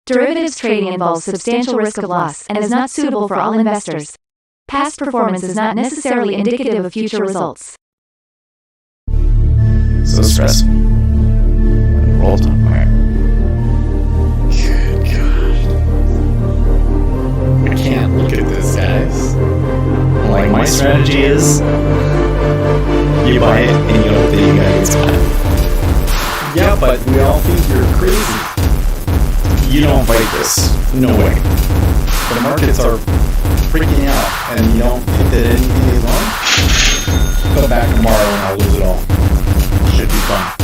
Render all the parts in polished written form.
Derivatives trading involves substantial risk of loss and is not suitable for all investors. Past performance is not necessarily indicative of future results. So stressful. And rolled on fire. Good God. We can't look at this, guys. Like, my strategy is you buy it and you hope that you guys buy it. Yeah, but we all think you're crazy. You don't fight this. No way. The markets are freaking out and you don't think that anything is wrong? Come back tomorrow and I'll lose it all. Should be fun.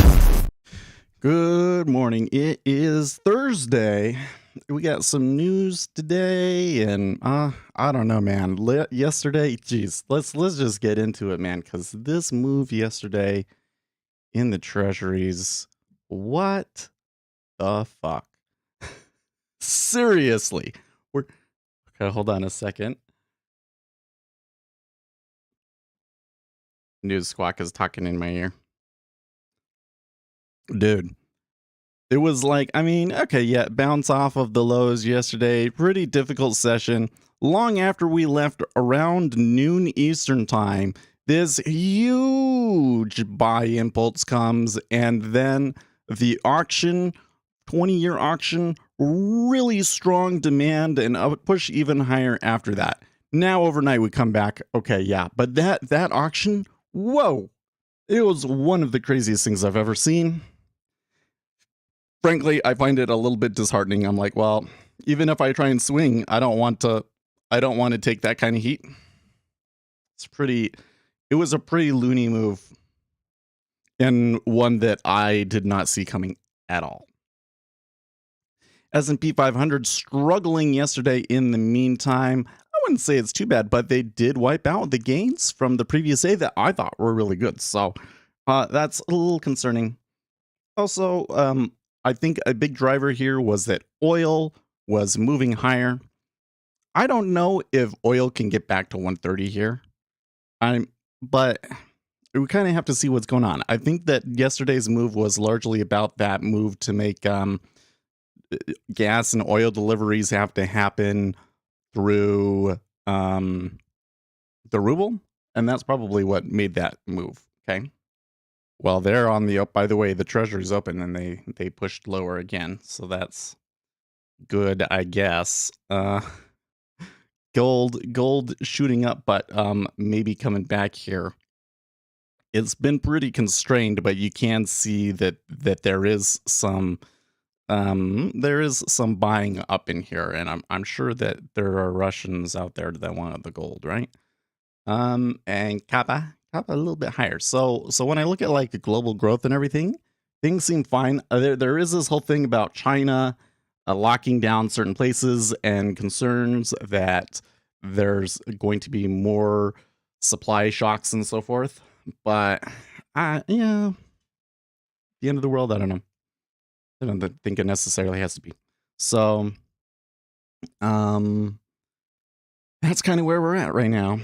Good morning. It is Thursday. We got some news today, and I don't know, man. Yesterday, geez, let's just get into it, man, because this move yesterday in the treasuries, what the fuck? Seriously, okay. Hold on a second. News Squawk is talking in my ear. Dude, it was like, I mean, okay, yeah, bounce off of the lows yesterday. Pretty difficult session. Long after we left around noon Eastern time, this huge buy impulse comes, and then the auction, 20-year auction, really strong demand and push even higher after that. Now overnight we come back, okay, yeah, but that auction, whoa, it was one of the craziest things I've ever seen. Frankly, I find it a little bit disheartening. I'm like, well, even if I try and swing, I don't want to take that kind of heat. It was a pretty loony move, and one that I did not see coming at all. S&P 500 struggling yesterday in the meantime. I wouldn't say it's too bad, but they did wipe out the gains from the previous day that I thought were really good. So that's a little concerning. Also, I think a big driver here was that oil was moving higher. I don't know if oil can get back to 130 here. But we kind of have to see what's going on. I think that yesterday's move was largely about that move to make gas and oil deliveries have to happen through the ruble, and that's probably what made that move. Okay. Well, they're on the by the way, the treasury's open and they pushed lower again, so that's good, I guess. Gold shooting up, but maybe coming back here. It's been pretty constrained, but you can see that there is some buying up in here, and I'm sure that there are Russians out there that want the gold, right? And Kappa a little bit higher. So when I look at like the global growth and everything, things seem fine. There is this whole thing about China locking down certain places and concerns that there's going to be more supply shocks and so forth. But yeah, the end of the world, I don't know. I don't think it necessarily has to be. So that's kind of where we're at right now.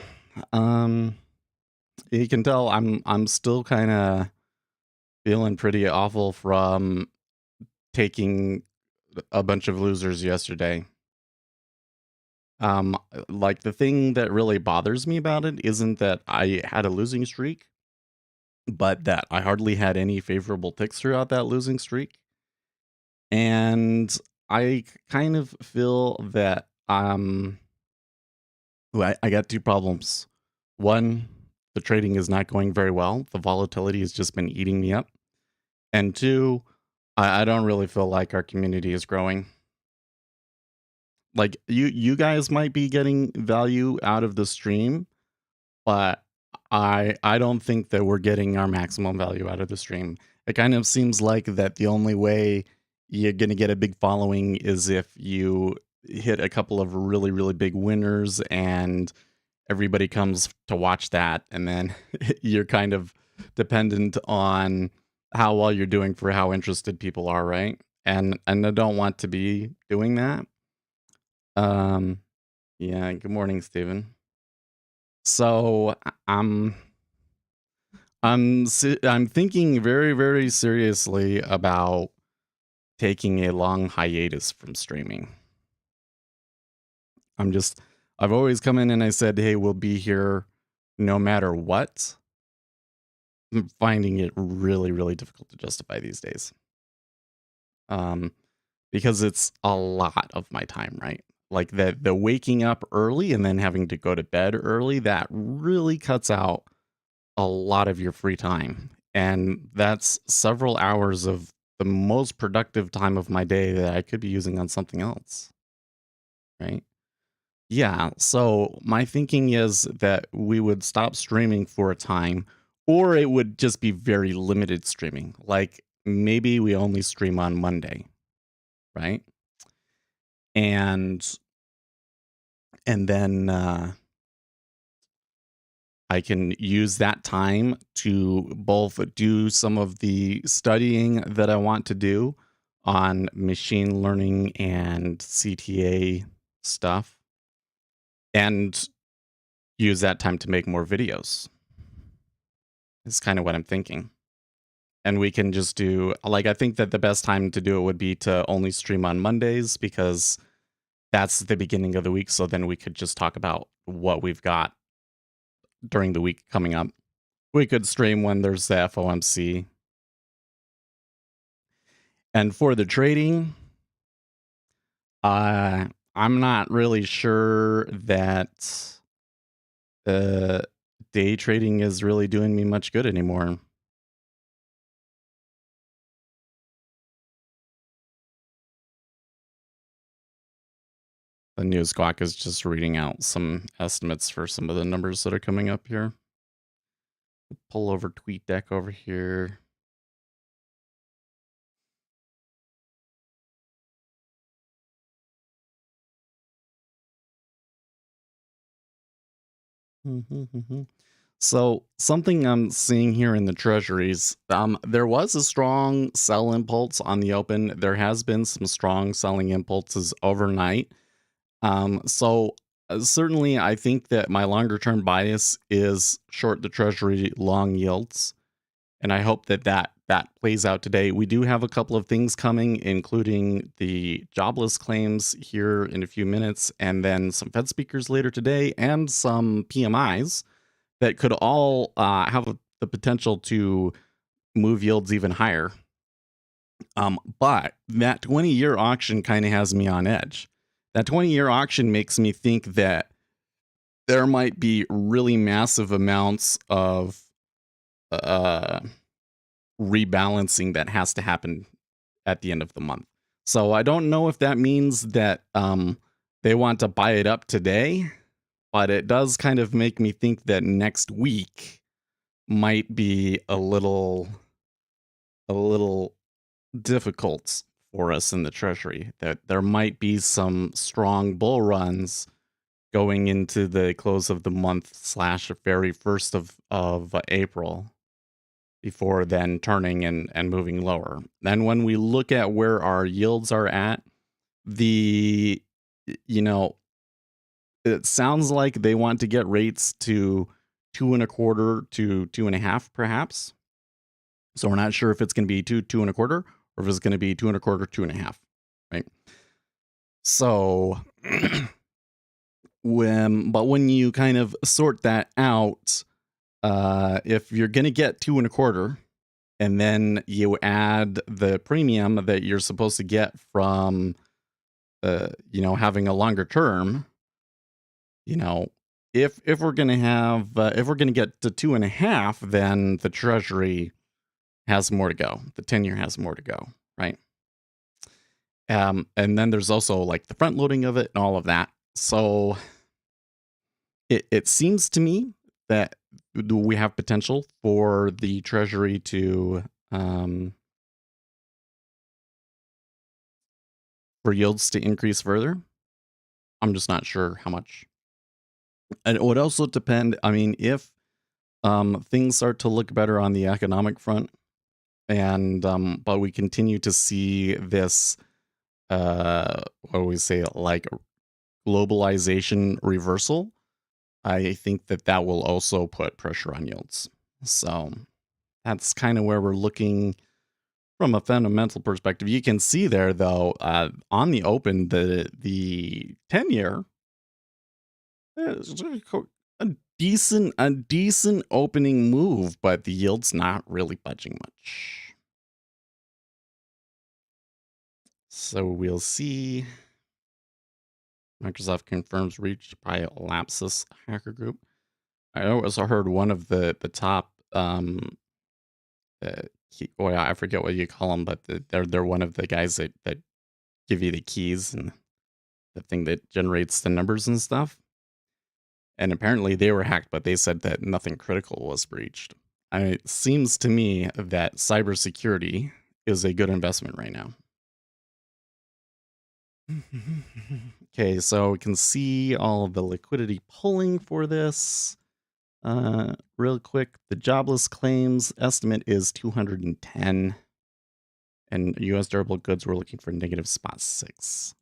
You can tell I'm still kind of feeling pretty awful from taking a bunch of losers yesterday. Like, the thing that really bothers me about it isn't that I had a losing streak, but that I hardly had any favorable ticks throughout that losing streak. And I kind of feel that I got two problems. One, the trading is not going very well. The volatility has just been eating me up. And two, I don't really feel like our community is growing. Like, you guys might be getting value out of the stream, but I don't think that we're getting our maximum value out of the stream. It kind of seems like that the only way you're going to get a big following is if you hit a couple of really, really big winners and everybody comes to watch that, and then you're kind of dependent on how well you're doing for how interested people are, right? And I don't want to be doing that. Yeah, good morning, Steven. So I'm thinking very, very seriously about taking a long hiatus from streaming. I've always come in and I said, hey, we'll be here no matter what. I'm finding it really, really difficult to justify these days. Because it's a lot of my time, right? Like the waking up early and then having to go to bed early, that really cuts out a lot of your free time. And that's several hours of the most productive time of my day that I could be using on something else, right? Yeah, so my thinking is that we would stop streaming for a time, or it would just be very limited streaming. Like maybe we only stream on Monday, right? And then I can use that time to both do some of the studying that I want to do on machine learning and CTA stuff, and use that time to make more videos. Is kind of what I'm thinking. And we can just do, like, I think that the best time to do it would be to only stream on Mondays because that's the beginning of the week. So then we could just talk about what we've got during the week coming up. We could stream when there's the FOMC. And for the trading, I'm not really sure that day trading is really doing me much good anymore. The news squawk is just reading out some estimates for some of the numbers that are coming up here. Pull over TweetDeck over here. So something I'm seeing here in the treasuries, there was a strong sell impulse on the open. There has been some strong selling impulses overnight. Certainly I think that my longer term bias is short the treasury, long yields. And I hope that plays out today. We do have a couple of things coming, including the jobless claims here in a few minutes, and then some Fed speakers later today, and some PMIs that could all have the potential to move yields even higher. But that 20-year auction kind of has me on edge. That 20-year auction makes me think that there might be really massive amounts of rebalancing that has to happen at the end of the month. So I don't know if that means that they want to buy it up today, but it does kind of make me think that next week might be a little difficult for us in the treasury, that there might be some strong bull runs going into the close of the month / very first of April before then turning and moving lower. Then when we look at where our yields are at, it sounds like they want to get rates to 2.25 to 2.5 perhaps. So we're not sure if it's going to be 2.25, or if it's going to be 2.25, 2.5, right? So when you kind of sort that out, if you're going to get 2.25 and then you add the premium that you're supposed to get from having a longer term, if we're going to get to 2.5, then the treasury has more to go. The 10-year has more to go, right? And then there's also like the front loading of it and all of that. So it seems to me that we have potential for the treasury to for yields to increase further. I'm just not sure how much. And it would also depend, if things start to look better on the economic front, and but we continue to see this what do we say, like globalization reversal, I think that will also put pressure on yields. So that's kind of where we're looking from a fundamental perspective, you can see there though, on the open, the 10-year is a decent opening move, but the yield's not really budging much. So we'll see. Microsoft confirms reached by Lapsus hacker group. I also heard one of the top yeah, I forget what you call them, but they're one of the guys that give you the keys and the thing that generates the numbers and stuff. And apparently they were hacked, but they said that nothing critical was breached. It seems to me that cybersecurity is a good investment right now. Okay, so we can see all of the liquidity pulling for this. Real quick, the jobless claims estimate is 210. And US durable goods, we're looking for negative spot 6.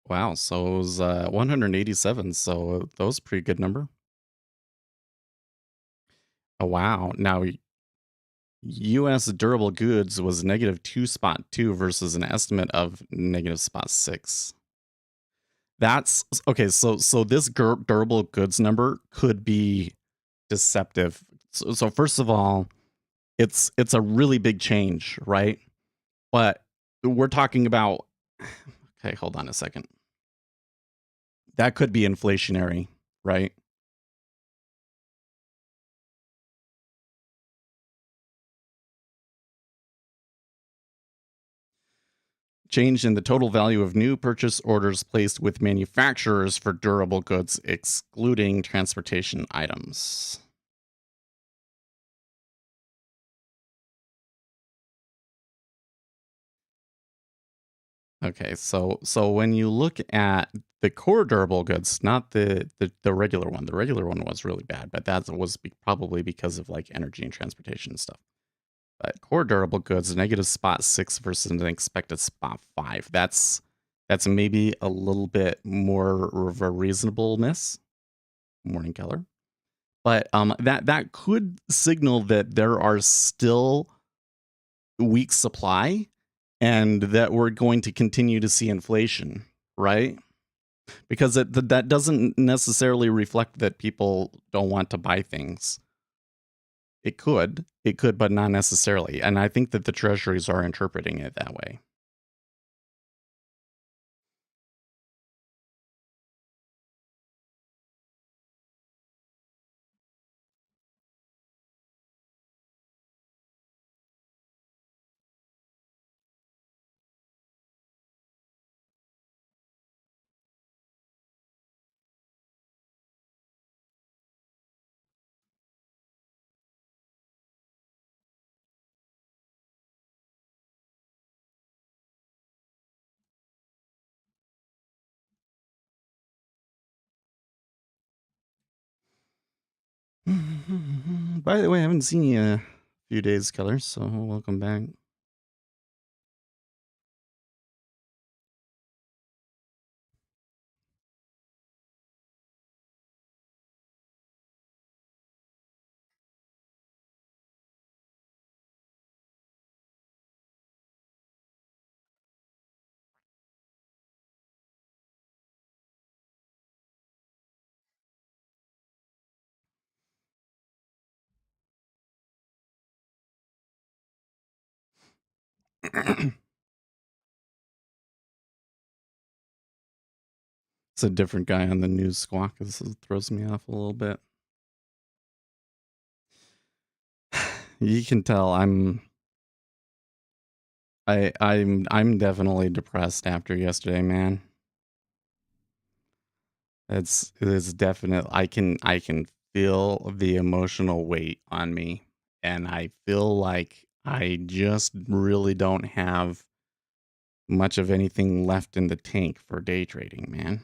Wow, so it was 187, so that was a pretty good number. Oh, wow. Now, US durable goods was negative 2 spot 2 versus an estimate of negative spot 6. That's okay. So this durable goods number could be deceptive. So first of all, it's a really big change, right? But we're talking about okay, hold on a second. That could be inflationary, right? Change in the total value of new purchase orders placed with manufacturers for durable goods, excluding transportation items. Okay, so when you look at the core durable goods, not the regular one. The regular one was really bad, but that was probably because of like energy and transportation and stuff. But core durable goods, negative spot 6 versus an expected spot 5. That's maybe a little bit more of a reasonableness. Morning, Keller. But that could signal that there are still weak supply and that we're going to continue to see inflation, right? Because that doesn't necessarily reflect that people don't want to buy things. It could, but not necessarily. And I think that the treasuries are interpreting it that way. By the way, I haven't seen you in a few days, Keller, so welcome back. It's a different guy on the news squawk. This throws me off a little bit. You can tell I'm definitely depressed after yesterday, man. It's definite. I can feel the emotional weight on me, and I feel like I just really don't have much of anything left in the tank for day trading, man.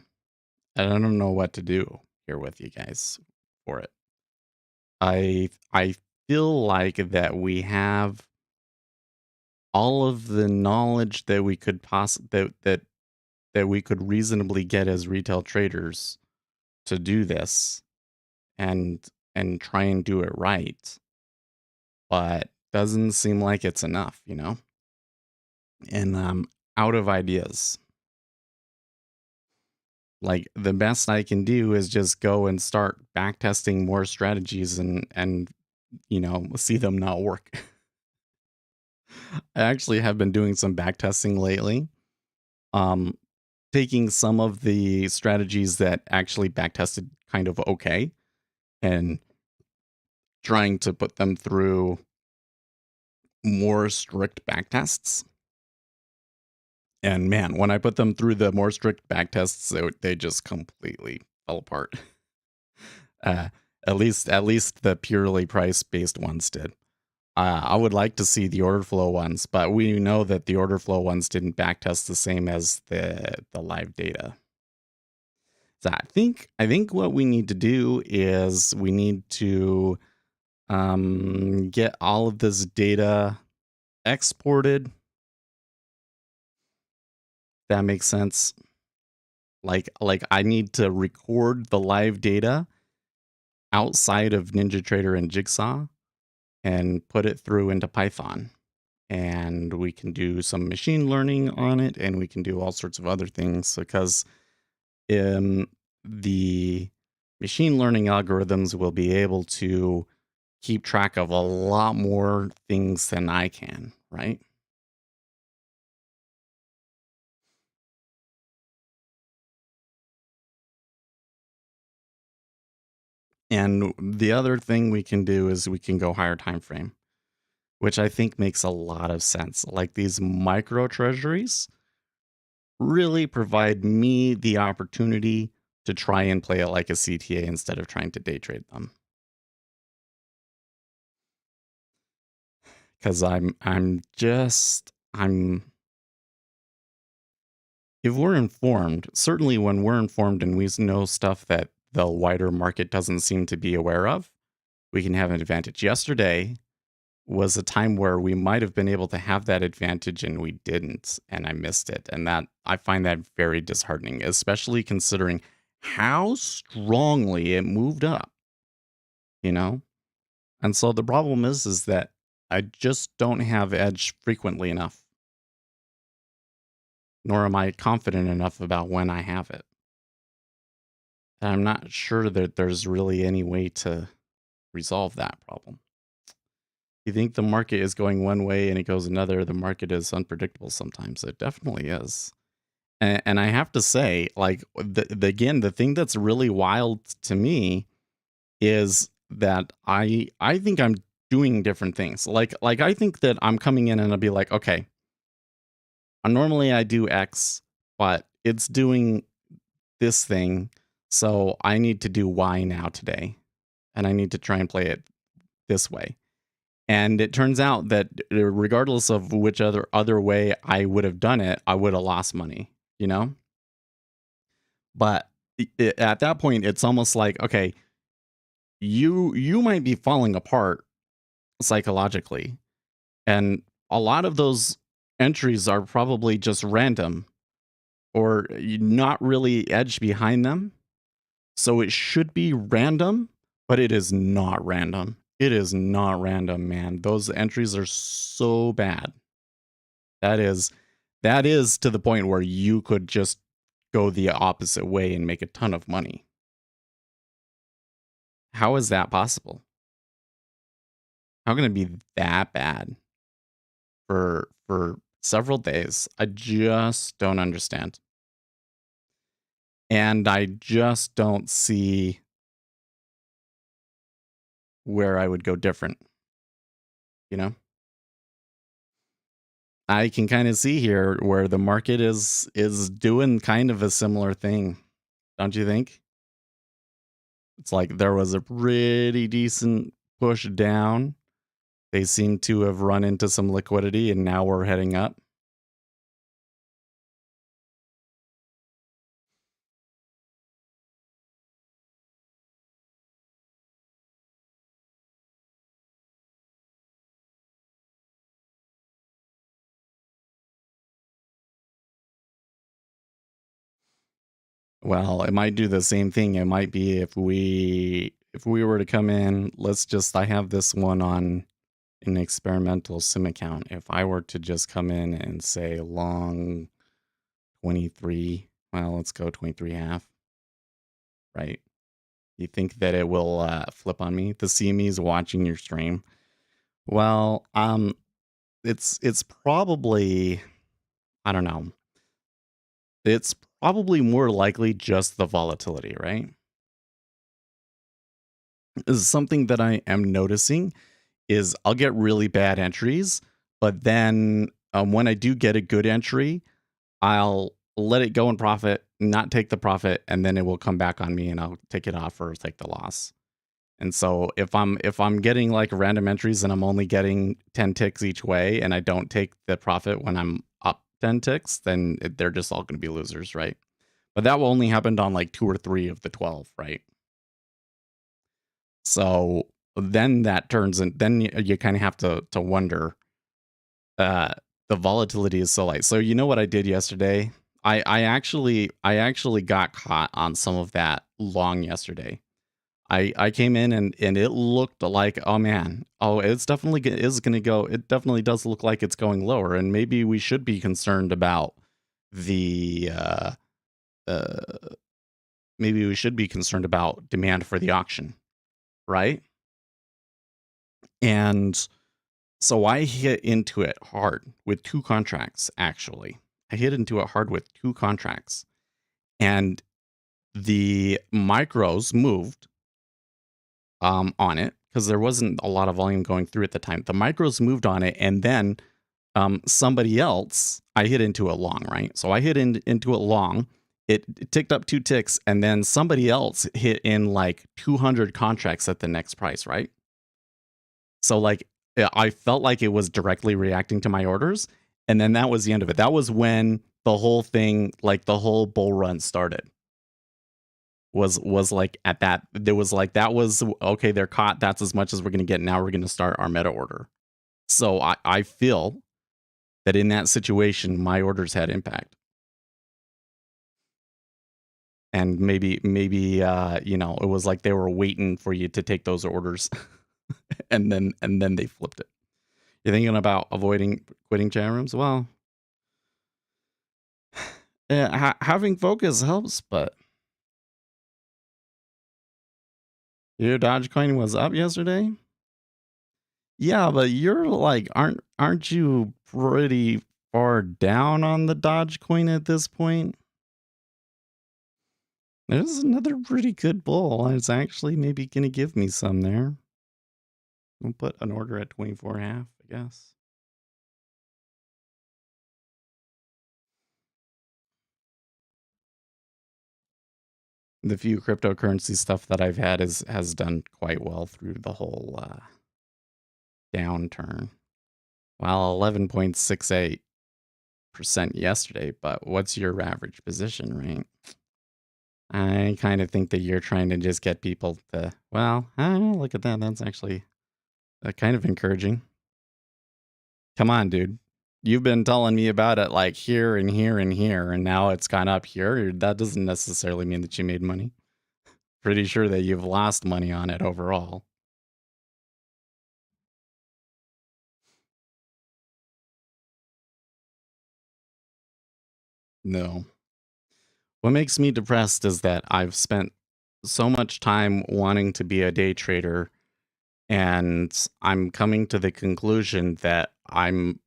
I don't know what to do here with you guys for it. I feel like that we have all of the knowledge that we could that we could reasonably get as retail traders to do this and try and do it right, but doesn't seem like it's enough, and I'm out of ideas. Like, the best I can do is just go and start back testing more strategies and see them not work. I actually have been doing some back testing lately. Um, Taking some of the strategies that actually back tested kind of okay and trying to put them through more strict back tests. And man, when I put them through the more strict back tests, they just completely fell apart. Uh, at least the purely price based ones did. I would like to see the order flow ones, but we know that the order flow ones didn't backtest the same as the live data. So I think what we need to do is we need to get all of this data exported. That makes sense. Like I need to record the live data outside of NinjaTrader and Jigsaw and put it through into Python. And we can do some machine learning on it, and we can do all sorts of other things because the machine learning algorithms will be able to keep track of a lot more things than I can, right? And the other thing we can do is we can go higher time frame, which I think makes a lot of sense. Like these micro treasuries really provide me the opportunity to try and play it like a CTA instead of trying to day trade them. Because I'm if we're informed, certainly when we're informed and we know stuff that the wider market doesn't seem to be aware of, we can have an advantage. Yesterday was a time where we might have been able to have that advantage and we didn't, and I missed it. And that I find that very disheartening, especially considering how strongly it moved up, you know? And so the problem is that I just don't have edge frequently enough, nor am I confident enough about when I have it. And I'm not sure that there's really any way to resolve that problem. You think the market is going one way and it goes another, the market is unpredictable sometimes. It definitely is. And I have to say, like, again, the thing that's really wild to me is that I think I'm doing different things. Like I think that I'm coming in and I'll be like, okay, normally I do X, but it's doing this thing, so I need to do Y now today, and I need to try and play it this way. And it turns out that regardless of which other way I would have done it, I would have lost money, you know? But at that point, it's almost like, okay, you might be falling apart psychologically, and a lot of those entries are probably just random or not really edged behind them. So it should be random, but it is not random. It is not random, man. Those entries are so bad. That is that is to the point where you could just go the opposite way and make a ton of money. How is that possible? How can it be that bad for several days? I just don't understand. And I just don't see where I would go different, you know? I can kind of see here where the market is doing kind of a similar thing. Don't you think? It's like there was a pretty decent push down. They seem to have run into some liquidity and now we're heading up. Well, it might do the same thing. It might be if we were to come in, I have this one on an experimental sim account. If I were to just come in and say long 23, well, let's go 23 half, right? You think that it will flip on me? The CME is watching your stream. Well, it's probably, I don't know. It's probably more likely just the volatility, right? Is something that I am noticing is I'll get really bad entries, but then when I do get a good entry, I'll let it go in profit, not take the profit, and then it will come back on me and I'll take it off or take the loss. And so if I'm getting like random entries and I'm only getting 10 ticks each way and I don't take the profit when I'm up 10 ticks, then they're just all going to be losers, right? But that will only happen on like 2 or 3 of the 12, right? So then that turns in, then you kind of have to wonder, uh the volatility is so light. So you know what I did yesterday? I actually got caught on some of that long yesterday. I came in and it looked like, oh man, oh, it's definitely is going to go. It definitely does look like it's going lower, and maybe we should be concerned about the uh maybe we should be concerned about demand for the auction, right? And so I hit into it hard with 2 contracts, actually. I hit into it hard with 2 contracts, and the micros moved on it because there wasn't a lot of volume going through at the time. The micros moved on it, and then somebody else, I hit into it long, right? So I hit into it long. It ticked up 2 ticks, and then somebody else hit in like 200 contracts at the next price, right? So like I felt like it was directly reacting to my orders, and then that was the end of it. That was when the whole thing, like the whole bull run started. Was like at that, there was like, that was okay, they're caught, that's as much as we're going to get. Now we're going to start our meta order. So I feel that in that situation my orders had impact, and maybe it was like they were waiting for you to take those orders and then they flipped it. You're thinking about avoiding quitting chat rooms? Well, yeah, having focus helps, but your Dogecoin was up yesterday. Yeah, but you're like, aren't you pretty far down on the Dogecoin at this point? There's another pretty good bull. It's actually maybe gonna give me some there. We'll put an order at 24 half, I guess. The few cryptocurrency stuff that I've had has done quite well through the whole downturn. Well, 11.68% yesterday, but what's your average position, right? I kind of think that you're trying to just get people to, well, look at that. That's actually kind of encouraging. Come on, dude. You've been telling me about it like here and here and here, and now it's gone up here. That doesn't necessarily mean that you made money. Pretty sure that you've lost money on it overall. No. What makes me depressed is that I've spent so much time wanting to be a day trader, and I'm coming to the conclusion that I'm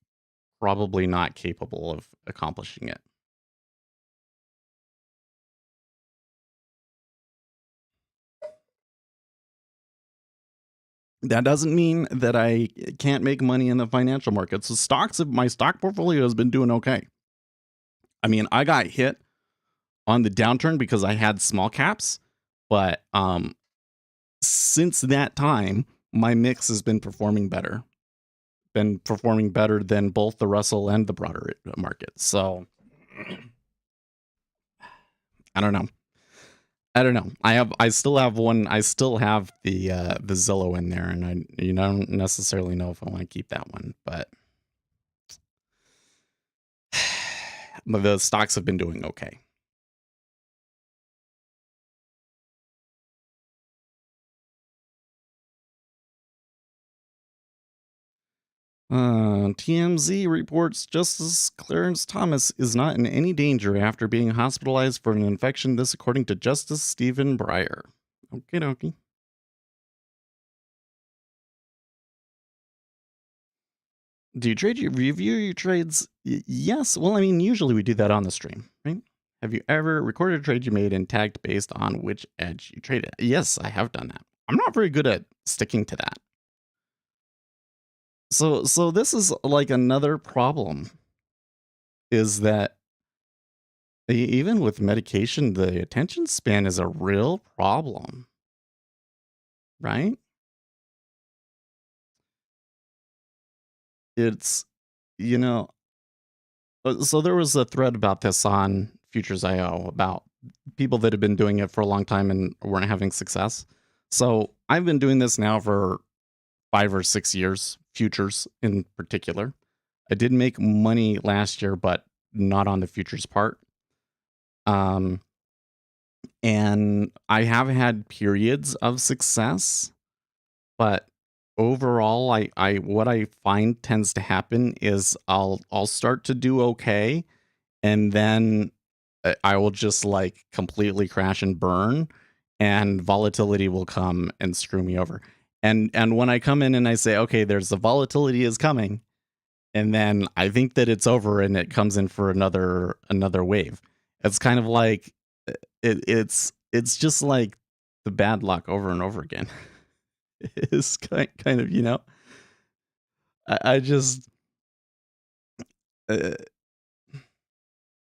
probably not capable of accomplishing it. That doesn't mean that I can't make money in the financial markets. My stock portfolio has been doing okay. I mean, I got hit on the downturn because I had small caps, but since that time, my mix has been performing better. Been performing better than both the Russell and the broader market. So I don't know. I still have the Zillow in there, and I don't necessarily know if I want to keep that one, but the stocks have been doing okay. TMZ reports Justice Clarence Thomas is not in any danger after being hospitalized for an infection. This, according to Justice Stephen Breyer. Okie dokie. Do you review your trades? Yes. Well, I mean, usually we do that on the stream, right? Have you ever recorded a trade you made and tagged based on which edge you traded? Yes, I have done that. I'm not very good at sticking to that. So this is like another problem, is that even with medication, the attention span is a real problem, right? It's, you know, so there was a thread about this on Futures.io about people that have been doing it for a long time and weren't having success. So I've been doing this now for 5 or 6 years, futures in particular. I did make money last year, but not on the futures part. Um, and I have had periods of success, but overall, I what I find tends to happen is I'll start to do okay, and then I will just like completely crash and burn, and volatility will come and screw me over. And when I come in and I say, okay, there's the volatility is coming, and then I think that it's over and it comes in for another wave. It's kind of like it's just like the bad luck over and over again. It's kind of, I just uh,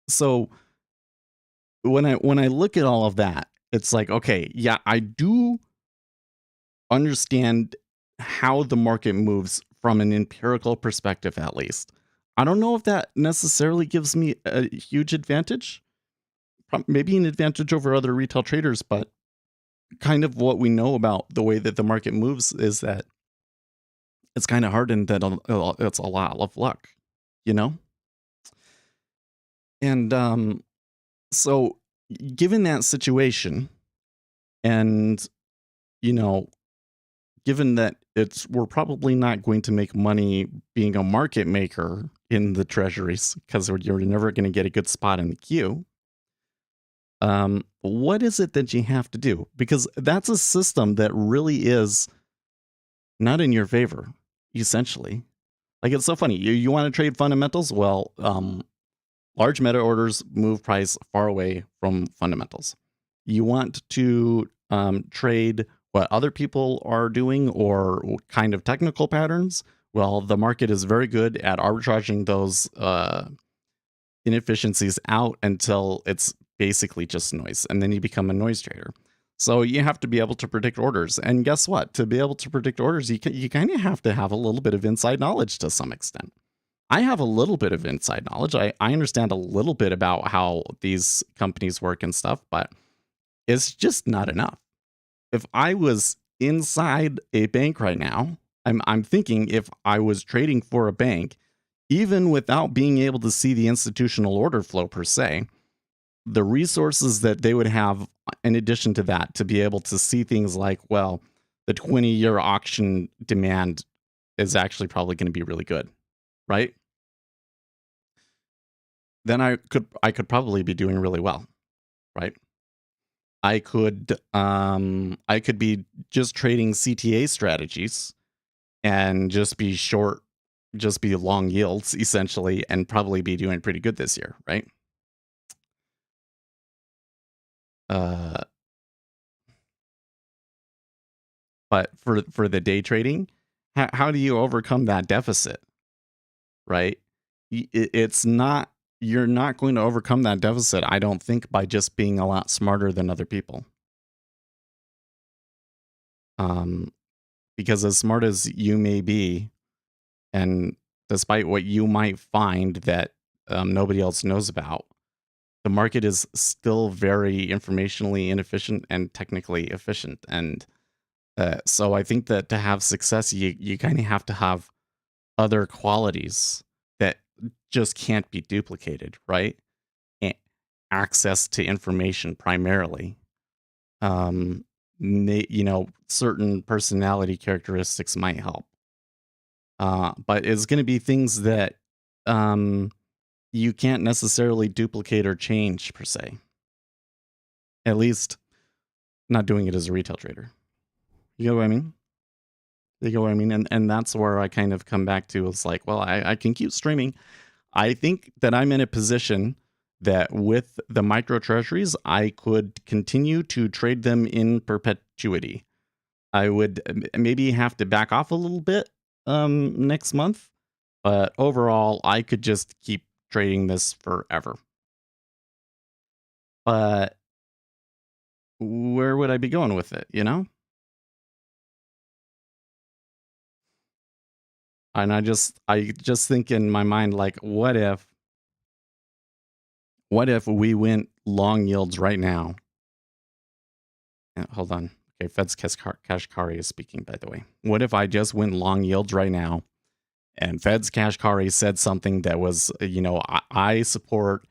so when I look at all of that, it's like, okay, yeah, I do understand how the market moves from an empirical perspective, at least. I don't know if that necessarily gives me a huge advantage, maybe an advantage over other retail traders, but kind of what we know about the way that the market moves is that it's kind of hard and that it's a lot of luck, you know? And so given that situation, and you know, given that we're probably not going to make money being a market maker in the treasuries because you're never going to get a good spot in the queue. What is it that you have to do? Because that's a system that really is not in your favor, essentially. Like, it's so funny. You want to trade fundamentals? Well, large meta orders move price far away from fundamentals. You want to trade what other people are doing or kind of technical patterns? Well, the market is very good at arbitraging those inefficiencies out until it's basically just noise, and then you become a noise trader. So you have to be able to predict orders. And guess what? To be able to predict orders, you kind of have to have a little bit of inside knowledge to some extent. I have a little bit of inside knowledge. I understand a little bit about how these companies work and stuff, but it's just not enough. If I was inside a bank right now, I'm thinking if I was trading for a bank, even without being able to see the institutional order flow per se, the resources that they would have in addition to that to be able to see things like, well, the 20-year auction demand is actually probably going to be really good, right? Then I could probably be doing really well, right? I could be just trading CTA strategies and just be short, just be long yields essentially, and probably be doing pretty good this year, right? Uh, but for the day trading, how do you overcome that deficit, right? It's not, you're not going to overcome that deficit, I don't think, by just being a lot smarter than other people. Because as smart as you may be, and despite what you might find that nobody else knows about, the market is still very informationally inefficient and technically efficient. And so I think that to have success, you kind of have to have other qualities that just can't be duplicated, right? Access to information primarily. Certain personality characteristics might help. but it's going to be things that um, you can't necessarily duplicate or change per se. At least, not doing it as a retail trader. You know what I mean? You know what I mean? And that's where I kind of come back to is like, well, I can keep streaming. I think that I'm in a position that with the micro treasuries, I could continue to trade them in perpetuity. I would maybe have to back off a little bit next month, but overall, I could just keep trading this forever. But where would I be going with it, you know? And I just think in my mind, like, what if we went long yields right now? Hold on. Okay, Fed's Kashkari is speaking, by the way. What if I just went long yields right now and Fed's Kashkari said something that was, I support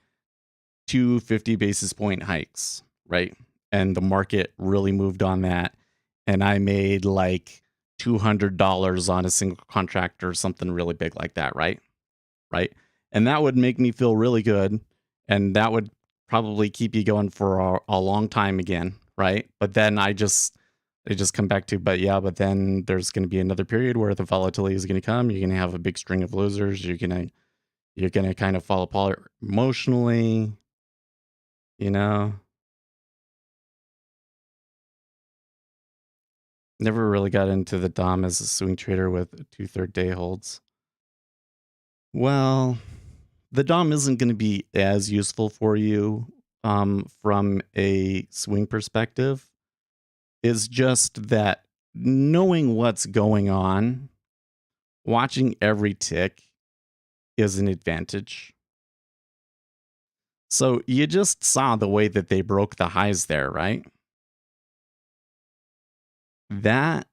250 basis point hikes, right? And the market really moved on that. And I made like $200 on a single contract or something really big like that, right? Right. And that would make me feel really good. And that would probably keep you going for a long time again, right? But then I just come back to, but then there's going to be another period where the volatility is going to come. You're going to have a big string of losers. You're going to kind of fall apart emotionally, you know. Never really got into the DOM as a swing trader with 2/3 day holds. Well, the DOM isn't going to be as useful for you from a swing perspective. It's just that knowing what's going on, watching every tick is an advantage. So you just saw the way that they broke the highs there, right? That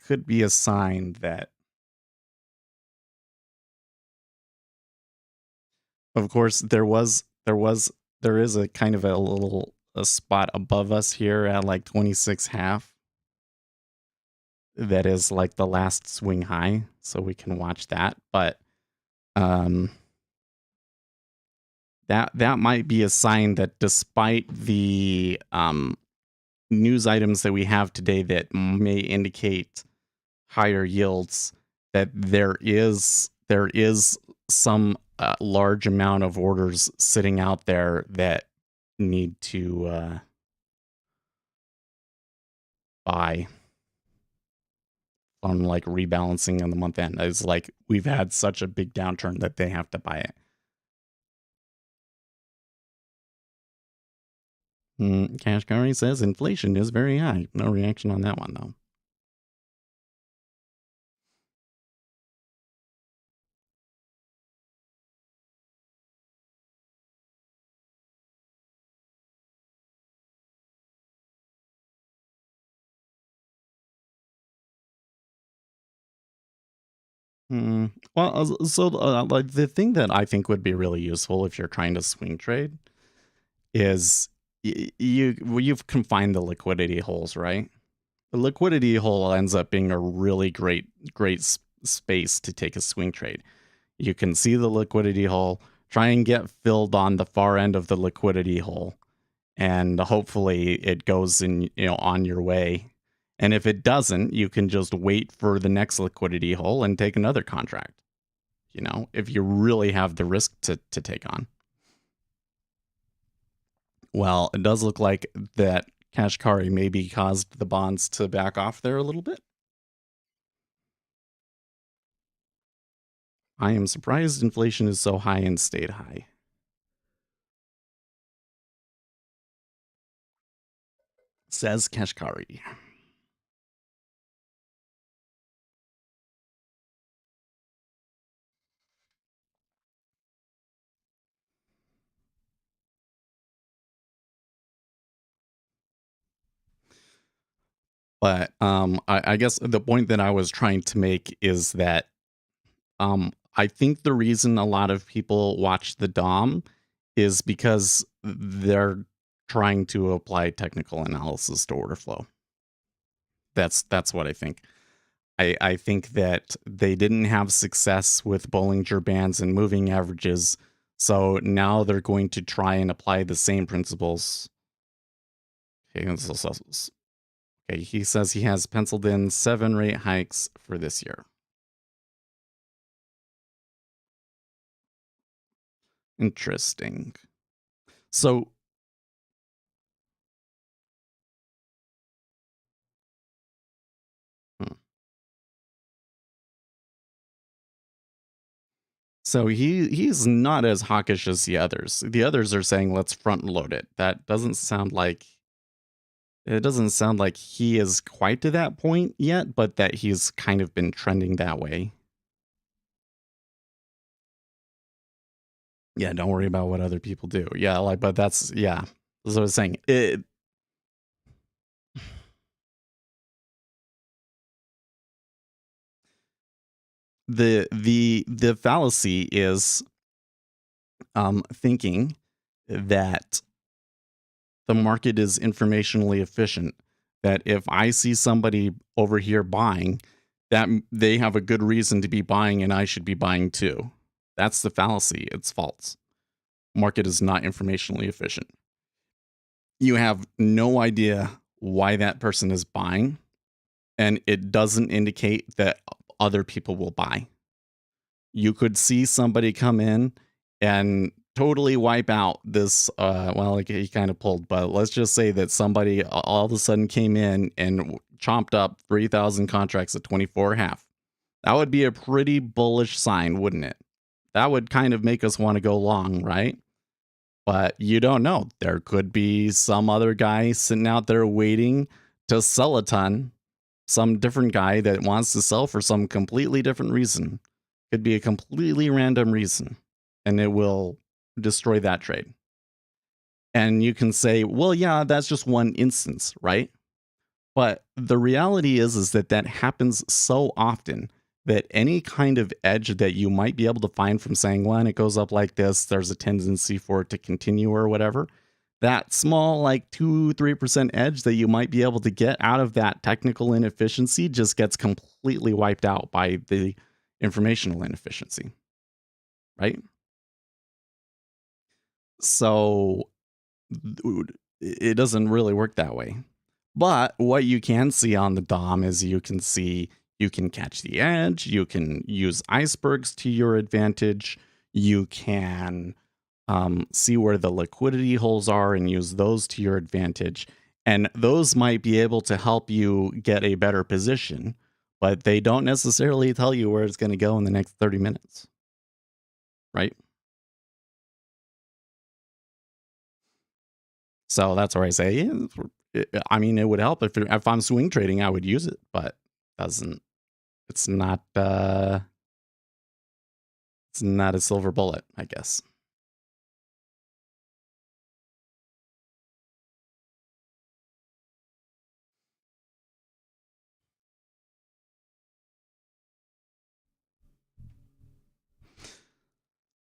could be a sign that, of course, there is a kind of a spot above us here at like 26.5. That is like the last swing high, so we can watch that. But that might be a sign that despite the news items that we have today that may indicate higher yields, that there is some large amount of orders sitting out there that need to buy on like rebalancing on the month end. It's like we've had such a big downturn that they have to buy it. Kashkari says inflation is very high. No reaction on that one, though. Well, so like the thing that I think would be really useful if you're trying to swing trade is you've confined the liquidity holes, right? The liquidity hole ends up being a really great space to take a swing trade. You can see the liquidity hole, try and get filled on the far end of the liquidity hole, and hopefully it goes in, on your way. And if it doesn't, you can just wait for the next liquidity hole and take another contract. If you really have the risk to take on. Well, it does look like that Kashkari maybe caused the bonds to back off there a little bit. I am surprised inflation is so high and stayed high. Says Kashkari. But I guess the point that I was trying to make is that I think the reason a lot of people watch the DOM is because they're trying to apply technical analysis to order flow. That's what I think. I think that they didn't have success with Bollinger Bands and moving averages, so now they're going to try and apply the same principles. Okay, okay, he says he has penciled in 7 rate hikes for this year. Interesting. So hmm. So he's not as hawkish as the others. The others are saying let's front load it. That doesn't sound like it doesn't sound like he is quite to that point yet, but that he's kind of been trending that way. Yeah, don't worry about what other people do. Yeah, like, but that's yeah. As I was saying, the fallacy is thinking that the market is informationally efficient. That if I see somebody over here buying, that they have a good reason to be buying, and I should be buying too. That's the fallacy. It's false. Market is not informationally efficient. You have no idea why that person is buying, and it doesn't indicate that other people will buy. You could see somebody come in and totally wipe out this well, like he kind of pulled, but let's just say that somebody all of a sudden came in and chomped up 3,000 contracts at 24.5. That would be a pretty bullish sign, wouldn't it? That would kind of make us want to go long, right? But you don't know. There could be some other guy sitting out there waiting to sell a ton, some different guy that wants to sell for some completely different reason. Could be a completely random reason, and it will destroy that trade. And you can say, well, yeah, that's just one instance, right? But the reality is that that happens so often that any kind of edge that you might be able to find from saying, when it goes up like this, there's a tendency for it to continue or whatever. That small, like 2-3% edge that you might be able to get out of that technical inefficiency just gets completely wiped out by the informational inefficiency, right? So it doesn't really work that way. But what you can see on the DOM is you can catch the edge, you can use icebergs to your advantage, you can see where the liquidity holes are and use those to your advantage. And those might be able to help you get a better position, but they don't necessarily tell you where it's going to go in the next 30 minutes. Right? So that's where I say, I mean, it would help if I'm swing trading, I would use it, but doesn't. It's not. It's not a silver bullet, I guess.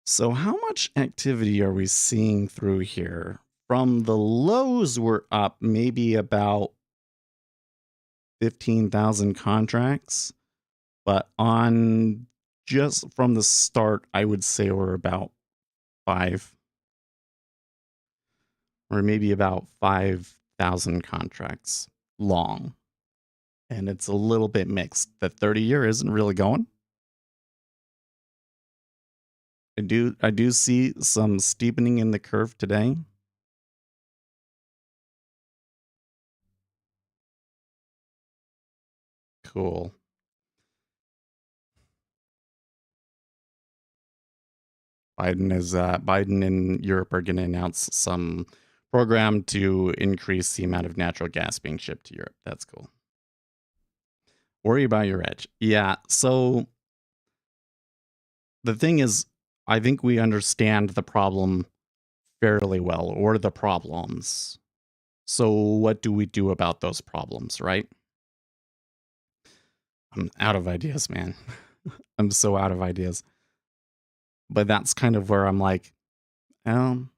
So, how much activity are we seeing through here? From the lows, we're up maybe about 15,000 contracts, but on just from the start, I would say we're about 5 or maybe about 5,000 contracts long. And it's a little bit mixed. The 30-year isn't really going. I do see some steepening in the curve today. Cool. Biden and Europe are going to announce some program to increase the amount of natural gas being shipped to Europe. That's cool. Worry about your edge. Yeah. So the thing is, I think we understand the problem fairly well, or the problems. So what do we do about those problems, right? I'm out of ideas, man. I'm so out of ideas. But that's kind of where I'm like, are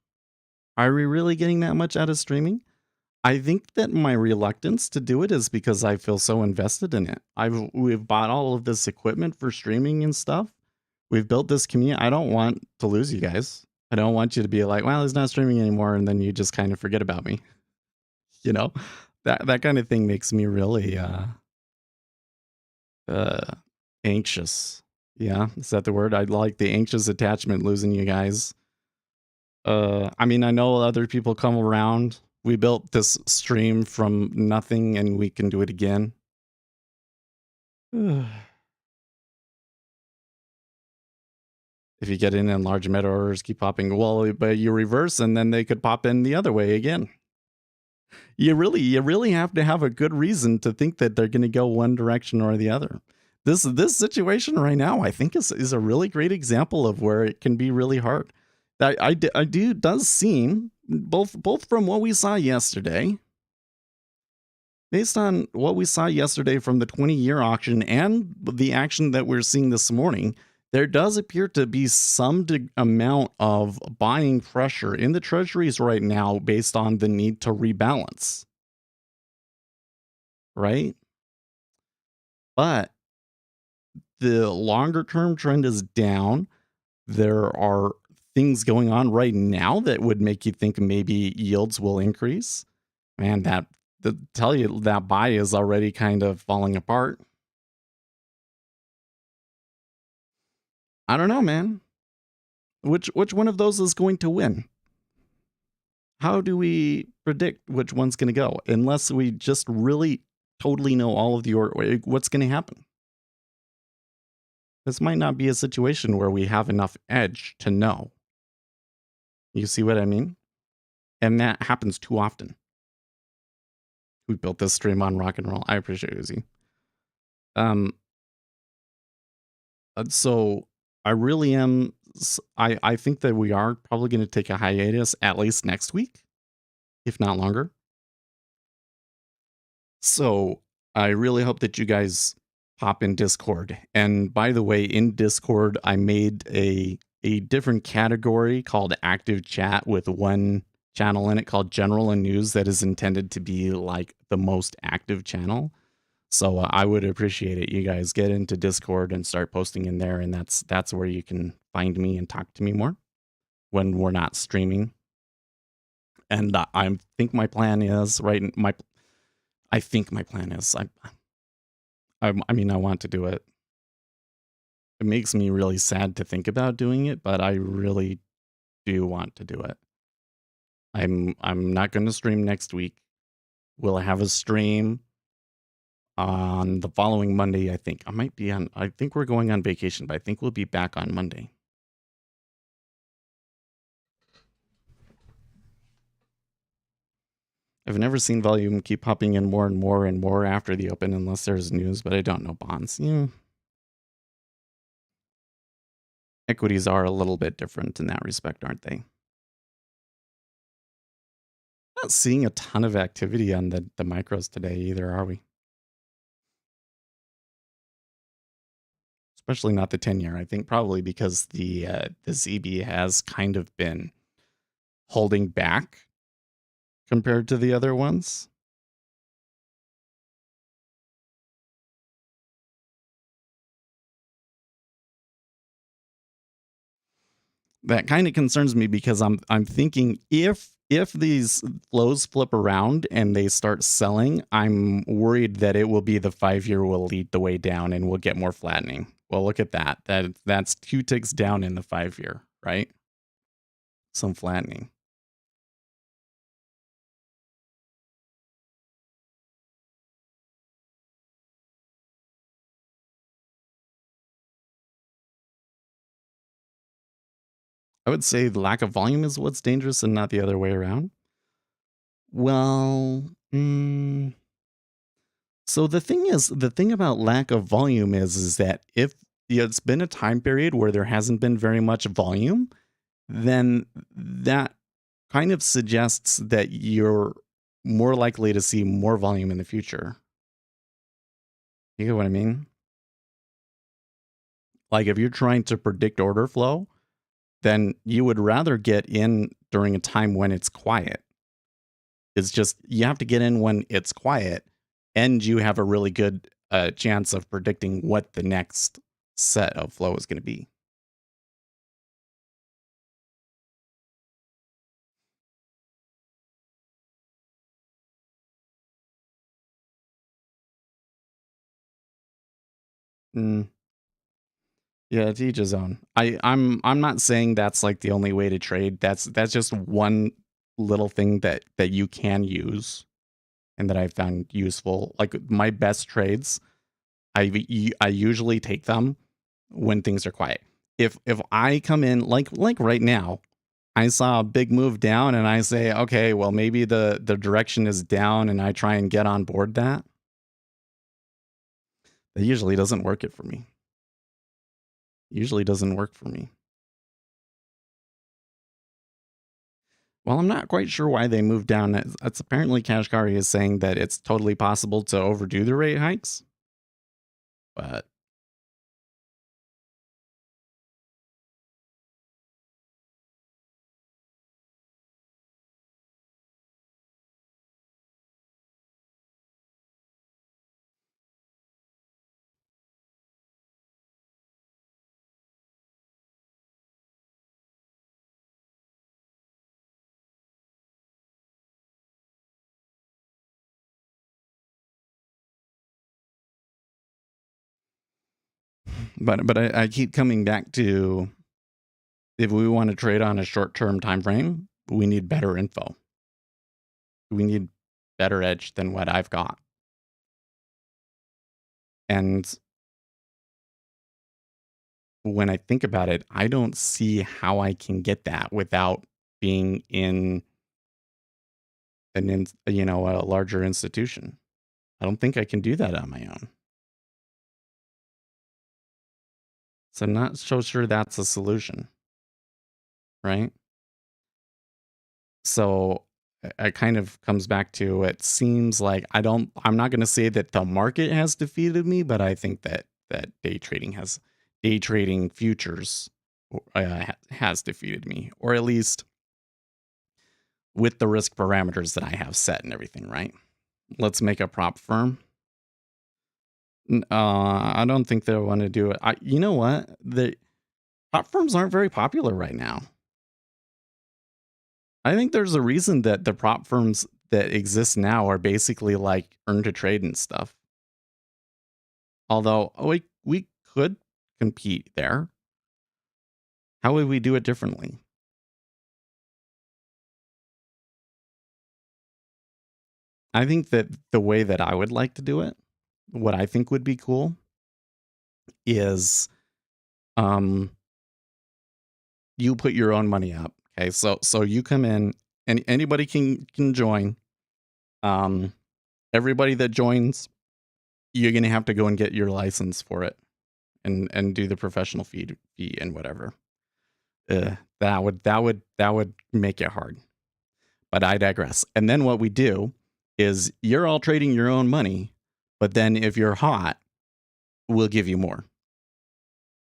we really getting that much out of streaming? I think that my reluctance to do it is because I feel so invested in it. We've bought all of this equipment for streaming and stuff. We've built this community. I don't want to lose you guys. I don't want you to be like, well, he's not streaming anymore, and then you just kind of forget about me. You know, that kind of thing makes me really uh anxious. Yeah, is that the word? I'd like the anxious attachment losing you guys. I mean, I know other people come around. We built this stream from nothing and we can do it again. If you get in and large meta orders keep popping, well, but you reverse and then they could pop in the other way again. You really have to have a good reason to think that they're going to go one direction or the other. This situation right now, I think is a really great example of where it can be really hard. Does seem both from what we saw yesterday, based on what we saw yesterday from the 20-year auction and the action that we're seeing this morning, there does appear to be some amount of buying pressure in the treasuries right now based on the need to rebalance. Right? But the longer term trend is down. There are things going on right now that would make you think maybe yields will increase. Man, tell you that buy is already kind of falling apart. I don't know, man. Which one of those is going to win? How do we predict which one's going to go unless we just really totally know all of what's going to happen? This might not be a situation where we have enough edge to know. You see what I mean? And that happens too often. We built this stream on rock and roll. I appreciate it, Uzi. So I really am. I think that we are probably going to take a hiatus at least next week, if not longer. So I really hope that you guys pop in Discord. And by the way, in Discord, I made a different category called active chat with one channel in it called general and news that is intended to be like the most active channel. So I would appreciate it. You guys get into Discord and start posting in there, and that's where you can find me and talk to me more when we're not streaming. And I think my plan is I think my plan is I mean I want to do it. It makes me really sad to think about doing it, but I really do want to do it. I'm not going to stream next week. We'll have a stream on the following Monday, I think. I think we're going on vacation, but I think we'll be back on Monday. I've never seen volume keep popping in more and more and more after the open unless there's news, but I don't know bonds. Yeah. Equities are a little bit different in that respect, aren't they? Not seeing a ton of activity on the micros today either, are we? Especially not the 10-year. I think probably because the ZB has kind of been holding back compared to the other ones. That kind of concerns me because I'm thinking if these flows flip around and they start selling, I'm worried that it will be the 5-year will lead the way down and we'll get more flattening. Well, look at that. That's 2 ticks down in the 5-year, right? Some flattening. I would say the lack of volume is what's dangerous and not the other way around. Well, so the thing about lack of volume is that if it's been a time period where there hasn't been very much volume, then that kind of suggests that you're more likely to see more volume in the future. You get what I mean? Like if you're trying to predict order flow, then you would rather get in during a time when it's quiet. It's just you have to get in when it's quiet, and you have a really good chance of predicting what the next set of flow is going to be. Mm, yeah, to each his own. I'm not saying that's like the only way to trade. That's just one little thing that you can use and that I found useful. Like my best trades, I usually take them when things are quiet. If I come in like right now, I saw a big move down and I say, okay, well maybe the direction is down and I try and get on board that. That usually doesn't work it for me. Usually doesn't work for me. Well, I'm not quite sure why they moved down. It's apparently Kashkari is saying that it's totally possible to overdo the rate hikes, but I keep coming back to if we want to trade on a short-term time frame, we need better info. We need better edge than what I've got. And when I think about it, I don't see how I can get that without being in a larger institution. I don't think I can do that on my own. So I'm not so sure that's a solution, right? So it kind of comes back to it seems like I'm not going to say that the market has defeated me, but I think that day trading futures has defeated me, or at least with the risk parameters that I have set and everything, right? Let's make a prop firm. I don't think they'll want to do it. You know what? The prop firms aren't very popular right now. I think there's a reason that the prop firms that exist now are basically like earn to trade and stuff. Although we could compete there. How would we do it differently? I think that the way that I would like to do it, what I think would be cool, is um you put your own money up. Okay, so you come in and anybody can join. Um, everybody that joins, you're gonna have to go and get your license for it, and do the professional fee and whatever. That would make it hard. But I digress. And then what we do is you're all trading your own money, but then if you're hot, we'll give you more.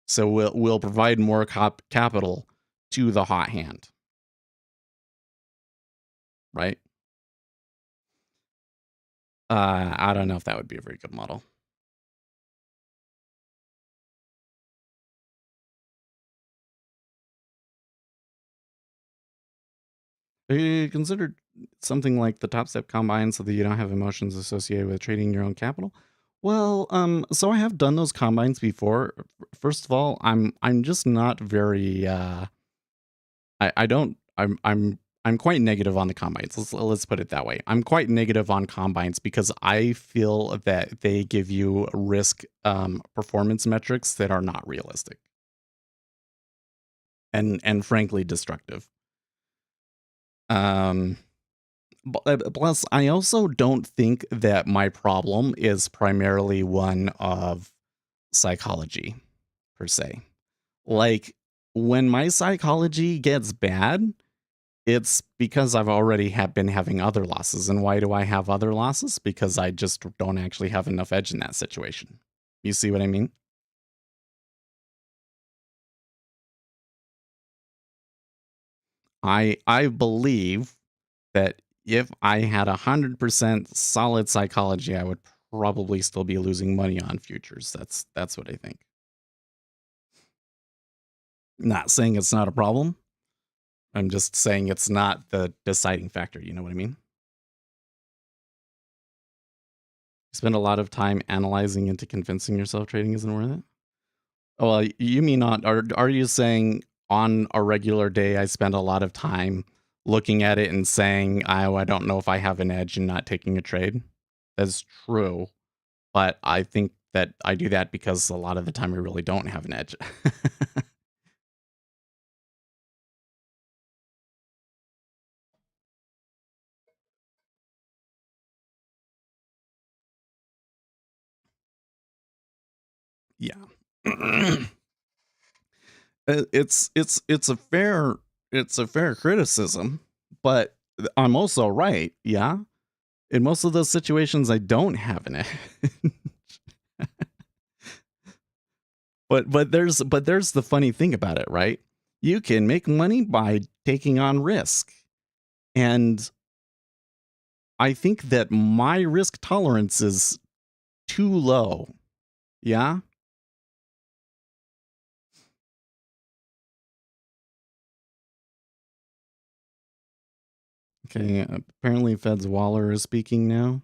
So we'll provide more capital to the hot hand, right? I don't know if that would be a very good model. Have you considered something like the top step combine so that you don't have emotions associated with trading your own capital? Well, so I have done those combines before. First of all, I'm just not very I don't I'm quite negative on the combines. Let's put it that way. I'm quite negative on combines because I feel that they give you risk performance metrics that are not realistic and frankly destructive. Um Plus, I also don't think that my problem is primarily one of psychology per se. Like when my psychology gets bad, it's because I've already have been having other losses. And why do I have other losses? Because I just don't actually have enough edge in that situation. You see what I mean? I believe that if I had 100% solid psychology, I would probably still be losing money on futures. That's what I think. Not saying it's not a problem. I'm just saying it's not the deciding factor. You know what I mean? Spend a lot of time analyzing into convincing yourself trading isn't worth it. Oh, well, you mean not? Are you saying on a regular day I spend a lot of time looking at it and saying, "Oh, I don't know if I have an edge," and not taking a trade? That's true, but I think that I do that because a lot of the time I really don't have an edge. Yeah. It's a fair criticism, but I'm also right. Yeah. In most of those situations, I don't have an edge. But there's the funny thing about it, right? You can make money by taking on risk. And I think that my risk tolerance is too low. Yeah? Okay, apparently Fed's Waller is speaking now.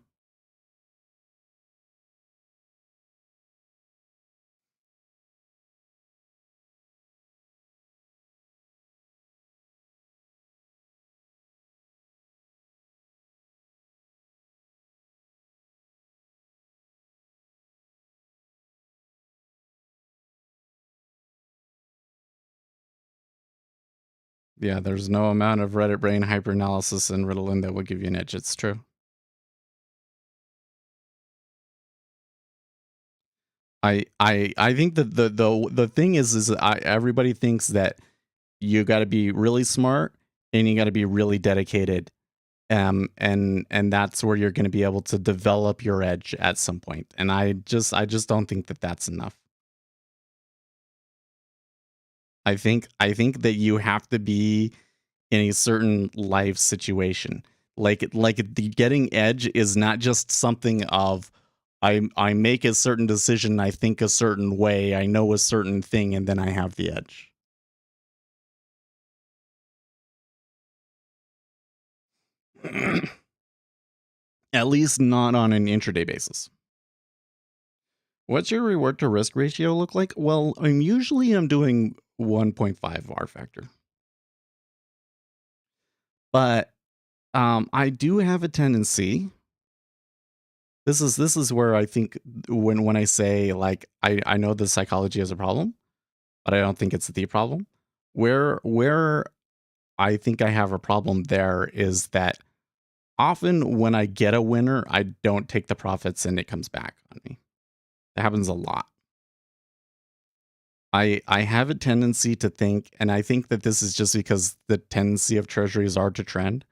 Yeah, there's no amount of Reddit brain hyperanalysis and Ritalin that will give you an edge. It's true. I think that the thing is everybody thinks that you got to be really smart and you got to be really dedicated, and that's where you're going to be able to develop your edge at some point. And I just don't think that that's enough. I think that you have to be in a certain life situation. Like the getting edge is not just something of I make a certain decision, I think a certain way, I know a certain thing, and then I have the edge. At least not on an intraday basis. What's your reward to risk ratio look like? Well, I'm doing 1.5 R factor. But I do have a tendency. This is where I think when I say like I know the psychology is a problem, but I don't think it's the problem. Where I think I have a problem there is that often when I get a winner, I don't take the profits and it comes back on me. That happens a lot. I have a tendency to think, and I think that this is just because the tendency of treasuries are to trend.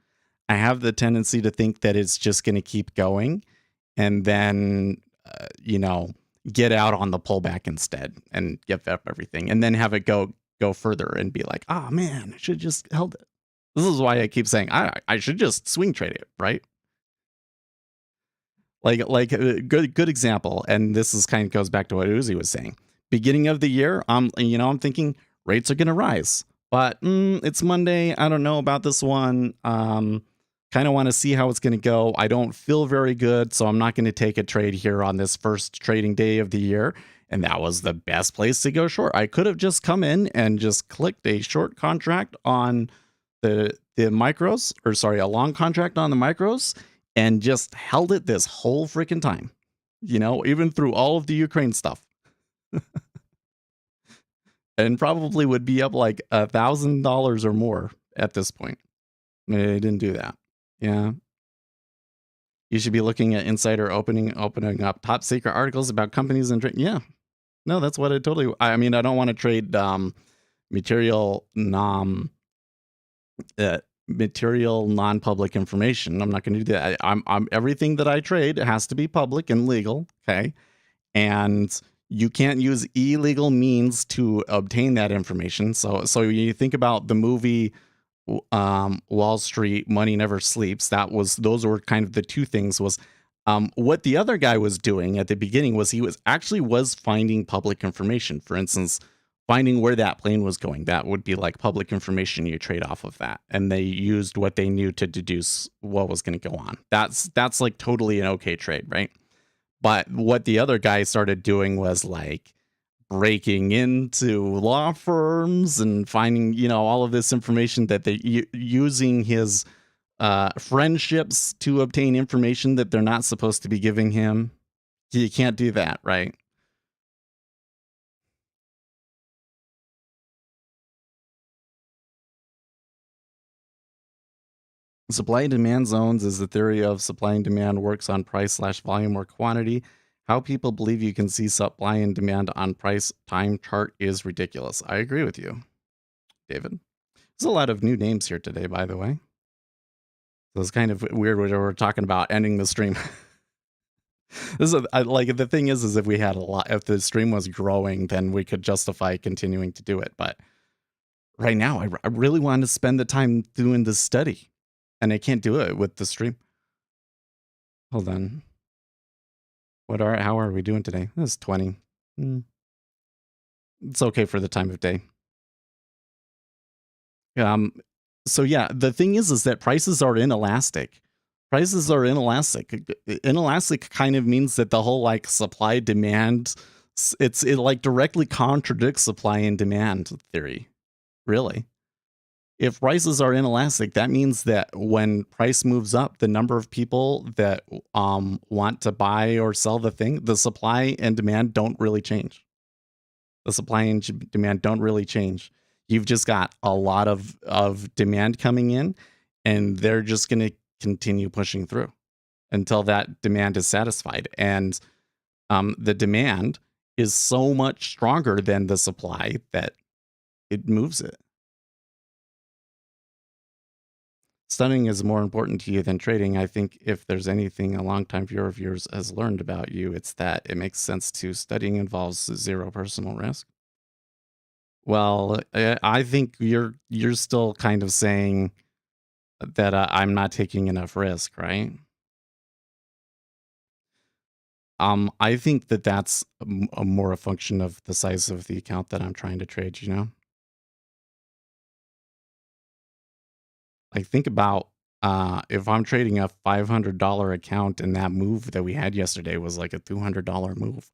I have the tendency to think that it's just going to keep going, and then you know get out on the pullback instead and give up everything, and then have it go further and be like, oh man, I should just held it. This is why I keep saying I should just swing trade it, right? Like a good example, and this is kind of goes back to what Uzi was saying. Beginning of the year, I'm thinking rates are gonna rise, but it's Monday. I don't know about this one. Kind of want to see how it's gonna go. I don't feel very good, so I'm not going to take a trade here on this first trading day of the year. And that was the best place to go short. I could have just come in and just clicked a short contract on the micros, or sorry, a long contract on the micros, and just held it this whole freaking time. Even through all of the Ukraine stuff, and probably would be up like $1,000 or more at this point. I didn't do that. Yeah, you should be looking at insider opening up top secret articles about companies and yeah. No, that's what I totally. I mean, I don't want to trade material material non-public information. I'm not going to do that. I'm everything that I trade has to be public and legal. Okay, and you can't use illegal means to obtain that information. So you think about the movie Wall Street, money never sleeps. Those were kind of the two things. Was what the other guy was doing at the beginning was he was finding public information. For instance, finding where that plane was going. That would be like public information. You trade off of that, and they used what they knew to deduce what was going to go on. That's like totally an okay trade, right? But what the other guy started doing was like breaking into law firms and finding, all of this information that using his friendships to obtain information that they're not supposed to be giving him. You can't do that, right? Supply and demand zones is the theory of supply and demand works on price slash volume or quantity. How people believe you can see supply and demand on price time chart is ridiculous. I agree with you, David. There's a lot of new names here today, by the way. So it's kind of weird when we're talking about ending the stream. Like the thing is if we had if the stream was growing, then we could justify continuing to do it. But right now, I really want to spend the time doing this study, and I can't do it with the stream. Hold on. How are we doing today? This is 20. It's okay for the time of day. So yeah, the thing is that prices are inelastic. Prices are inelastic. Inelastic kind of means that the whole like supply demand, it like directly contradicts supply and demand theory. Really. If prices are inelastic, that means that when price moves up, the number of people that want to buy or sell the thing, the supply and demand don't really change. The supply and demand don't really change. You've just got a lot of demand coming in, and they're just going to continue pushing through until that demand is satisfied. And the demand is so much stronger than the supply that it moves it. Studying is more important to you than trading. I think if there's anything a longtime viewer of yours has learned about you, it's that it makes sense to studying involves zero personal risk. Well, I think you're still kind of saying that I'm not taking enough risk, right? I think that that's more a function of the size of the account that I'm trying to trade, Like think about if I'm trading a $500 account and that move that we had yesterday was like a $200 move.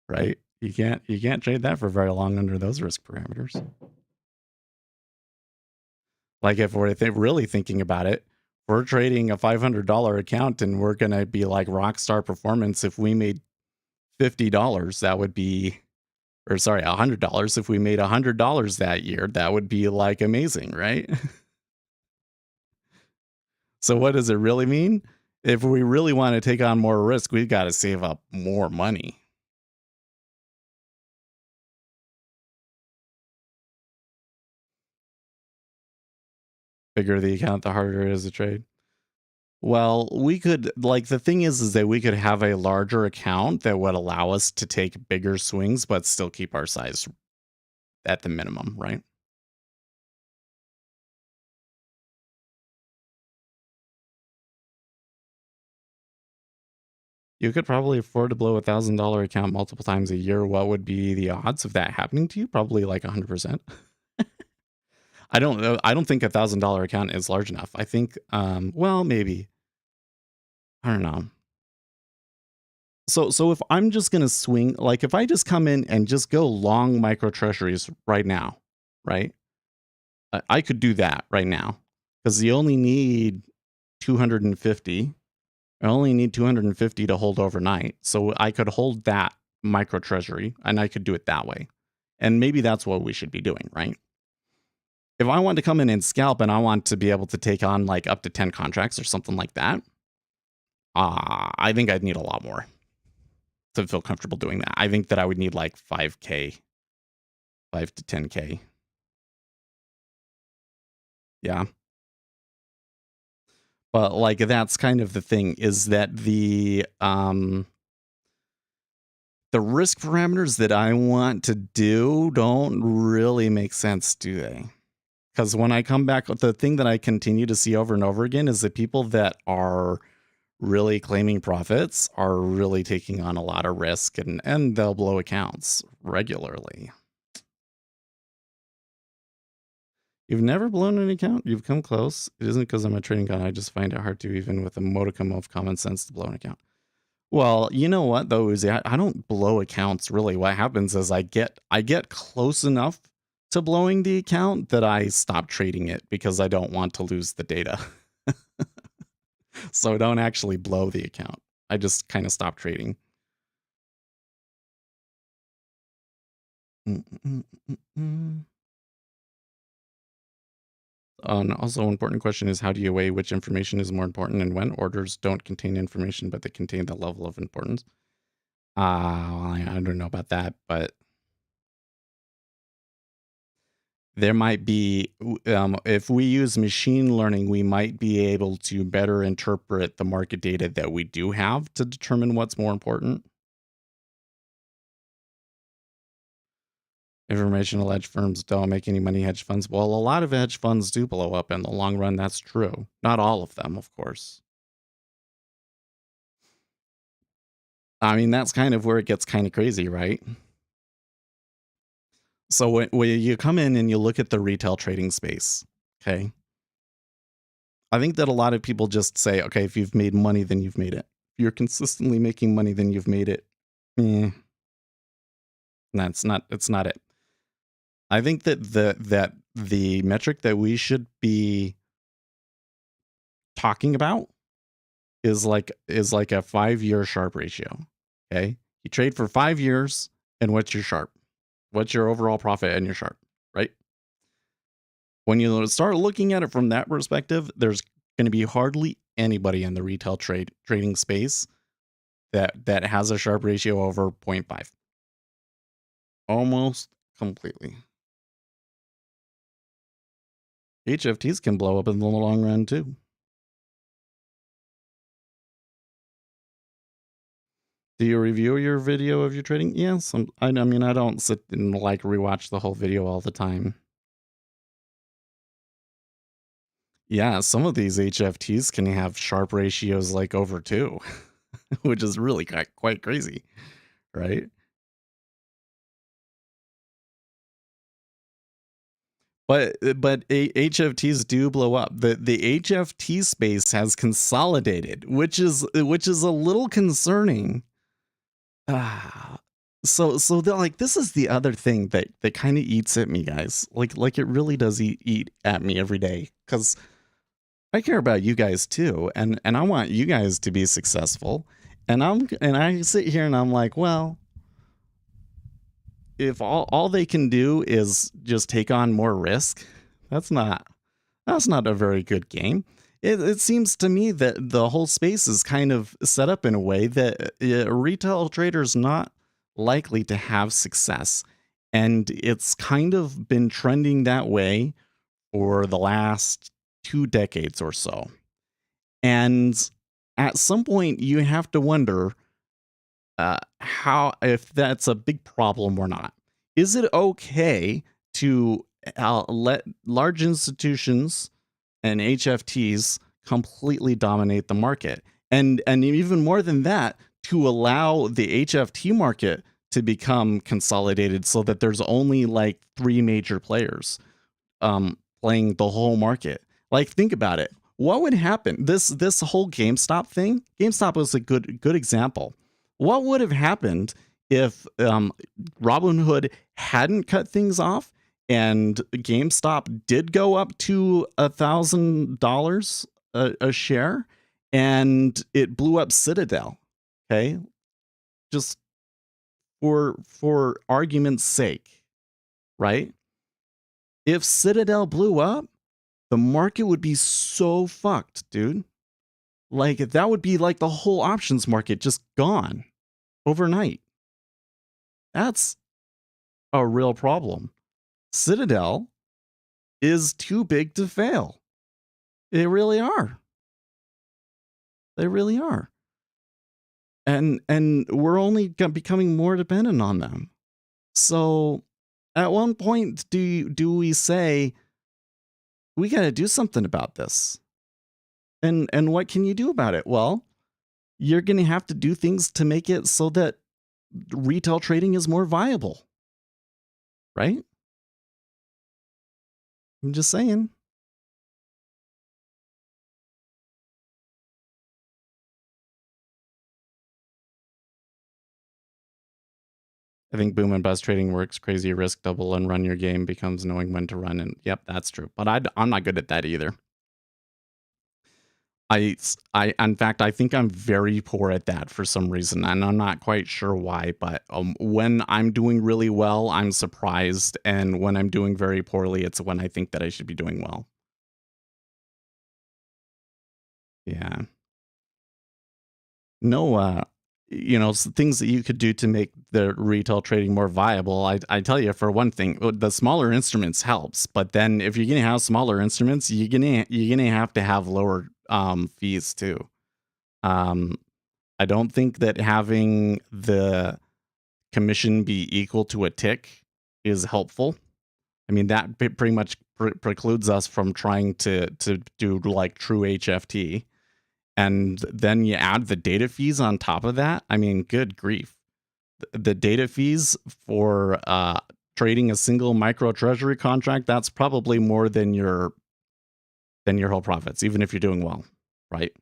Right? You can't trade that for very long under those risk parameters. Like if we're really thinking about it, we're trading a $500 account and we're going to be like rockstar performance. If we made $50, that would be, or sorry, $100. If we made $100 that year, that would be like amazing, right? So what does it really mean? If we really want to take on more risk, we've got to save up more money. Bigger the account, the harder it is to trade. Well, we could, like, the thing is that we could have a larger account that would allow us to take bigger swings, but still keep our size at the minimum, right? You could probably afford to blow $1,000 account multiple times a year. What would be the odds of that happening to you? Probably like 100%. I don't know. I don't think $1,000 account is large enough. I think, well, maybe. I don't know. So if I'm just gonna swing, like if I just come in and just go long micro treasuries right now, right? I could do that right now because you only need 250. I only need 250 to hold overnight. So I could hold that micro treasury and I could do it that way. And maybe that's what we should be doing, right? If I want to come in and scalp and I want to be able to take on like up to 10 contracts or something like that, I think I'd need a lot more to feel comfortable doing that. I think that I would need like 5K, 5 to 10K. Yeah. But like that's kind of the thing is that the risk parameters that I want to do don't really make sense, do they? Because when I come back, the thing that I continue to see over and over again is that people that are really claiming profits are really taking on a lot of risk, and they'll blow accounts regularly. You've never blown an account? You've come close. It isn't because I'm a trading god. I just find it hard to, even with a modicum of common sense, to blow an account. Well, you know what though, is I don't blow accounts really. What happens is I get close enough to blowing the account that I stop trading it because I don't want to lose the data. So I don't actually blow the account. I just kind of stop trading. Also, an important question is, how do you weigh which information is more important and when? Orders don't contain information, but they contain the level of importance. I don't know about that, but there might be, if we use machine learning, we might be able to better interpret the market data that we do have to determine what's more important. Informational hedge firms don't make any money. Hedge funds, well, a lot of hedge funds do blow up in the long run. That's true. Not all of them, of course. I mean, that's kind of where it gets kind of crazy, right? So when you come in and you look at the retail trading space, okay, I think that a lot of people just say, okay, if you've made money, then you've made it. If you're consistently making money, then you've made it. It's not it. I think that the metric that we should be talking about is like a 5-year Sharpe ratio. Okay, you trade for 5 years, and what's your Sharpe? What's your overall profit and your Sharpe, right? When you start looking at it from that perspective, there's going to be hardly anybody in the retail trading space that has a Sharpe ratio over 0.5. Almost completely. HFTs can blow up in the long run too. Do you review your video of your trading? Yes. I mean, I don't sit and like rewatch the whole video all the time. Yeah, some of these HFTs can have Sharpe ratios like over 2, which is really quite crazy, right? But HFTs do blow up. The HFT space has consolidated, which is a little concerning. So like, this is the other thing that kind of eats at me, guys. Like it really does eat at me every day, because I care about you guys too, and I want you guys to be successful. And I sit here and I'm like, well, if all they can do is just take on more risk, that's not a very good game. It seems to me that the whole space is kind of set up in a way that a retail trader's not likely to have success. And it's kind of been trending that way for the last 2 decades or so. And at some point, you have to wonder if that's a big problem or not. Is it okay to let large institutions and HFTs completely dominate the market, and even more than that, to allow the HFT market to become consolidated so that there's only like 3 major players playing the whole market? Like, think about it. What would happen? This whole GameStop thing. GameStop was a good example. What would have happened if Robinhood hadn't cut things off and GameStop did go up to $1,000 a share, and it blew up Citadel? Okay, just for argument's sake, right? If Citadel blew up, the market would be so fucked, dude. Like, that would be like the whole options market just gone overnight. That's a real problem. Citadel is too big to fail. They really are. They really are. and we're only becoming more dependent on them. So at one point do we say we got to do something about this? And what can you do about it? Well, you're going to have to do things to make it so that retail trading is more viable, right? I'm just saying. I think boom and bust trading works. Crazy risk, double and run your game becomes knowing when to run. And yep, that's true. But I'm not good at that either. In fact, I think I'm very poor at that for some reason, and I'm not quite sure why. But when I'm doing really well, I'm surprised, and when I'm doing very poorly, it's when I think that I should be doing well. Yeah. No, things that you could do to make the retail trading more viable. I tell you, for one thing, the smaller instruments helps, but then if you're gonna have smaller instruments, you're gonna have to have lower fees too. Um, I don't think that having the commission be equal to a tick is helpful. I mean, that pretty much precludes us from trying to do like true HFT. And then you add the data fees on top of that. I mean, good grief. The data fees for trading a single micro treasury contract, that's probably more than your whole profits, even if you're doing well, right?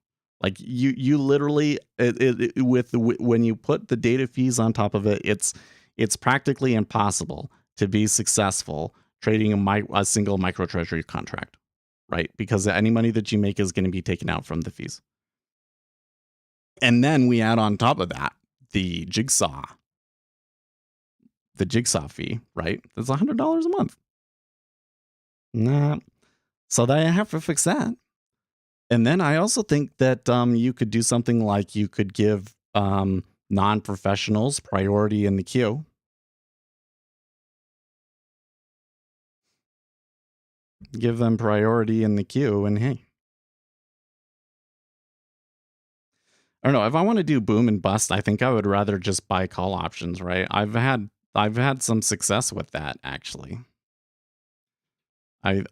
Like you literally when you put the data fees on top of it, it's practically impossible to be successful trading a single micro treasury contract, right? Because any money that you make is going to be taken out from the fees. And then we add on top of that the jigsaw fee, right? That's $100 a month. Nah. So I have to fix that. And then I also think that you could do something like you could give non-professionals priority in the queue. Give them priority in the queue, and hey, I don't know. If I want to do boom and bust, I think I would rather just buy call options, right? I've had some success with that actually. I'm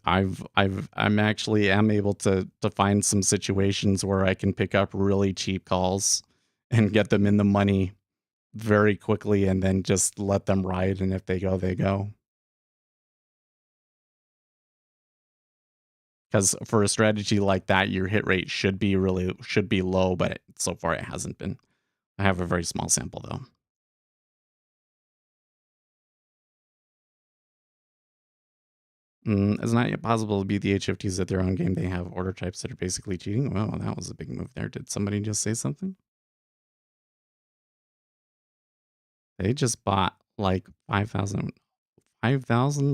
actually am able to find some situations where I can pick up really cheap calls and get them in the money very quickly and then just let them ride, and if they go, they go. Because for a strategy like that, your hit rate should be low, but so far it hasn't been. I have a very small sample though. It's not yet possible to beat the HFTs at their own game. They have order types that are basically cheating. Well, that was a big move there. Did somebody just say something? They just bought like 5,000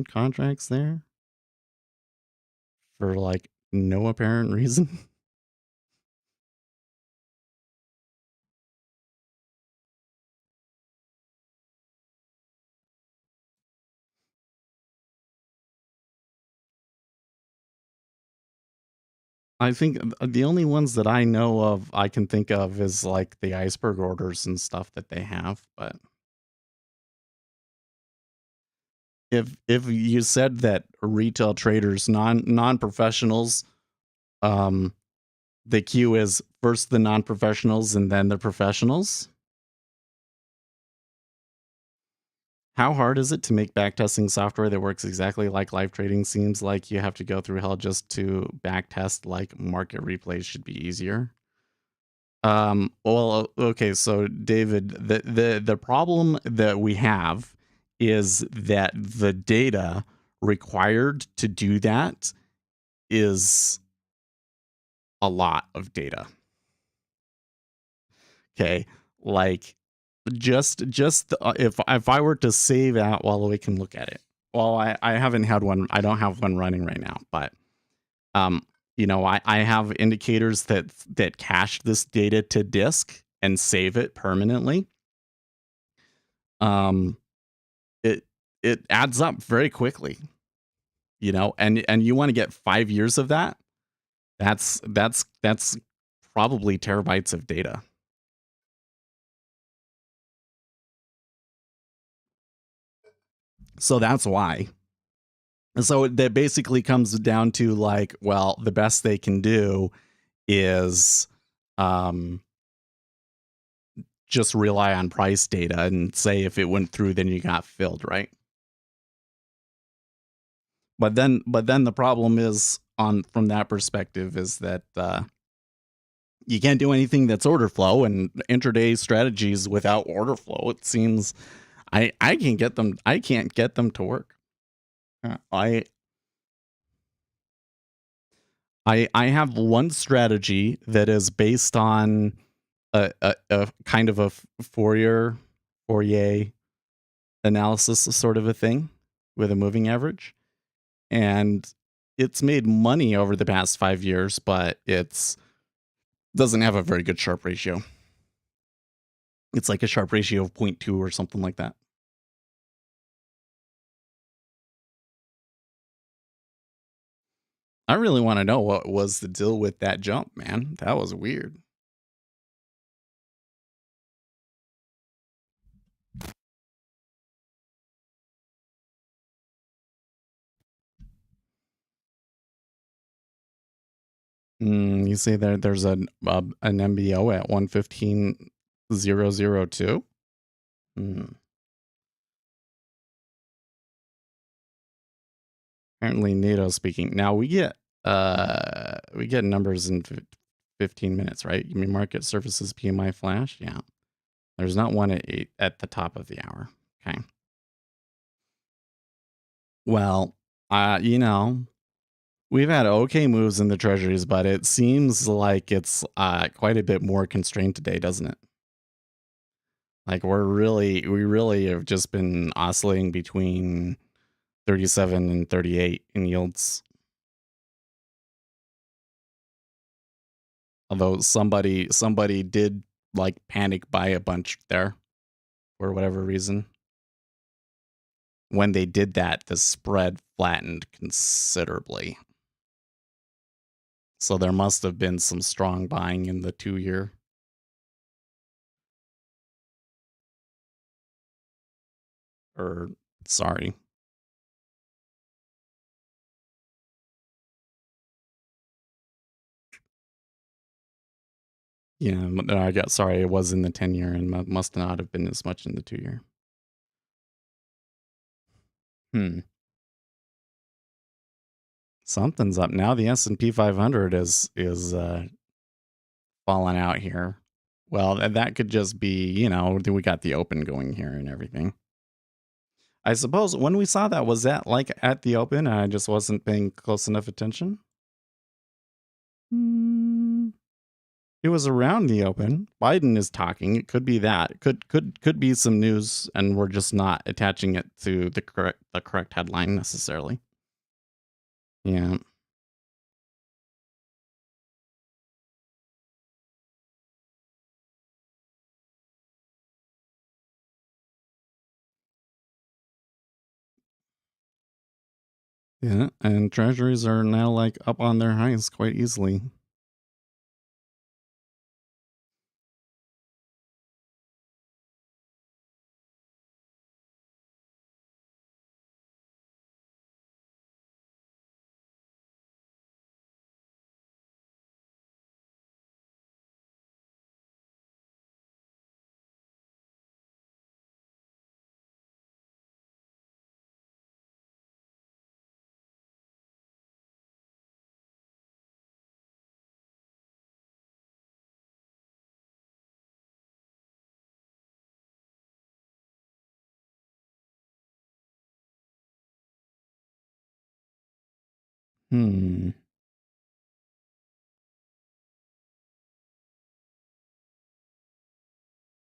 contracts there for like no apparent reason. I think the only ones that I know of, I can think of, is like the iceberg orders and stuff that they have. But if you said that retail traders, non-professionals, the queue is first the non-professionals and then the professionals. How hard is it to make backtesting software that works exactly like live trading? Seems like you have to go through hell just to backtest. Like market replays should be easier. Well, okay, so David, the problem that we have is that the data required to do that is a lot of data. Okay, like just if I were to save out, well, we can look at it. Well, I haven't had one. I don't have one running right now, but I have indicators that cache this data to disk and save it permanently. It adds up very quickly, and you want to get 5 years of that. That's probably terabytes of data. So that's why. So that basically comes down to like, well, the best they can do is just rely on price data and say if it went through, then you got filled, right? But then the problem is on from that perspective is that you can't do anything that's order flow and intraday strategies without order flow. It seems I can't get them to work. I have one strategy that is based on a kind of a Fourier analysis sort of a thing with a moving average, and it's made money over the past 5 years, but it's doesn't have a very good Sharpe ratio. It's like a Sharpe ratio of 0.2 or something like that. I really want to know what was the deal with that jump, man. That was weird. You say there's an MBO at 115.002? Apparently NATO speaking. Now we get numbers in 15 minutes, right? You mean market services PMI flash? Yeah. There's not one at 8 at the top of the hour. Okay. Well, we've had okay moves in the treasuries, but it seems like it's quite a bit more constrained today, doesn't it? Like we really have just been oscillating between 37 and 38 in yields. Although somebody did like panic buy a bunch there for whatever reason. When they did that, the spread flattened considerably. So there must have been some strong buying in the 2-year. Or, sorry. Yeah, I got sorry, it was in the 10-year and must not have been as much in the 2-year. Something's up now. The S&P 500 is falling out here. Well, that could just be, we got the open going here and everything. I suppose when we saw that, was that like at the open and I just wasn't paying close enough attention? It was around the open. Biden is talking. It could be that. It could be some news and we're just not attaching it to the correct headline necessarily. Yeah. Yeah, and treasuries are now like up on their highs quite easily. Hmm.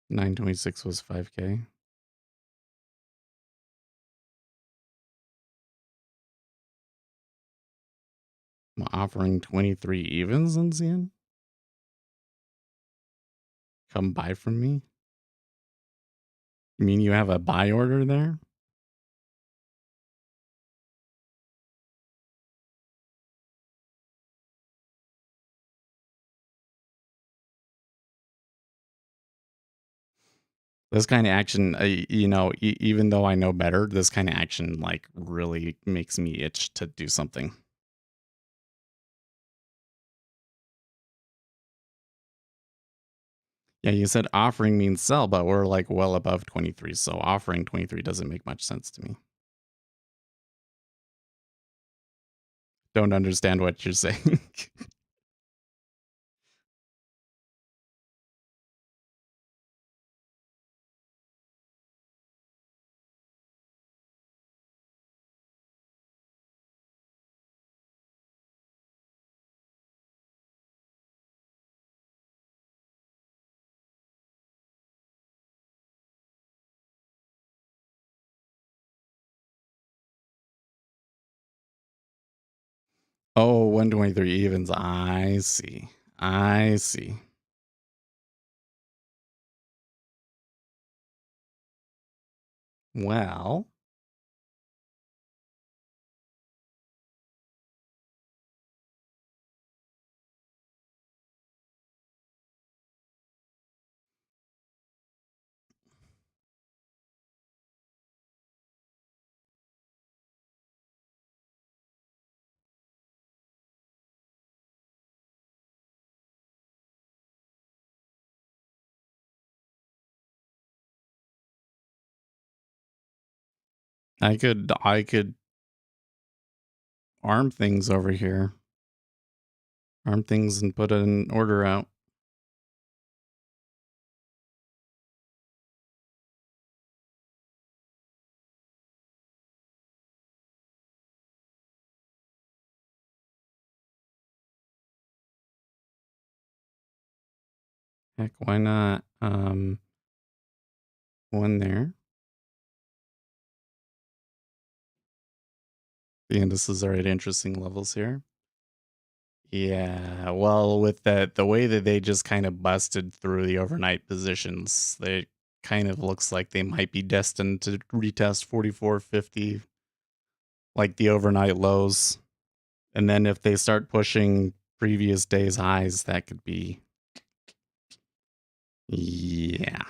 926 was 5K. I'm offering 23 evens on Xian. Come buy from me. You mean you have a buy order there? This kind of action, even though I know better, this kind of action like really makes me itch to do something. Yeah, you said offering means sell, but we're like well above 23, so offering 23 doesn't make much sense to me. Don't understand what you're saying. Oh, 123 evens. I see. I see. Well, I could arm things over here. Arm things and put an order out. Heck, why not? One there. The indices are at interesting levels here. Yeah, well, with the way that they just kind of busted through the overnight positions, they kind of looks like they might be destined to retest 44.50, like the overnight lows. And then if they start pushing previous day's highs, that could be, yeah.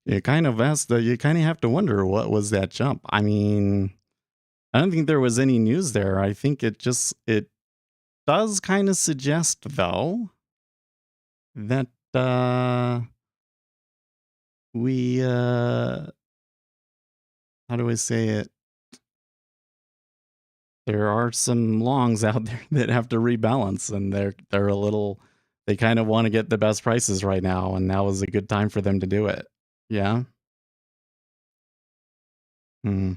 You kind of have to wonder what was that jump. I mean, I don't think there was any news there. I think it does kind of suggest though that we how do I say it? There are some longs out there that have to rebalance and they're a little they kind of want to get the best prices right now and now is a good time for them to do it. Yeah. Hmm.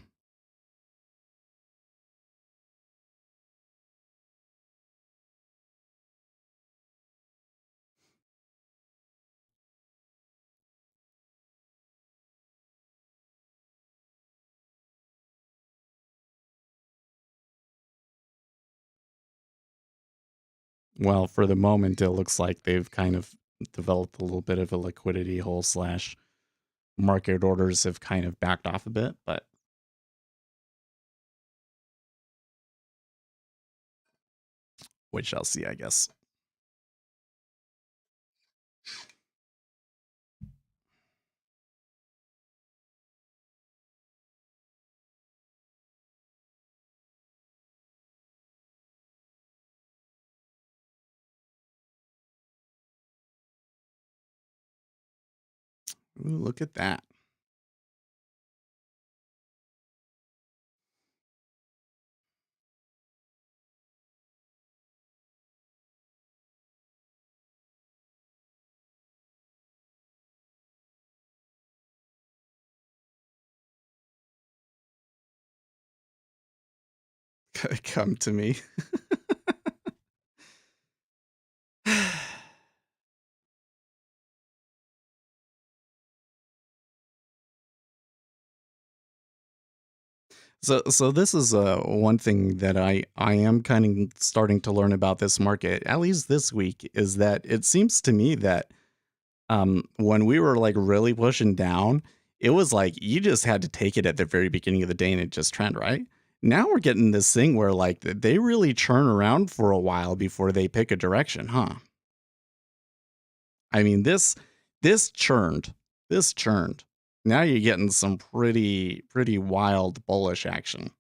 Well, for the moment it looks like they've kind of developed a little bit of a liquidity hole slash market orders have kind of backed off a bit, but we shall see, I guess. Ooh, look at that. Come to me. So this is one thing that I am kind of starting to learn about this market, at least this week, is that it seems to me that when we were like really pushing down, it was like you just had to take it at the very beginning of the day and it just trend, right? Now we're getting this thing where like they really churn around for a while before they pick a direction, huh? I mean this churned. This churned. Now you're getting some pretty wild bullish action.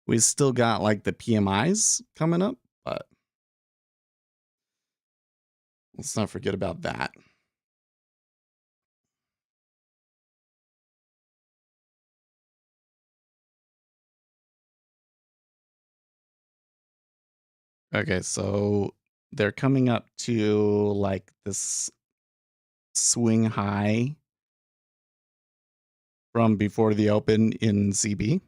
We still got like the PMIs coming up, but let's not forget about that. Okay, so they're coming up to like this swing high from before the open in CB.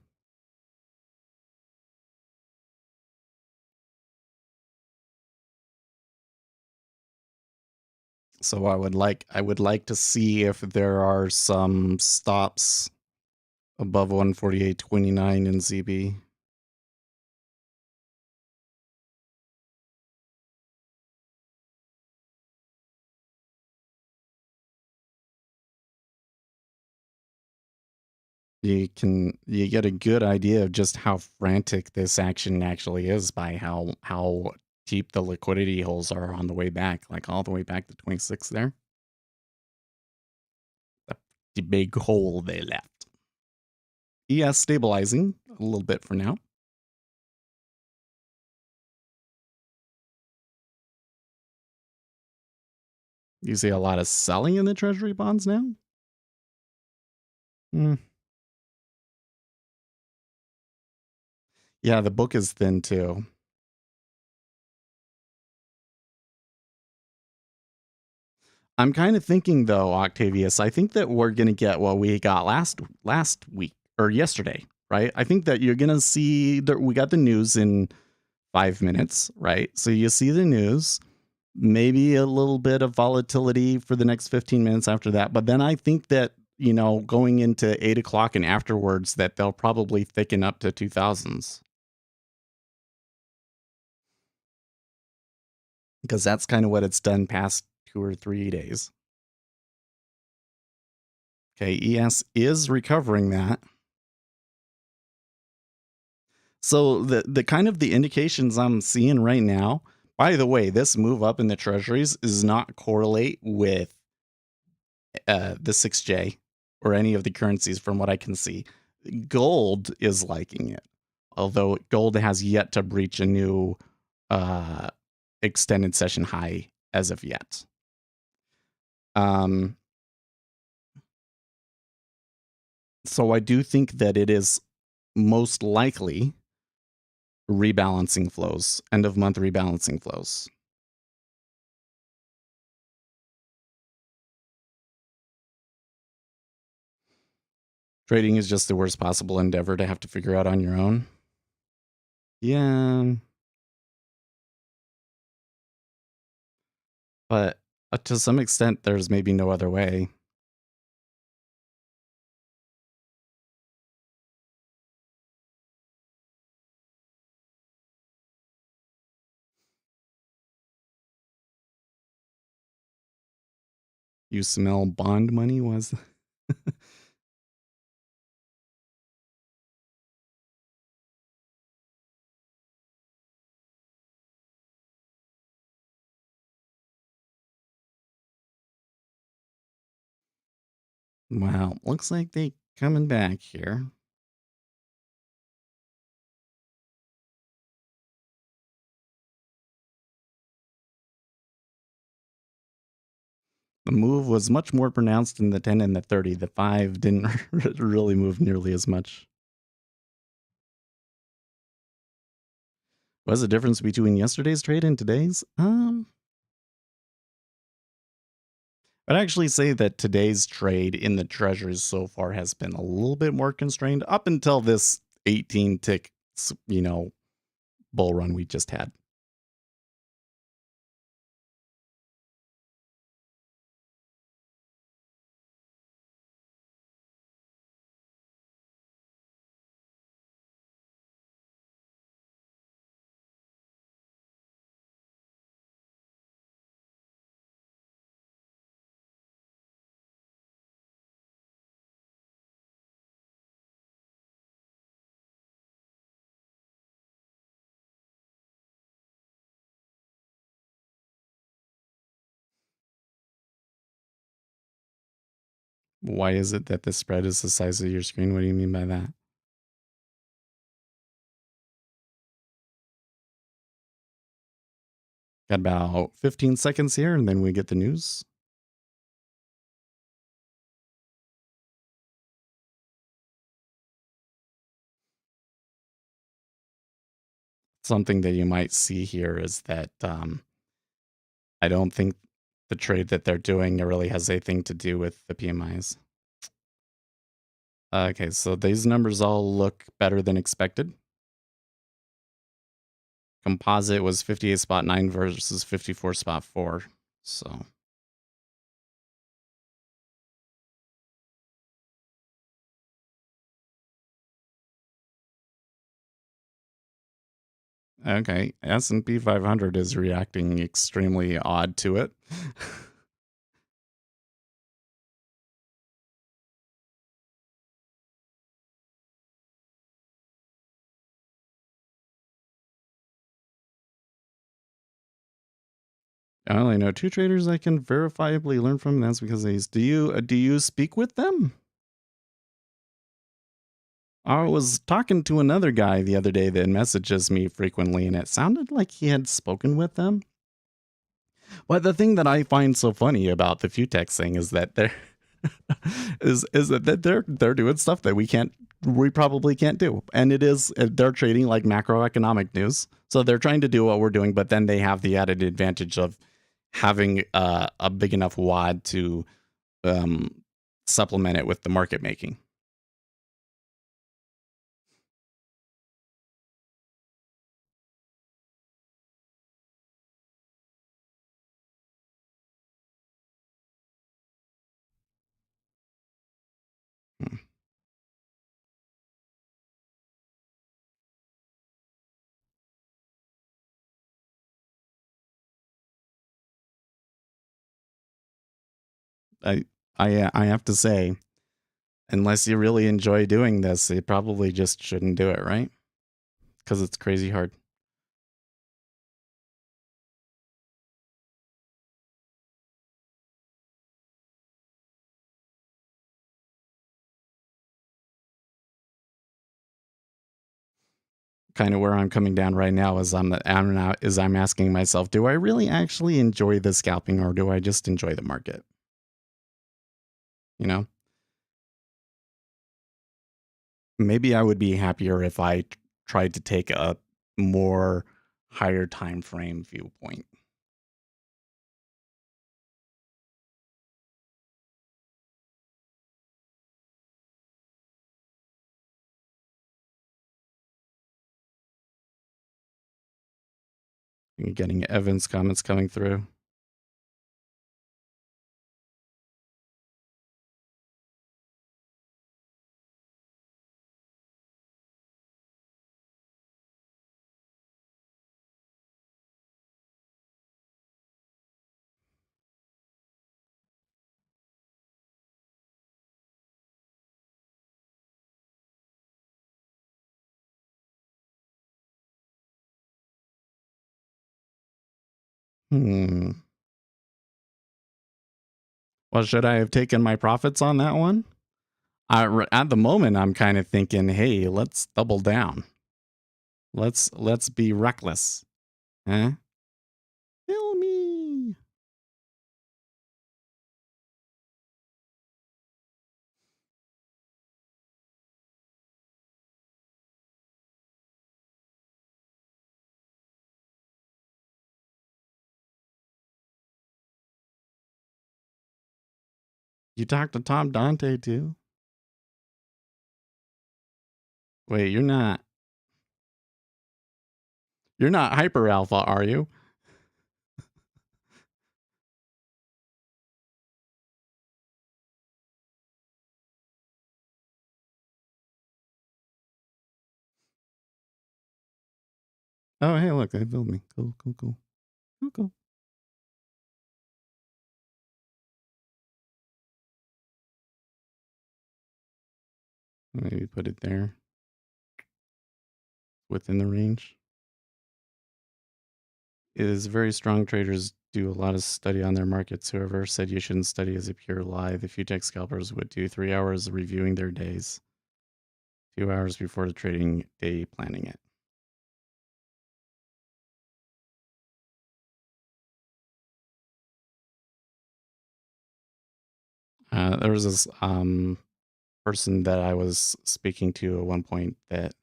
So I would like to see if there are some stops above 148.29 in CB. You get a good idea of just how frantic this action actually is by how deep the liquidity holes are on the way back, like all the way back to 26 there. The big hole they left. ES stabilizing a little bit for now. You see a lot of selling in the treasury bonds now? Mm. Yeah, the book is thin too. I'm kind of thinking though, Octavius, I think that we're going to get what we got last week or yesterday, right? I think that you're going to see that we got the news in 5 minutes, right? So you see the news, maybe a little bit of volatility for the next 15 minutes after that. But then I think that, going into 8 o'clock and afterwards, that they'll probably thicken up to 2000s. Because that's kind of what it's done past 2 or 3 days. Okay, ES is recovering that. So the kind of the indications I'm seeing right now, by the way, this move up in the treasuries does not correlate with the 6J or any of the currencies from what I can see. Gold is liking it, although gold has yet to breach a new extended session high as of yet. So I do think that it is most likely rebalancing flows, end of month rebalancing flows. Trading is just the worst possible endeavor to have to figure out on your own. Yeah. But to some extent, there's maybe no other way. You smell bond money was. Wow, looks like they coming back here. The move was much more pronounced in the 10 and the 30. The 5 didn't really move nearly as much. What's the difference between yesterday's trade and today's? I'd actually say that today's trade in the treasuries so far has been a little bit more constrained up until this 18 tick, bull run we just had. Why is it that the spread is the size of your screen? What do you mean by that? Got about 15 seconds here, and then we get the news. Something that you might see here is that I don't think the trade that they're doing really has anything to do with the PMIs. Okay, so these numbers all look better than expected. Composite was 58.9 versus 54.4. So, okay, S&P 500 is reacting extremely odd to it. I only know two traders I can verifiably learn from. And that's because they do you speak with them? I was talking to another guy the other day that messages me frequently, and it sounded like he had spoken with them. But the thing that I find so funny about the Futex thing is that they're is that they're doing stuff that we probably can't do, and they're trading like macroeconomic news. So they're trying to do what we're doing, but then they have the added advantage of having a big enough wad to um, supplement it with the market making. Hmm. I I have to say, unless you really enjoy doing this, you probably just shouldn't do it, right? Because it's crazy hard. Kind of where I'm coming down right now is I'm asking myself, do I really actually enjoy the scalping, or do I just enjoy the market? You know, maybe I would be happier if I tried to take a more higher time frame viewpoint. You're getting Evan's comments coming through. Hmm. Well, should I have taken my profits on that one? At the moment, I'm kind of thinking, hey, let's double down. Let's be reckless. Huh? Kill me. You talked to Tom Dante too? Wait, you're not hyper alpha, are you? Oh, hey, look, they built me. Cool, cool, cool. Cool, cool. Maybe put it there within the range. It is very strong traders do a lot of study on their markets. Whoever said you shouldn't study is a pure lie. The few tech scalpers would do 3 hours reviewing their days, 2 hours before the trading day planning it. There was this person that I was speaking to at one point that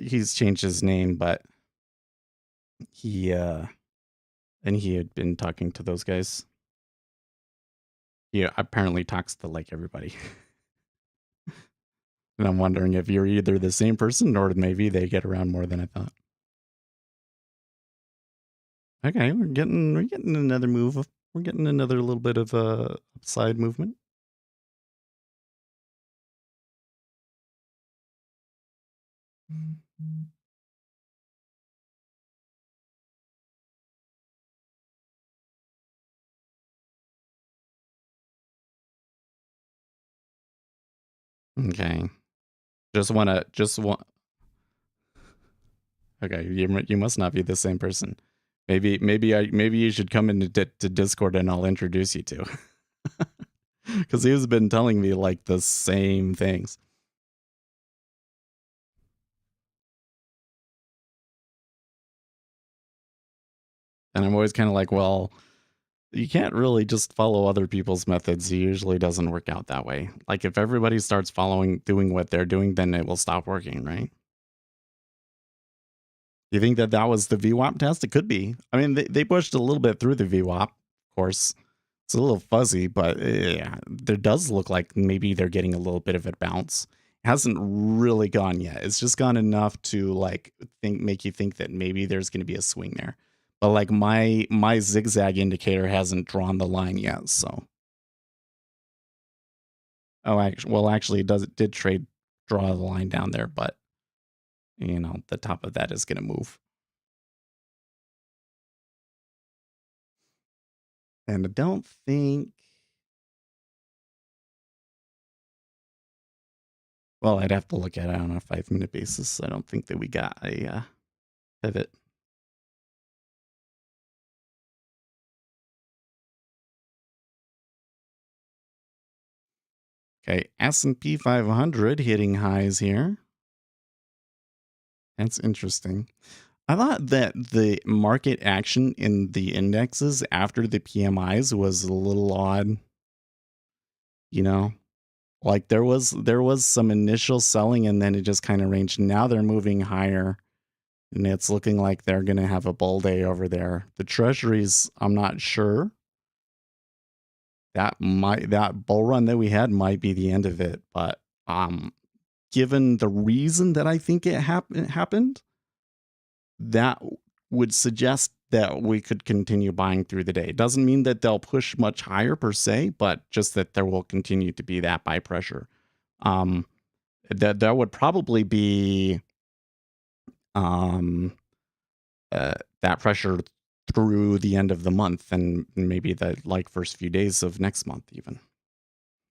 he's changed his name, but he and he had been talking to those guys. He apparently talks to like everybody. And I'm wondering if you're either the same person or maybe they get around more than I thought. Okay, we're getting another move. We're getting another little bit of a upside movement. Okay. Just want. Okay, you must not be the same person. Maybe you should come into to Discord and I'll introduce you to. Because he's been telling me like the same things. And I'm always kind of like, well, you can't really just follow other people's methods. It usually doesn't work out that way. Like if everybody starts doing what they're doing, then it will stop working, right? You think that was the VWAP test? It could be. I mean, they pushed a little bit through the VWAP, of course. It's a little fuzzy, but yeah, there does look like maybe they're getting a little bit of a bounce. It hasn't really gone yet. It's just gone enough to like make you think that maybe there's going to be a swing there. But like my zigzag indicator hasn't drawn the line yet, so. Oh, actually, it did draw the line down there, but you know the top of that is going to move. And I don't think. Well, I'd have to look at it on a 5-minute basis. I don't think that we got a pivot. Okay, S&P 500 hitting highs here. That's interesting. I thought that the market action in the indexes after the PMIs was a little odd. You know, like there was some initial selling and then it just kind of ranged. Now they're moving higher and it's looking like they're going to have a bull day over there. The treasuries, I'm not sure. That bull run that we had might be the end of it, but given the reason that I think it happened, that would suggest that we could continue buying through the day. It doesn't mean that they'll push much higher per se, but just that there will continue to be that buy pressure. That would probably be that pressure through the end of the month and maybe the first few days of next month even.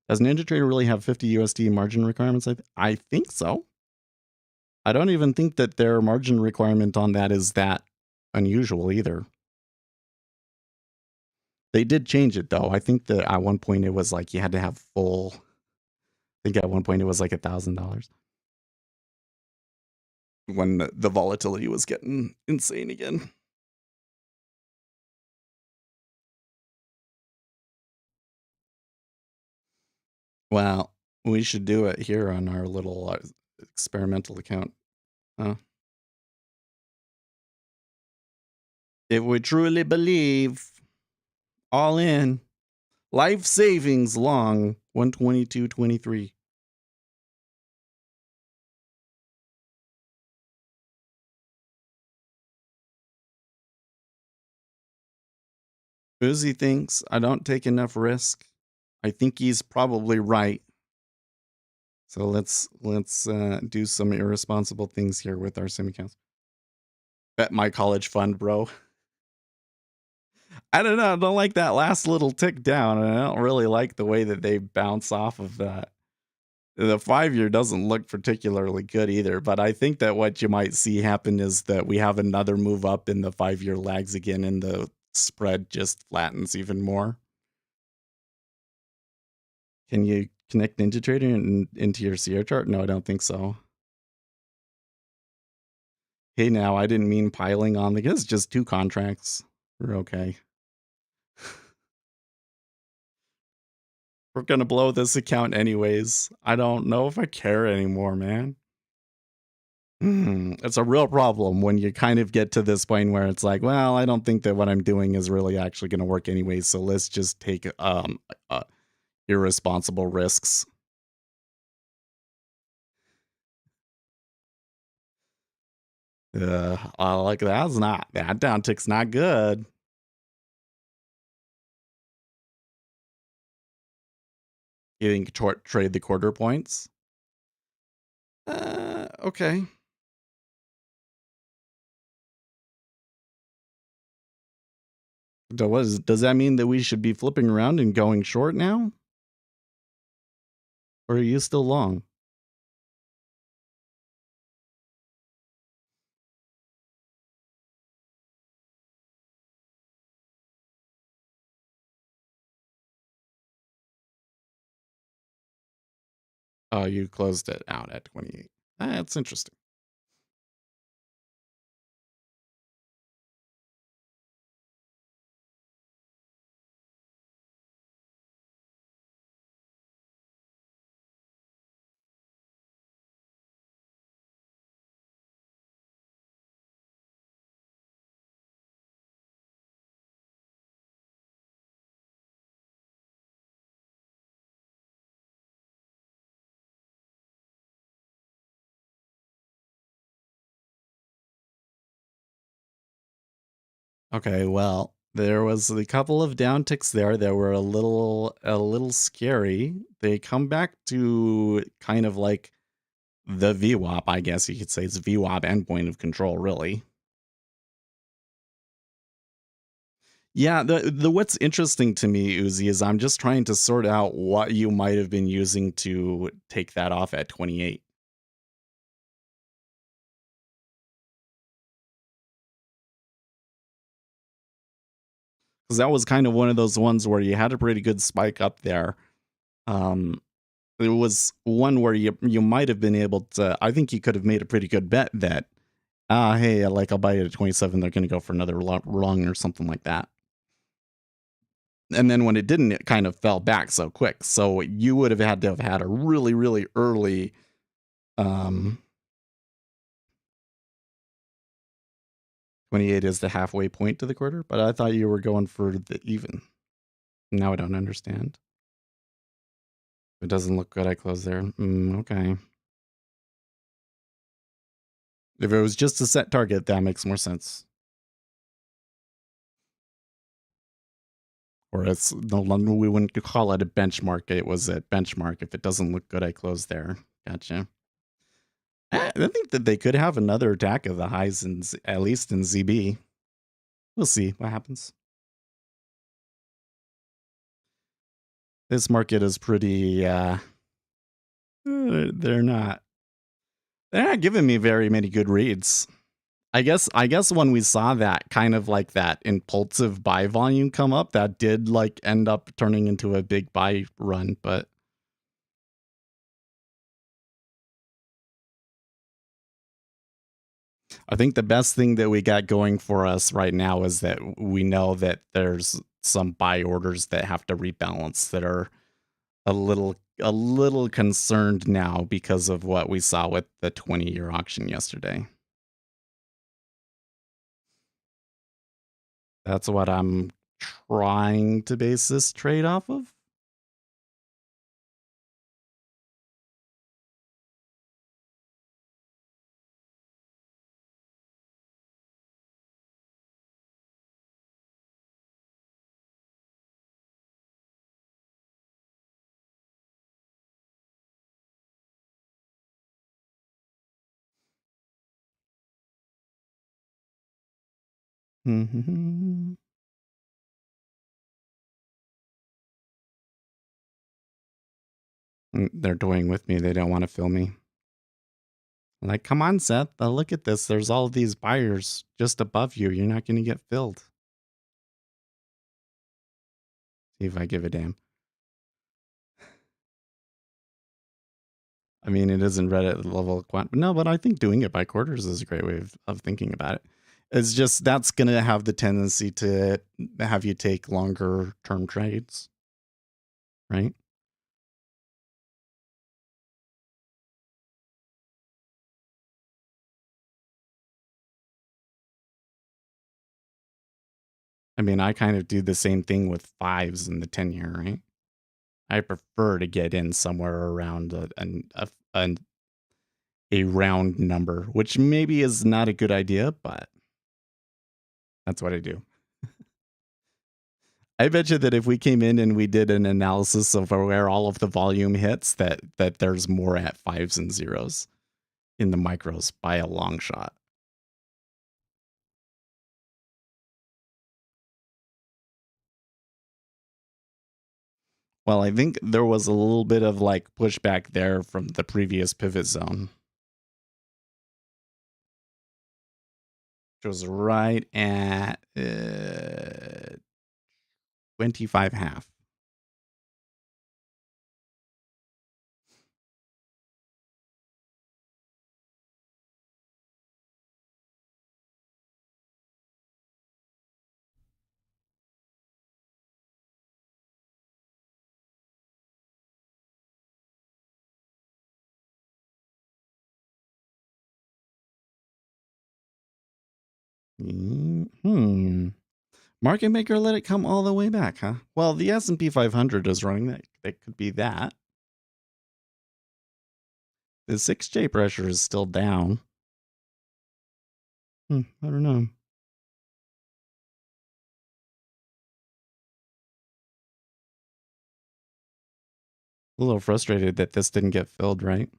Does NinjaTrader really have 50 USD margin requirements? I think so. I don't even think that their margin requirement on that is that unusual either. They did change it though. I think that at one point it was like you had to have full. I think at one point it was like $1,000 when the volatility was getting insane again. Well, we should do it here on our little experimental account. If we truly believe, all in, life savings long 122.23. Uzi thinks I don't take enough risk. I think he's probably right. So let's do some irresponsible things here with our sim accounts. Bet my college fund, bro. I don't know. I don't like that last little tick down, and I don't really like the way that they bounce off of that. The 5-year doesn't look particularly good either, but I think that what you might see happen is that we have another move up and the 5-year lags again and the spread just flattens even more. Can you connect NinjaTrader into your Sierra chart? No, I don't think so. Hey, now I didn't mean piling on it's just 2 contracts. We're okay. We're gonna blow this account anyways. I don't know if I care anymore, man. It's a real problem when you kind of get to this point where it's like, well, I don't think that what I'm doing is really actually going to work anyway. So let's just take uh, irresponsible risks. Like that downtick's not good. You think trade the quarter points? Okay. Does that mean that we should be flipping around and going short now? Or are you still long? Oh, you closed it out at 28. That's interesting. Okay, well, there was a couple of downticks there that were a little scary. They come back to kind of like the VWAP, I guess you could say it's VWAP endpoint of control, really. Yeah, the what's interesting to me, Uzi, is I'm just trying to sort out what you might have been using to take that off at 28. Because that was kind of one of those ones where you had a pretty good spike up there. Um, It was one where you might have been able to. I think you could have made a pretty good bet that, hey, like I'll buy it at 27. They're going to go for another rung or something like that. And then when it didn't, it kind of fell back so quick. So you would have had to have had a really, really early. 28 is the halfway point to the quarter, but I thought you were going for the even. Now I don't understand. It doesn't look good. I closed there. Okay. If it was just a set target, that makes more sense. Or it's no longer, we wouldn't call it a benchmark. It was a benchmark. If it doesn't look good, I close there. Gotcha. I think that they could have another attack of the highs, at least in ZB. We'll see what happens. This market is pretty. They're not. They're not giving me very many good reads. I guess when we saw that kind of like that impulsive buy volume come up, that did like end up turning into a big buy run, but I think the best thing that we got going for us right now is that we know that there's some buy orders that have to rebalance that are a little concerned now because of what we saw with the 20-year auction yesterday. That's what I'm trying to base this trade off of. They're toying with me. They don't want to fill me. Like, come on, Seth. Look at this. There's all these buyers just above you. You're not going to get filled. See if I give a damn. I mean, it isn't Reddit level quant. No, but I think doing it by quarters is a great way of thinking about it. It's just that's going to have the tendency to have you take longer term trades, right? I mean, I kind of do the same thing with fives in the 10-year, right? I prefer to get in somewhere around a round number, which maybe is not a good idea, but that's what I do. I bet you that if we came in and we did an analysis of where all of the volume hits, that there's more at fives and zeros in the micros by a long shot. Well, I think there was a little bit of like pushback there from the previous pivot zone, which was right at 25.5. Market maker let it come all the way back, huh? Well, the S&P 500 is running that. That could be that. The 6J pressure is still down. I don't know. A little frustrated that this didn't get filled, right?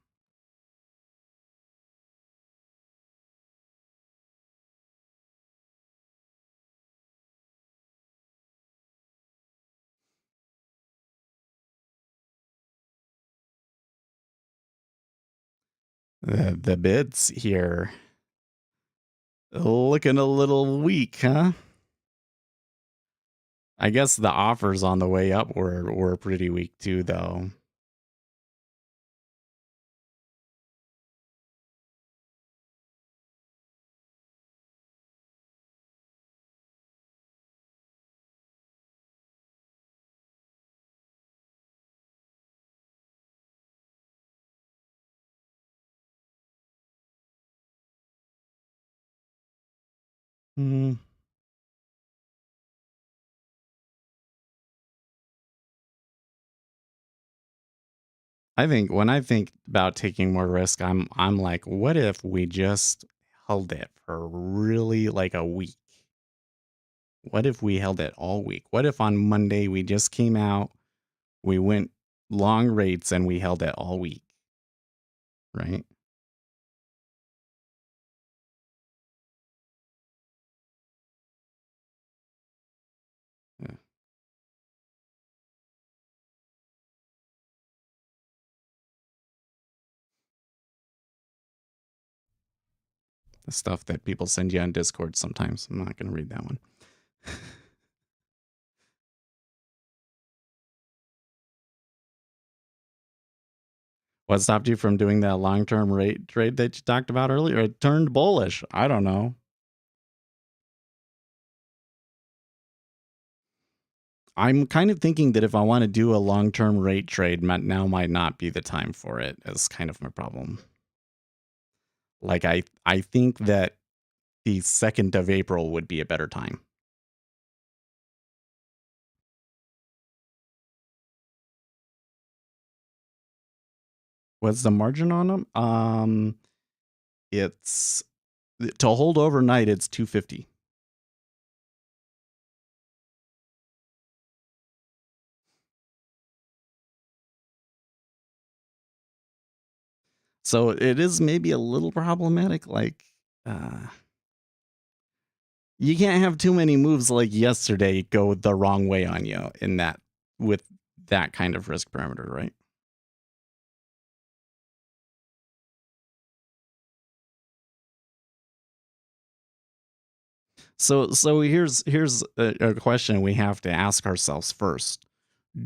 The bids here looking a little weak, huh? I guess the offers on the way up were pretty weak too, though. I think when I think about taking more risk, I'm like, what if we just held it for really like a week? What if we held it all week? What if on Monday we just came out, we went long rates and we held it all week? Right? Yeah. The stuff that people send you on Discord sometimes. I'm not going to read that one. What stopped you from doing that long-term rate trade that you talked about earlier? It turned bullish. I don't know. I'm kind of thinking that if I want to do a long-term rate trade, now might not be the time for it. Is kind of my problem. Like I think that the 2nd of April would be a better time. What's the margin on them? It's to hold overnight. It's 250. So it is maybe a little problematic. Like, you can't have too many moves like yesterday go the wrong way on you in that with that kind of risk parameter, right? So here's a question we have to ask ourselves first.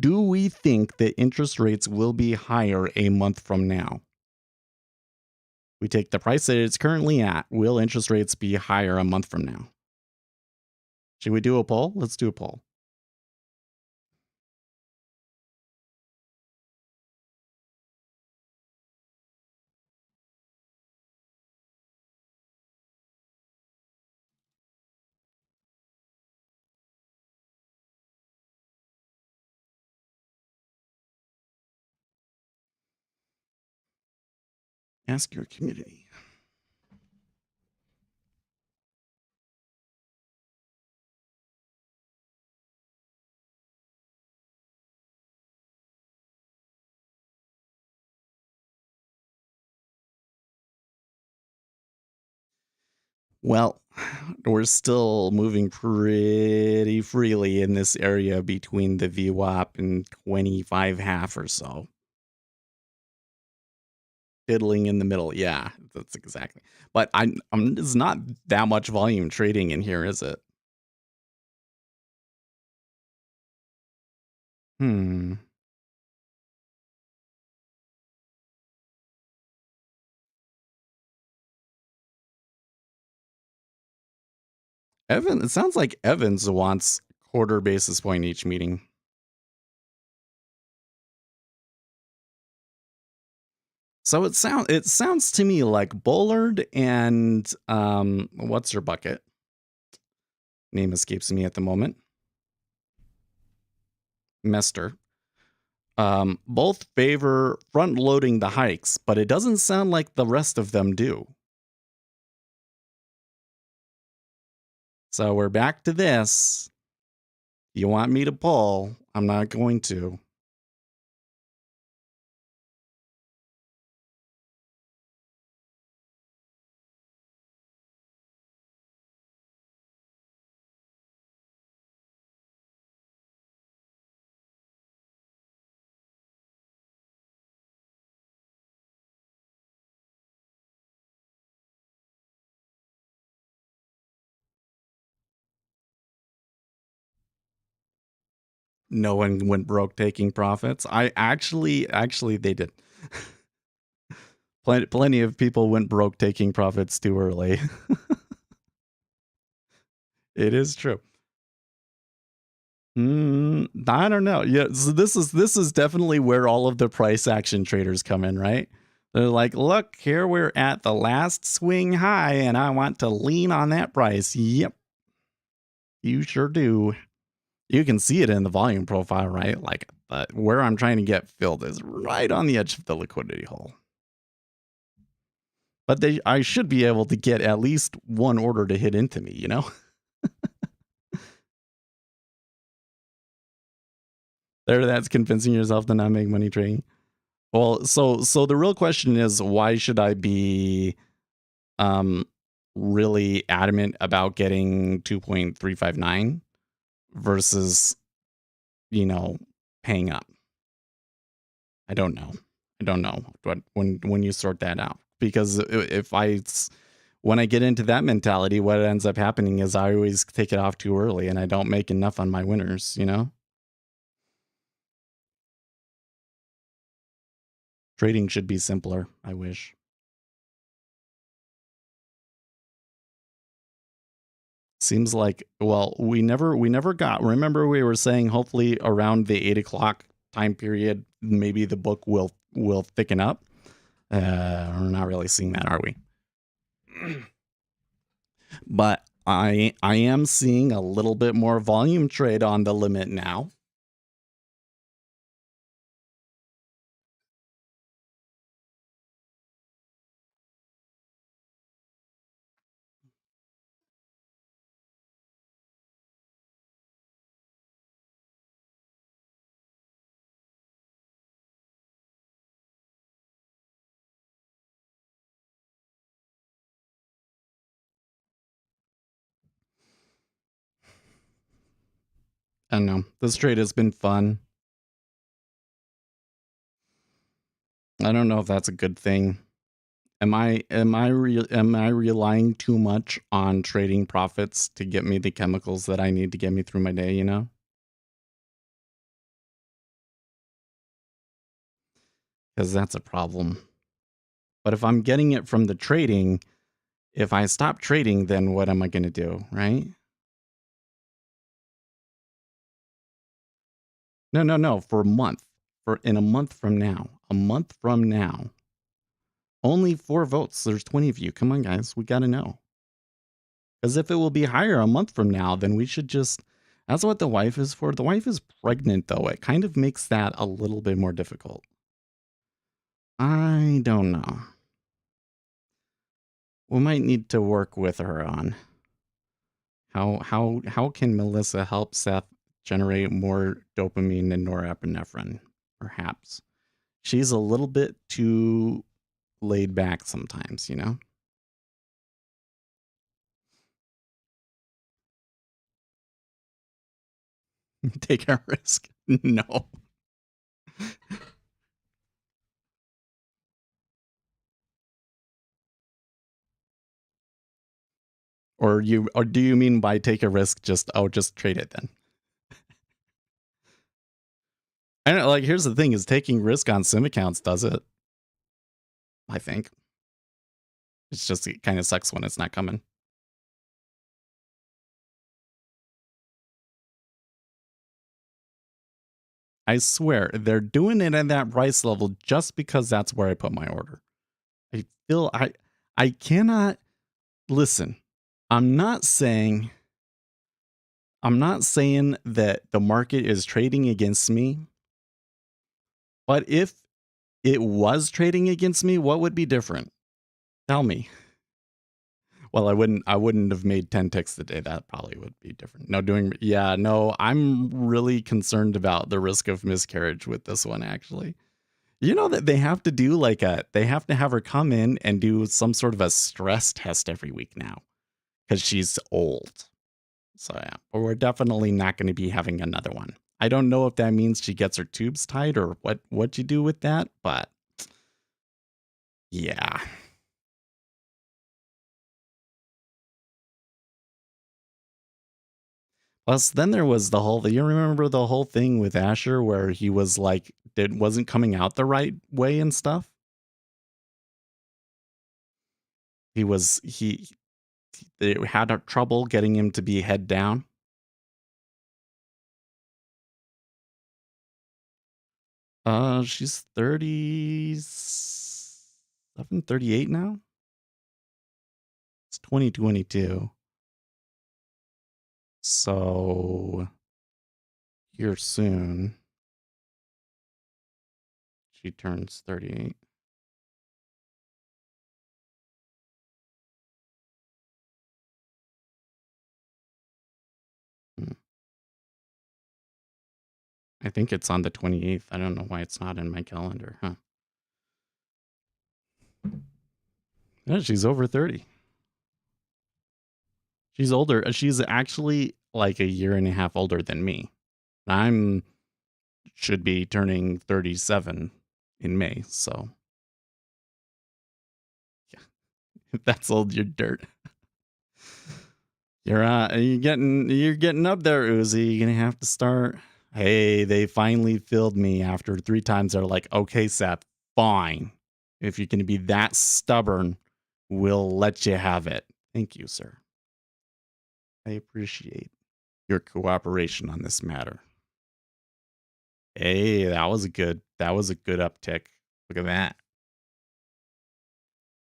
Do we think that interest rates will be higher a month from now? We take the price that it's currently at. Will interest rates be higher a month from now? Should we do a poll? Let's do a poll. Ask your community. Well, we're still moving pretty freely in this area between the VWAP and 25 half or so. Fiddling in the middle. Yeah, that's exactly. But there's not that much volume trading in here, is it? Hmm. It sounds like Evans wants quarter basis point each meeting. So it sounds to me like Bullard and what's her bucket? Name escapes me at the moment. Mester. Both favor front loading the hikes, but it doesn't sound like the rest of them do. So we're back to this. You want me to pull? I'm not going to. No one went broke taking profits. I actually they did. Plenty of people went broke taking profits too early. It is true. I don't know. Yeah, so this is definitely where all of the price action traders come in, right? They're like, look, here we're at the last swing high, and I want to lean on that price. Yep, you sure do. You can see it in the volume profile, right? Like where I'm trying to get filled is right on the edge of the liquidity hole. But I should be able to get at least one order to hit into me, you know? That's convincing yourself to not make money trading. Well, so the real question is, why should I be really adamant about getting 2.359 versus, paying up? I don't know. But when you sort that out, because when I get into that mentality, what ends up happening is I always take it off too early and I don't make enough on my winners, Trading should be simpler, I wish. Seems like, well, we never got, remember we were saying hopefully around the 8 o'clock time period, maybe the book will thicken up. We're not really seeing that, are we? But I am seeing a little bit more volume trade on the limit now. I don't know. This trade has been fun. I don't know if that's a good thing. Am I relying too much on trading profits to get me the chemicals that I need to get me through my day, you know? Because that's a problem. But if I'm getting it from the trading, if I stop trading, then what am I going to do, right? No, for a month. For in a month from now. A month from now. Only 4 votes. There's 20 of you. Come on, guys. We got to know. Because if it will be higher a month from now, then we should just. That's what the wife is for. The wife is pregnant, though. It kind of makes that a little bit more difficult. I don't know. We might need to work with her on how can Melissa help Seth generate more dopamine and norepinephrine? Perhaps she's a little bit too laid back sometimes, you know. Take a risk. No. Or do you mean by take a risk just trade it then? I don't know, like here's the thing is taking risk on sim accounts does it. I think. It's just it kind of sucks when it's not coming. I swear, they're doing it at that price level just because that's where I put my order. I cannot listen. I'm not saying that the market is trading against me. But if it was trading against me, what would be different? Tell me. Well, I wouldn't have made 10 ticks a day. That probably would be different. No, I'm really concerned about the risk of miscarriage with this one, actually. You know that they have to do they have to have her come in and do some sort of a stress test every week now because she's old. So yeah, but we're definitely not going to be having another one. I don't know if that means she gets her tubes tied or what you do with that, but yeah. Plus, then there was you remember the whole thing with Asher where he was like, wasn't coming out the right way and stuff? They had trouble getting him to be head down. She's 37, 38 now? It's 2022. So here soon. She turns 38. I think it's on the 28th. I don't know why it's not in my calendar, huh? Yeah, she's over 30. She's older. She's actually like a year and a half older than me. Should be turning 37 in May, so yeah. If that's old, you're dirt. You're getting up there, Uzi. You're gonna have to start. Hey, they finally filled me after 3 times. They're like, okay, Seth, fine. If you're gonna be that stubborn, we'll let you have it. Thank you, sir. I appreciate your cooperation on this matter. Hey, that was a good uptick. Look at that.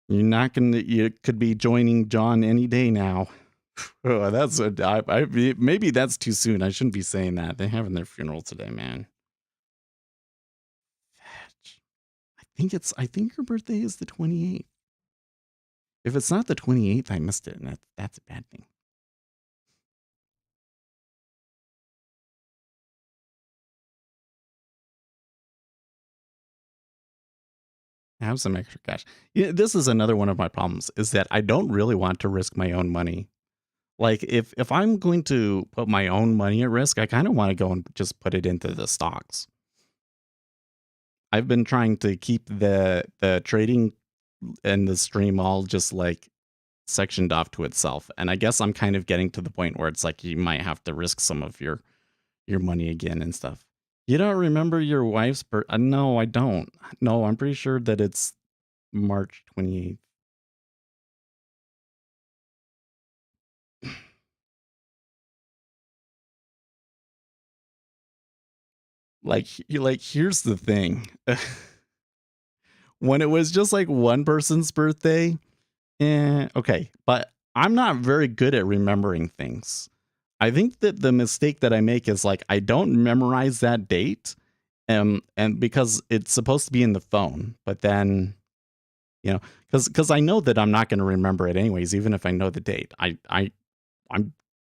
You could be joining John any day now. Oh, maybe that's too soon. I shouldn't be saying that. They're having their funeral today, man. I think her birthday is the 28th. If it's not the 28th, I missed it, and that's a bad thing. Have some extra cash. Yeah, this is another one of my problems is that I don't really want to risk my own money. Like if I'm going to put my own money at risk, I kind of want to go and just put it into the stocks. I've been trying to keep the trading and the stream all just like sectioned off to itself. And I guess I'm kind of getting to the point where it's like you might have to risk some of your money again and stuff. You don't remember your wife's birth? No, I don't. No, I'm pretty sure that it's March 28th. Like here's the thing. When it was just like one person's birthday, okay, but I'm not very good at remembering things. I think that the mistake that I make is like I don't memorize that date, and because it's supposed to be in the phone, but then because I know that I'm not going to remember it anyways, even if I know the date. I'm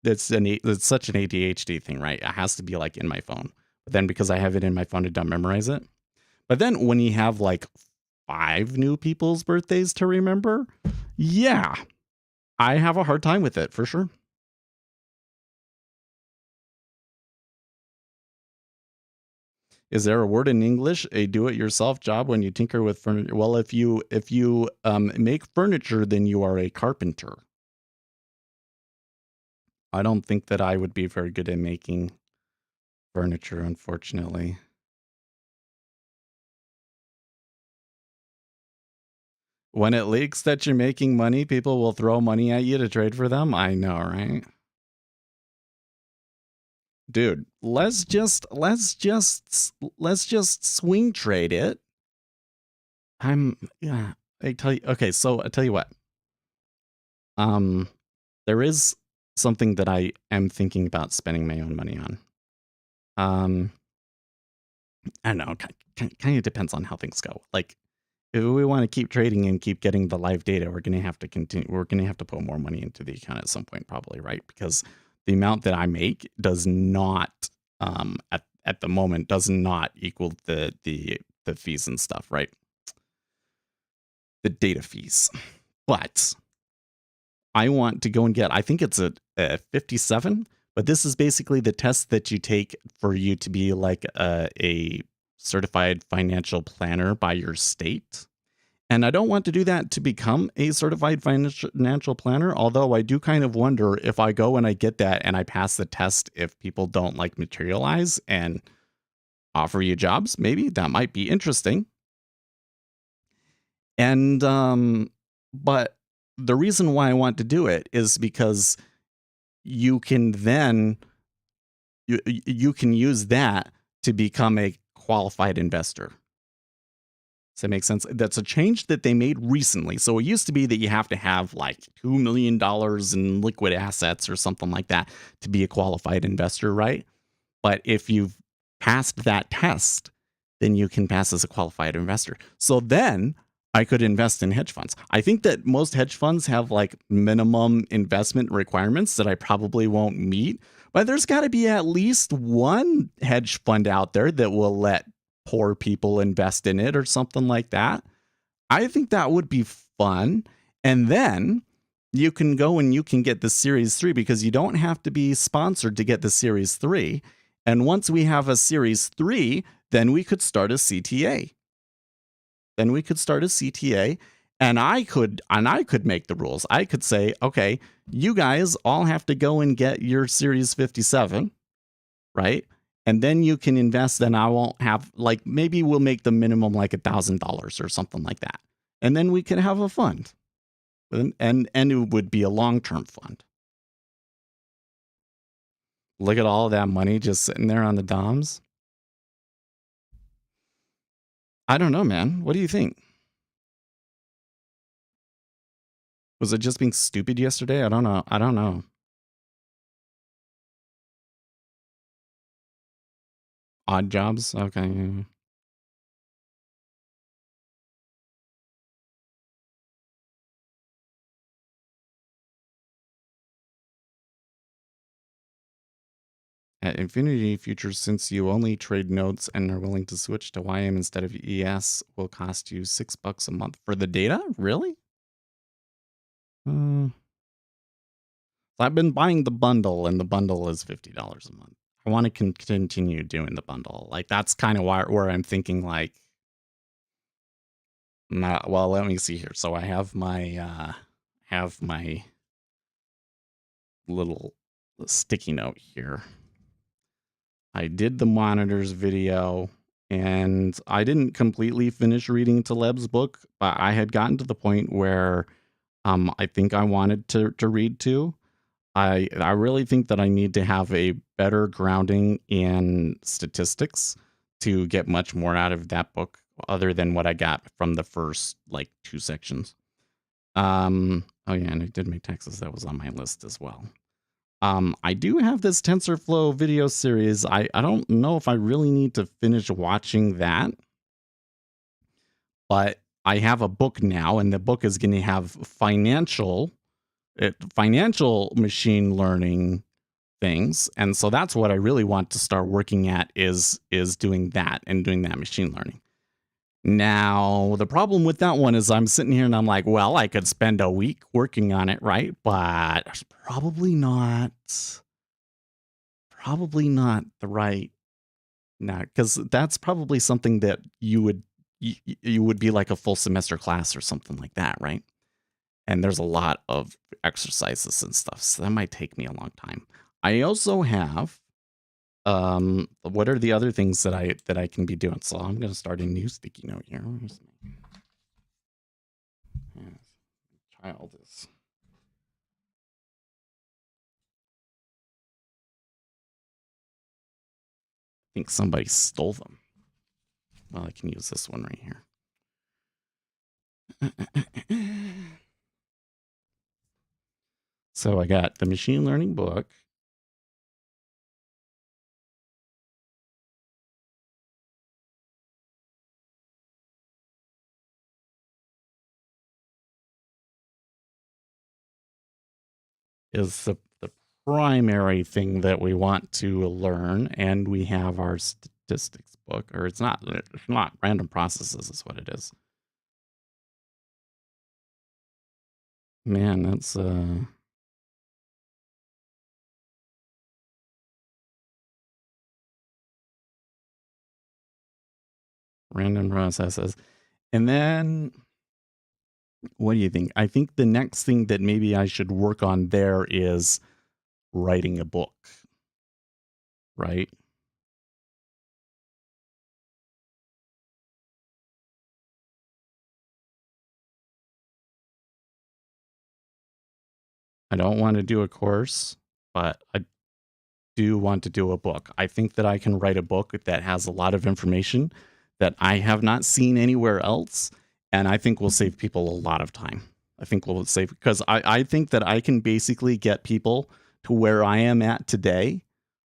it's such an ADHD thing, right? It has to be like in my phone. But then because I have it in my phone, I don't memorize it. But then when you have like 5 new people's birthdays to remember, yeah, I have a hard time with it for sure. Is there a word in English, a do-it-yourself job when you tinker with furniture? Well, if you make furniture, then you are a carpenter. I don't think that I would be very good at making furniture, unfortunately. When it leaks that you're making money, people will throw money at you to trade for them. I know, right? Dude, let's just swing trade it. Yeah, I tell you. Okay, so I tell you what. There is something that I am thinking about spending my own money on. I don't know. Kind of depends on how things go. Like, if we want to keep trading and keep getting the live data, we're going to have to continue. We're going to have to put more money into the account at some point, probably, right? Because the amount that I make does not, at the moment, does not equal the fees and stuff, right? The data fees. But I want to go and get, I think it's a 57, but this is basically the test that you take for you to be like a certified financial planner by your state. And I don't want to do that to become a certified financial planner, although I do kind of wonder if I go and I get that and I pass the test, if people don't like materialize and offer you jobs, maybe that might be interesting. And but the reason why I want to do it is because you can then you can use that to become a qualified investor. Does that make sense? That's a change that they made recently. So it used to be that you have to have like $2 million in liquid assets or something like that to be a qualified investor, right? But if you've passed that test, then you can pass as a qualified investor. So then I could invest in hedge funds. I think that most hedge funds have like minimum investment requirements that I probably won't meet, but there's got to be at least one hedge fund out there that will let poor people invest in it or something like that. I think that would be fun. And then you can go and you can get the Series 3 because you don't have to be sponsored to get the Series 3. And once we have a Series 3, then we could start a CTA. And I could make the rules. I could say, okay, you guys all have to go and get your Series 57, right? And then you can invest, and I won't have, like, maybe we'll make the minimum like $1,000 or something like that. And then we can have a fund. And it would be a long-term fund. Look at all of that money just sitting there on the DOMs. I don't know, man. What do you think? Was it just being stupid yesterday? I don't know. Odd jobs? Okay. At Infinity Futures, since you only trade notes and are willing to switch to YM instead of ES, will cost you $6 a month for the data? Really? I've been buying the bundle, and the bundle is $50 a month. I want to continue doing the bundle. Like, that's kind of where I'm thinking, like, well, let me see here. So I have my little sticky note here. I did the monitors video, and I didn't completely finish reading Taleb's book, but I had gotten to the point where I think I wanted to read to. I really think that I need to have a better grounding in statistics to get much more out of that book other than what I got from the first like 2 sections. Oh yeah, and I did make taxes. That was on my list as well. I do have this TensorFlow video series. I don't know if I really need to finish watching that, but I have a book now, and the book is going to have financial machine learning things, and so that's what I really want to start working at is doing that and doing that machine learning. Now, the problem with that one is I'm sitting here and I'm like, well, I could spend a week working on it, right? But it's probably not the right, because that's probably something that you would be like a full semester class or something like that, right? And there's a lot of exercises and stuff, so that might take me a long time. I also have what are the other things that I can be doing? So I'm going to start a new sticky note here. Child is. I think somebody stole them. Well, I can use this one right here. So I got the machine learning book. Is the primary thing that we want to learn, and we have our statistics book, or it's not random processes is what it is. Man, that's random processes. And then what do you think? I think the next thing that maybe I should work on there is writing a book, right? I don't want to do a course, but I do want to do a book. I think that I can write a book that has a lot of information that I have not seen anywhere else, and I think will save people a lot of time. I think we'll save, because I think that I can basically get people to where I am at today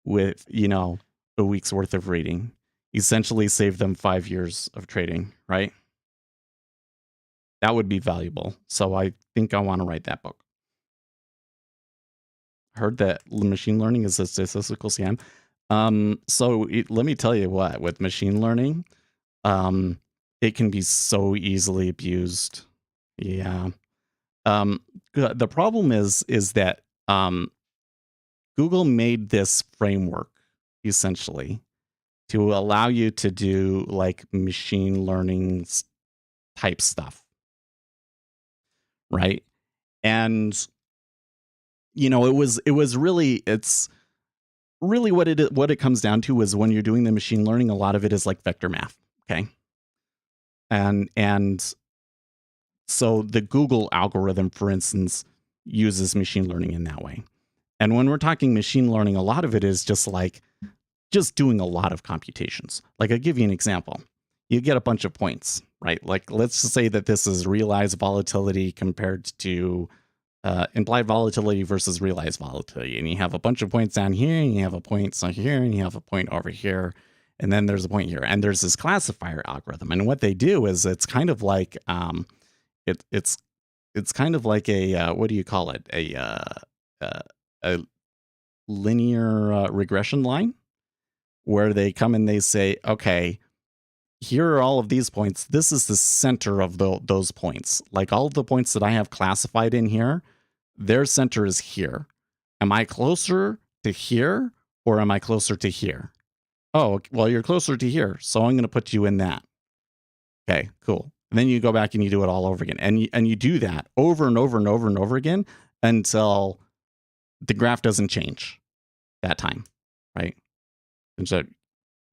with, a week's worth of reading, essentially save them 5 years of trading, right? That would be valuable. So I think I want to write that book. Heard that machine learning is a statistical scam. Let me tell you what, with machine learning, it can be so easily abused. Yeah. The problem is that Google made this framework essentially to allow you to do like machine learning type stuff, right? And it's really what it comes down to is when you're doing the machine learning, a lot of it is like vector math, okay? And so the Google algorithm, for instance, uses machine learning in that way. And when we're talking machine learning, a lot of it is just doing a lot of computations. Like, I'll give you an example. You get a bunch of points, right? Like, let's just say that this is realized volatility compared to implied volatility versus realized volatility. And you have a bunch of points down here, and you have a point here, and you have a point over here, and then there's a point here. And there's this classifier algorithm. And what they do is it's kind of like it's kind of like a what do you call it? A linear regression line, where they come and they say, okay, here are all of these points. This is the center of those points. Like, all of the points that I have classified in here, their center is here. Am I closer to here, or am I closer to here? Oh, well, you're closer to here, so I'm going to put you in that. Okay, cool. And then you go back and you do it all over again. And you do that over and over and over and over again until the graph doesn't change that time, right? And so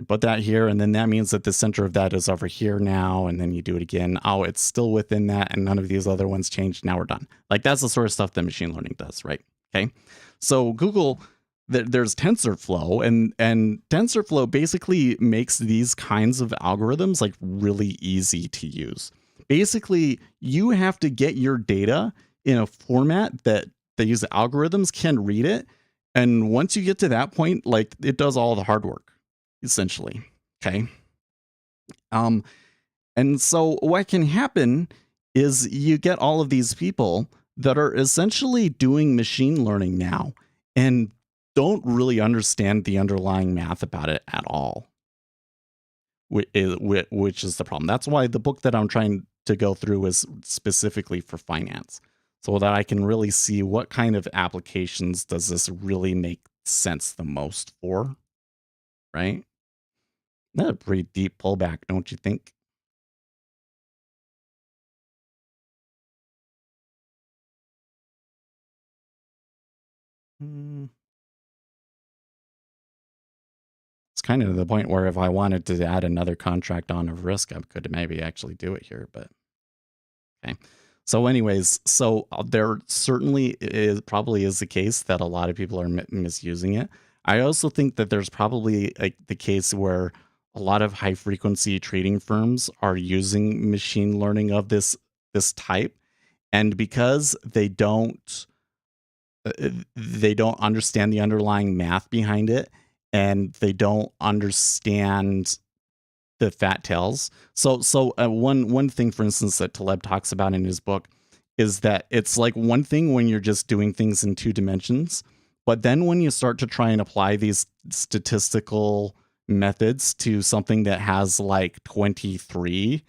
put that here, and then that means that the center of that is over here now, and then you do it again. Oh, it's still within that, and none of these other ones changed. Now we're done. Like, that's the sort of stuff that machine learning does, right? Okay. So Google, there's TensorFlow, and TensorFlow basically makes these kinds of algorithms like really easy to use. Basically, you have to get your data in a format that these algorithms can read it. And once you get to that point, like, it does all the hard work, essentially. Okay. Um, and so what can happen is you get all of these people that are essentially doing machine learning now and don't really understand the underlying math about it at all, which is the problem. That's why the book that I'm trying to go through is specifically for finance, so that I can really see what kind of applications does this really make sense the most for, right? That's a pretty deep pullback, don't you think? Mm, It's kind of to the point where if I wanted to add another contract on of risk, I could maybe actually do it here, but okay. So anyways, there certainly probably is the case that a lot of people are misusing it. I also think that there's probably the case where a lot of high frequency trading firms are using machine learning of this type, and because they don't understand the underlying math behind it, and they don't understand the fat tails. One thing, for instance, that Taleb talks about in his book is that it's like one thing when you're just doing things in two dimensions, but then when you start to try and apply these statistical methods to something that has like 23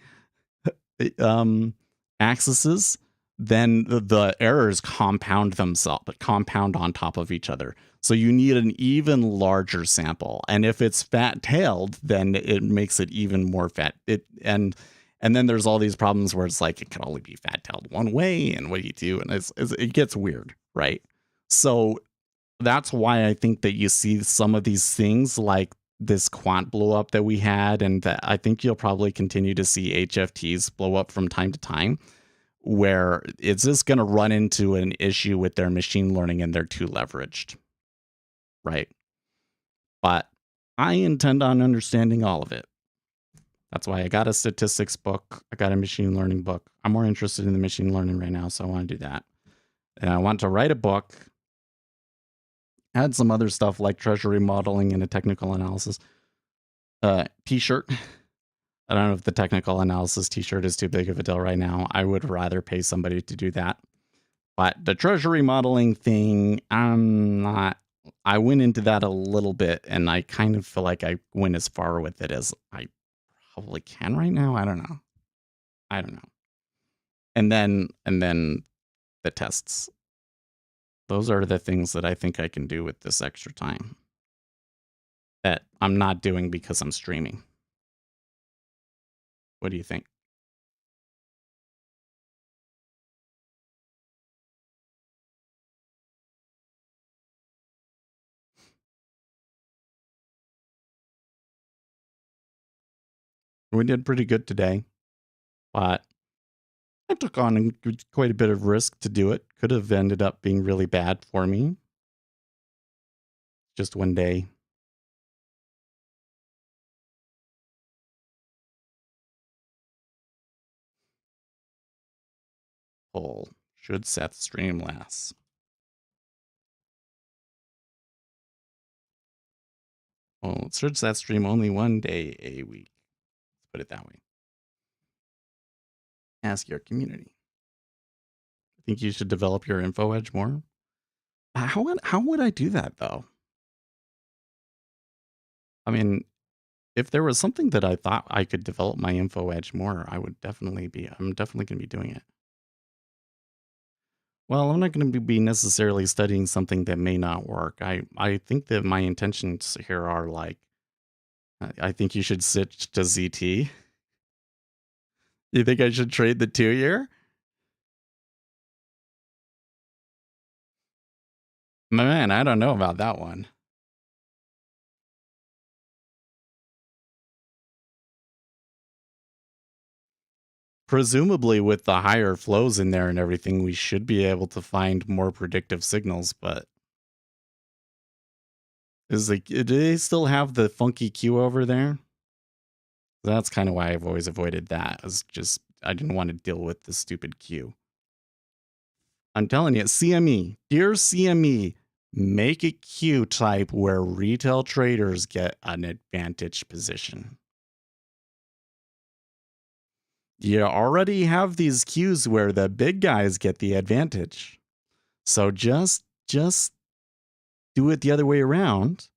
axes, then the errors compound themselves, but compound on top of each other. So you need an even larger sample. And if it's fat-tailed, then it makes it even more fat. And then there's all these problems where it's like it can only be fat-tailed one way, and what do you do? And it gets weird, right? So that's why I think that you see some of these things like this quant blow up that we had, and that I think you'll probably continue to see HFTs blow up from time to time, where it's just going to run into an issue with their machine learning and they're too leveraged, right? But I intend on understanding all of it. That's why I got a statistics book. I got a machine learning book. I'm more interested in the machine learning right now, so I want to do that. And I want to write a book, add some other stuff like treasury modeling and a technical analysis t-shirt. I don't know if the technical analysis t-shirt is too big of a deal right now. I would rather pay somebody to do that. But the treasury modeling thing, I went into that a little bit, and I kind of feel like I went as far with it as I probably can right now. I don't know. And then the tests. Those are the things that I think I can do with this extra time that I'm not doing because I'm streaming. What do you think? We did pretty good today, but I took on quite a bit of risk to do it. Could have ended up being really bad for me. Just one day. Poll. Should Seth stream less? Well, should Seth stream only one day a week? Let's put it that way. Ask your community. I think you should develop your info edge more. How would I do that though? I mean, if there was something that I thought I could develop my info edge more, I'm definitely going to be doing it. Well, I'm not going to be necessarily studying something that may not work. I think that my intentions here are like, I think you should switch to ZT. You think I should trade the 2-year? Man, I don't know about that one. Presumably, with the higher flows in there and everything, we should be able to find more predictive signals, but do they still have the funky queue over there? That's kind of why I've always avoided that. Is just I didn't want to deal with the stupid queue. I'm telling you, CME, dear CME, make a queue type where retail traders get an advantage position. You already have these queues where the big guys get the advantage. So just do it the other way around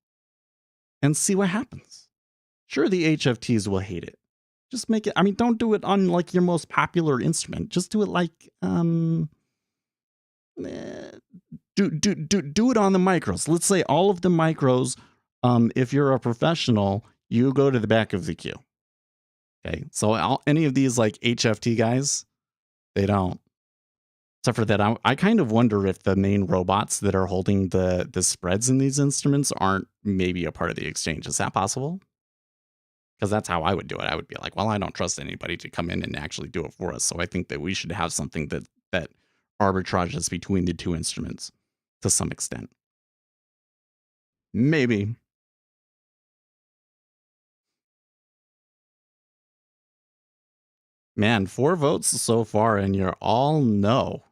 and see what happens. Sure, the HFTs will hate it. Just make it, I mean, don't do it on like your most popular instrument. Just do it like do it on the micros. Let's say all of the micros, if you're a professional, you go to the back of the queue. Okay, so any of these like HFT guys, they don't. Except for that, I kind of wonder if the main robots that are holding the spreads in these instruments aren't maybe a part of the exchange. Is that possible? Because that's how I would do it. I would be like, well, I don't trust anybody to come in and actually do it for us. So I think that we should have something that arbitrages between the two instruments to some extent. Maybe. Man, 4 votes so far, and you're all no.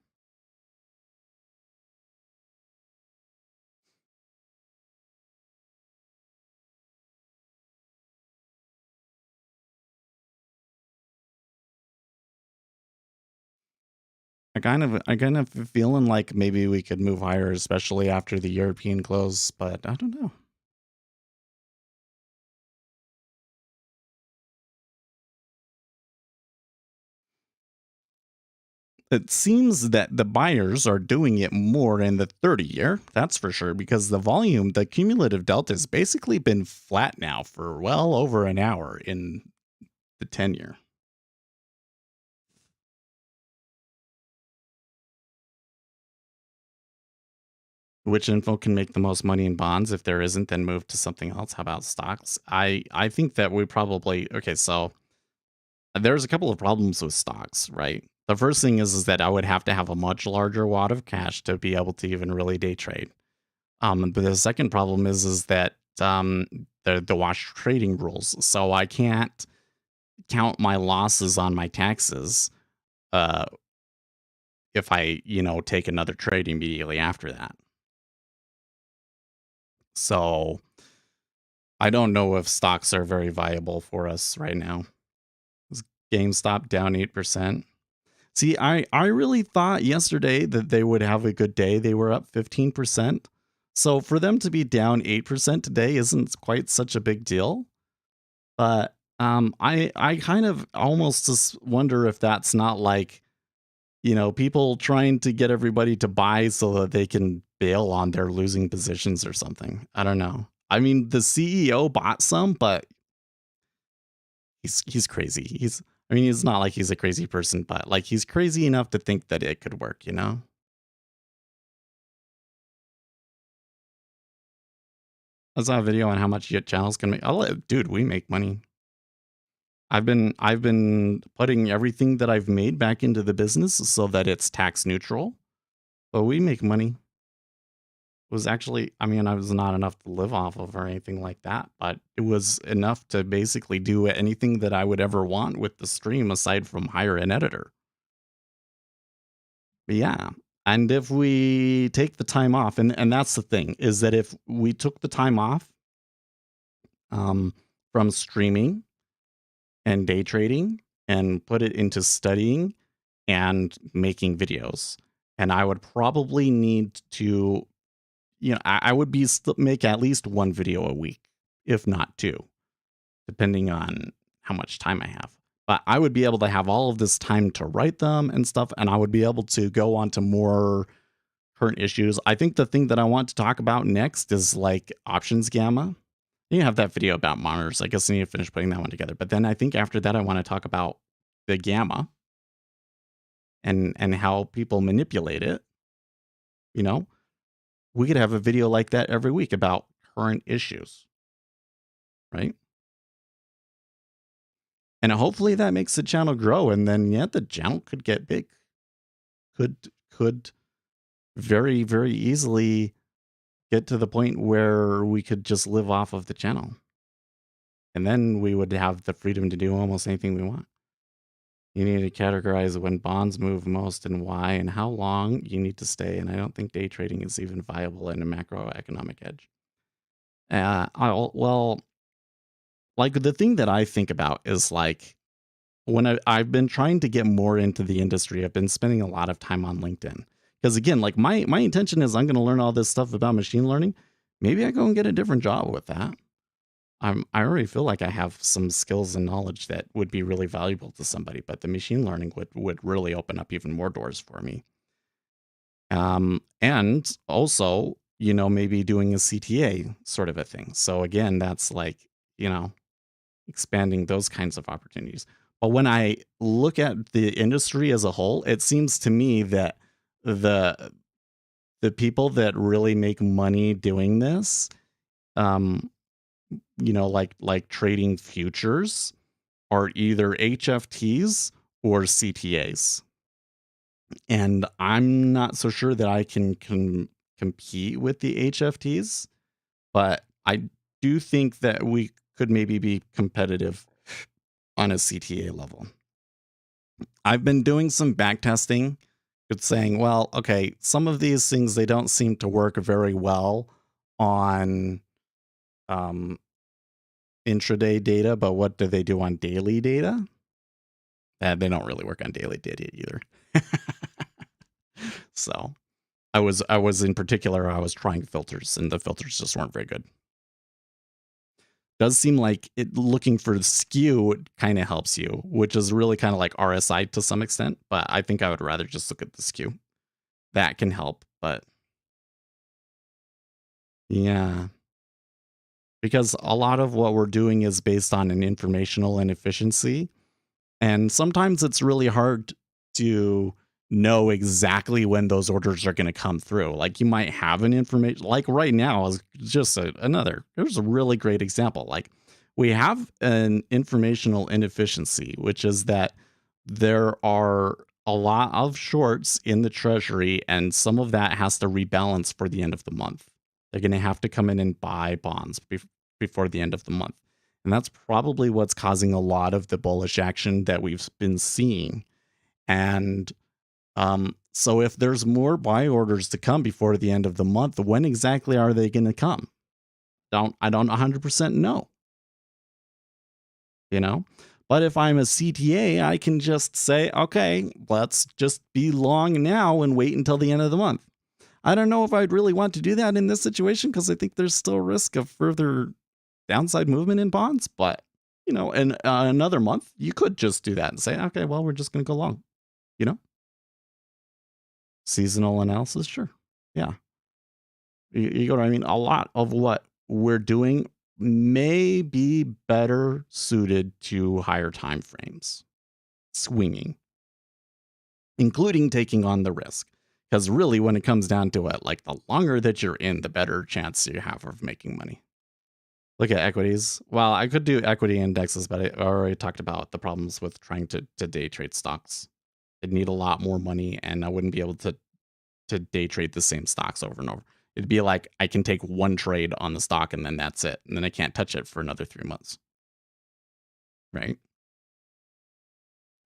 I kind of feeling like maybe we could move higher, especially after the European close, but I don't know. It seems that the buyers are doing it more in the 30-year, that's for sure, because the cumulative delta has basically been flat now for well over an hour in the 10-year. Which info can make the most money in bonds? If there isn't, then move to something else. How about stocks? I think that we probably okay. So there's a couple of problems with stocks, right? The first thing is that I would have to have a much larger wad of cash to be able to even really day trade. But the second problem is that the wash trading rules. So I can't count my losses on my taxes if I take another trade immediately after that. So I don't know if stocks are very viable for us right now. Is GameStop down 8%? See, I really thought yesterday that they would have a good day. They were up 15%. So for them to be down 8% today isn't quite such a big deal. But I kind of almost just wonder if that's not like, people trying to get everybody to buy so that they can bail on their losing positions or something. I don't know. I mean, the CEO bought some, but he's crazy. He's not like he's a crazy person, but like he's crazy enough to think that it could work, I saw a video on how much your channels can make. Dude, we make money. I've been putting everything that I've made back into the business so that it's tax neutral, but we make money. It was actually, I was not enough to live off of or anything like that, but it was enough to basically do anything that I would ever want with the stream aside from hire an editor. But yeah, and if we take the time off, and that's the thing, is that if we took the time off from streaming and day trading and put it into studying and making videos, and I would probably need to, I would make at least 1 video a week, if not 2, depending on how much time I have. But I would be able to have all of this time to write them and stuff, and I would be able to go on to more current issues. I think the thing that I want to talk about next is like options gamma. You have that video about monitors. I guess I need to finish putting that one together. But then I think after that, I want to talk about the gamma and how people manipulate it, you know, we could have a video like that every week about current issues, right? And hopefully that makes the channel grow, and then the channel could get big. Could very, very easily get to the point where we could just live off of the channel. And then we would have the freedom to do almost anything we want. You need to categorize when bonds move most and why and how long you need to stay. And I don't think day trading is even viable in a macroeconomic edge. Like the thing that I think about is like when I've been trying to get more into the industry, I've been spending a lot of time on LinkedIn. Because again, like my intention is I'm going to learn all this stuff about machine learning. Maybe I go and get a different job with that. I already feel like I have some skills and knowledge that would be really valuable to somebody, but the machine learning would really open up even more doors for me. And also, maybe doing a CTA sort of a thing. So again, that's like, expanding those kinds of opportunities. But when I look at the industry as a whole, it seems to me that the people that really make money doing this, like trading futures, are either HFTs or CTAs. And I'm not so sure that I can compete with the HFTs, but I do think that we could maybe be competitive on a CTA level. I've been doing some backtesting, saying, well, okay, some of these things, they don't seem to work very well on intraday data, but what do they do on daily data? They don't really work on daily data either. So I was in particular, I was trying filters, and the filters just weren't very good. Does seem like looking for skew kind of helps you, which is really kind of like RSI to some extent, but I think I would rather just look at the skew. That can help, but yeah. Because a lot of what we're doing is based on an informational inefficiency, and sometimes it's really hard to know exactly when those orders are going to come through. Like you might have an information, like right now is just there's a really great example. Like we have an informational inefficiency, which is that there are a lot of shorts in the treasury, and some of that has to rebalance for the end of the month. They're going to have to come in and buy bonds before the end of the month. And that's probably what's causing a lot of the bullish action that we've been seeing. And so if there's more buy orders to come before the end of the month, when exactly are they going to come? I don't 100% know. But if I'm a CTA, I can just say, okay, let's just be long now and wait until the end of the month. I don't know if I'd really want to do that in this situation because I think there's still risk of further downside movement in bonds. But, in another month, you could just do that and say, okay, well, we're just going to go long, Seasonal analysis, sure. Yeah. You know what I mean? A lot of what we're doing may be better suited to higher time frames, swinging, including taking on the risk. Because really, when it comes down to it, like the longer that you're in, the better chance you have of making money. Look at equities. Well, I could do equity indexes, but I already talked about the problems with trying to day trade stocks. I'd need a lot more money, and I wouldn't be able to day trade the same stocks over and over. It'd be like I can take one trade on the stock and then that's it. And then I can't touch it for another 3 months. Right?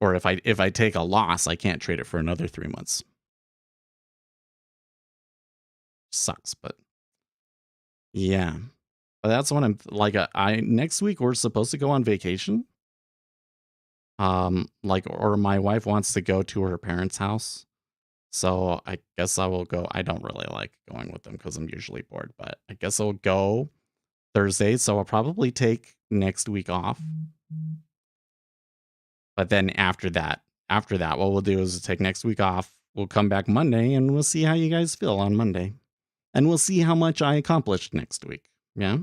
Or if I take a loss, I can't trade it for another 3 months. Sucks, but yeah. But that's what I'm like. Next week we're supposed to go on vacation. Or my wife wants to go to her parents' house. So I guess I will go. I don't really like going with them because I'm usually bored, but I guess I'll go Thursday. So I'll probably take next week off. But then after that, what we'll do is take next week off. We'll come back Monday and we'll see how you guys feel on Monday. And we'll see how much I accomplished next week. Yeah.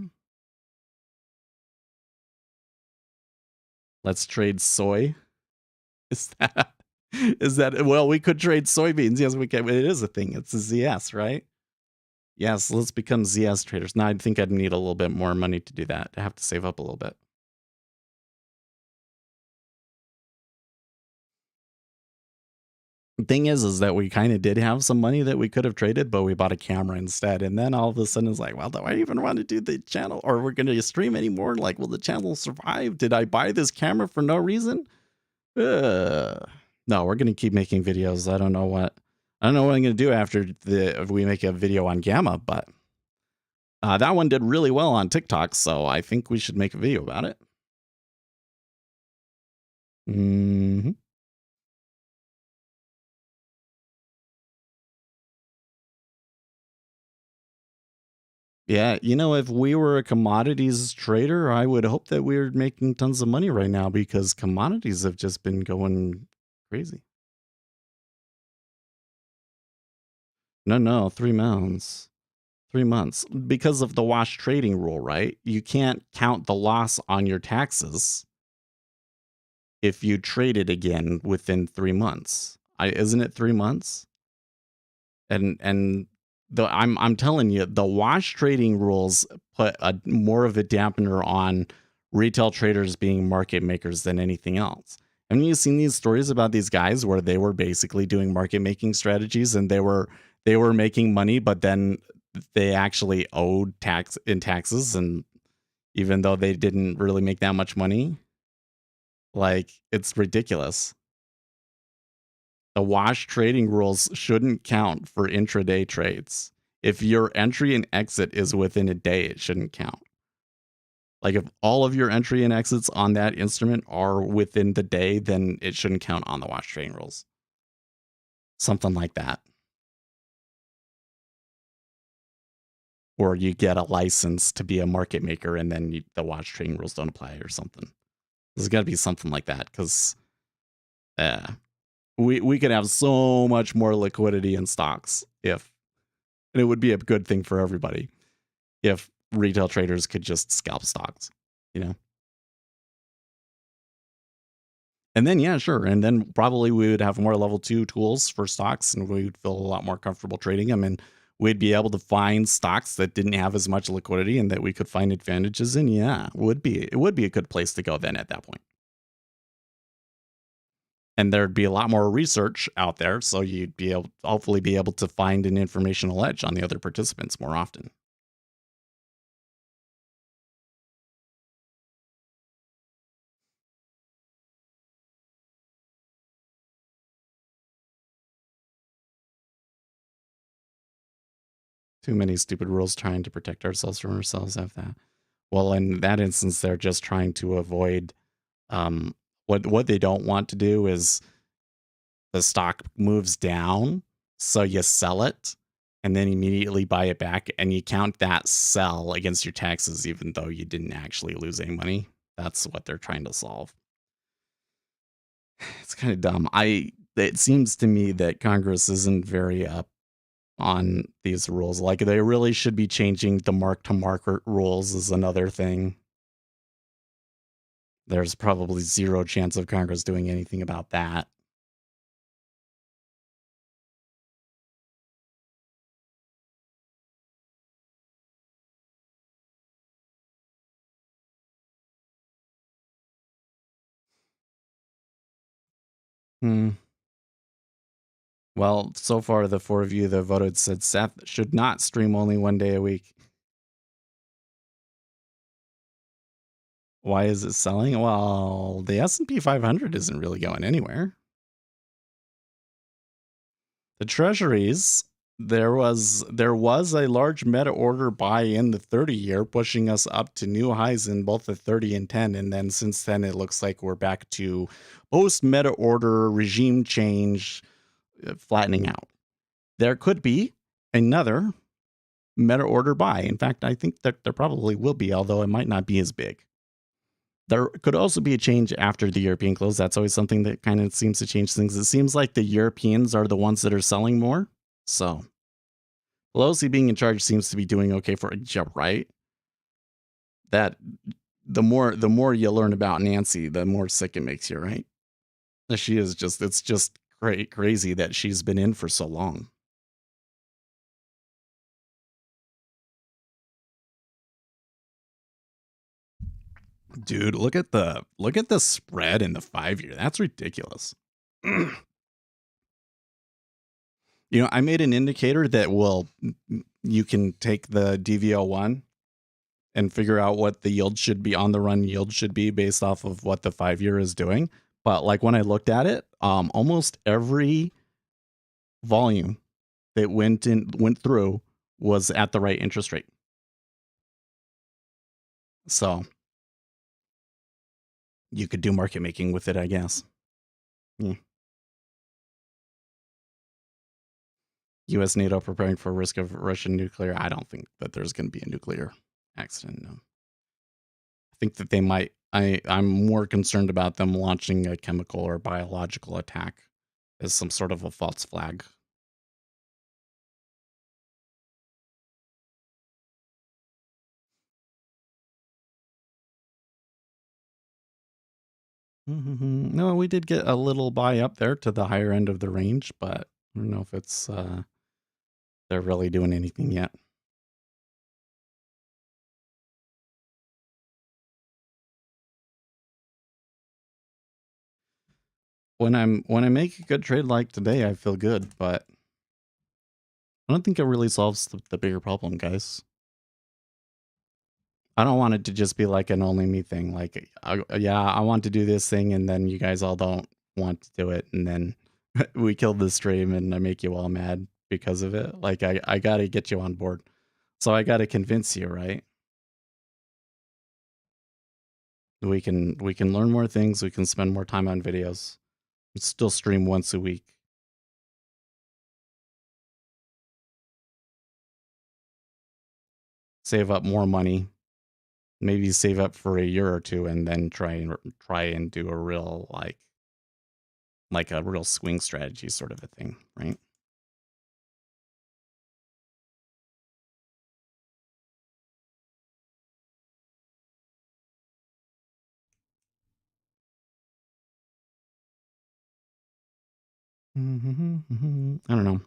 Let's trade soy. Is that well, we could trade soybeans. Yes, we can. It is a thing. It's a ZS, right? Yes, let's become ZS traders. Now, I think I'd need a little bit more money to do that. I have to save up a little bit. The thing is that we kind of did have some money that we could have traded, but we bought a camera instead. And then all of a sudden it's like, well, do I even want to do the channel, or we're going to stream anymore? Like, will the channel survive? Did I buy this camera for no reason? No, we're going to keep making videos. I don't know what I'm going to do after if we make a video on Gamma, but that one did really well on TikTok. So I think we should make a video about it. Mm-hmm. Yeah, if we were a commodities trader, I would hope that we're making tons of money right now because commodities have just been going crazy. No, 3 months. 3 months. Because of the wash trading rule, right? You can't count the loss on your taxes if you trade it again within 3 months. Isn't it 3 months? And I'm telling you, the wash trading rules put more of a dampener on retail traders being market makers than anything else. Haven't you seen these stories about these guys where they were basically doing market making strategies and they were making money, but then they actually owed taxes, and even though they didn't really make that much money, like, it's ridiculous. The wash trading rules shouldn't count for intraday trades. If your entry and exit is within a day, it shouldn't count. Like, if all of your entry and exits on that instrument are within the day, then it shouldn't count on the wash trading rules. Something like that. Or you get a license to be a market maker and then the wash trading rules don't apply or something. There's got to be something like that because we could have so much more liquidity in stocks and it would be a good thing for everybody if retail traders could just scalp stocks, And then, yeah, sure. And then probably we would have more level 2 tools for stocks and we would feel a lot more comfortable trading them. And we'd be able to find stocks that didn't have as much liquidity and that we could find advantages in. Yeah, it would be a good place to go then at that point. And there'd be a lot more research out there. So you'd hopefully be able to find an informational edge on the other participants more often. Too many stupid rules trying to protect ourselves from ourselves have that. Well, in that instance, they're just trying to avoid what they don't want to do is the stock moves down, so you sell it and then immediately buy it back, and you count that sell against your taxes, even though you didn't actually lose any money. That's what they're trying to solve. It's kind of dumb. It seems to me that Congress isn't very up on these rules. Like, they really should be changing the mark-to-market rules is another thing. There's probably zero chance of Congress doing anything about that. Well, so far, the 4 of you that voted said Seth should not stream only 1 day a week. Why is it selling? Well, the S&P 500 isn't really going anywhere. The treasuries, there was a large meta order buy in the 30-year, pushing us up to new highs in both the 30 and 10. And then since then, it looks like we're back to post-meta order regime change, flattening out. There could be another meta order buy. In fact, I think that there probably will be, although it might not be as big. There could also be a change after the European close. That's always something that kind of seems to change things. It seems like the Europeans are the ones that are selling more. So Pelosi being in charge seems to be doing okay for a job, right? That the more you learn about Nancy, the more sick it makes you, right? She is just, it's just crazy that she's been in for so long. Dude, look at the spread in the 5-year. That's ridiculous. I made an indicator that will, you can take the DVL1 and figure out what the yield should be, on the run yield should be based off of what the 5-year is doing. But like when I looked at it, almost every volume that went through was at the right interest rate. So you could do market making with it, I guess. Yeah. U.S. NATO preparing for risk of Russian nuclear. I don't think that there's going to be a nuclear accident. No. I think that they might. I'm more concerned about them launching a chemical or biological attack as some sort of a false flag. No, we did get a little buy up there to the higher end of the range, but I don't know if it's they're really doing anything yet. When I make a good trade like today, I feel good, but I don't think it really solves the bigger problem, guys. I don't want it to just be like an only me thing. Like, I want to do this thing, and then you guys all don't want to do it, and then we kill the stream, and I make you all mad because of it. Like, I got to get you on board, so I got to convince you, right? We can learn more things. We can spend more time on videos. Still stream once a week. Save up more money. Maybe save up for a year or two, and then try and do a real like a real swing strategy sort of a thing, right? I don't know.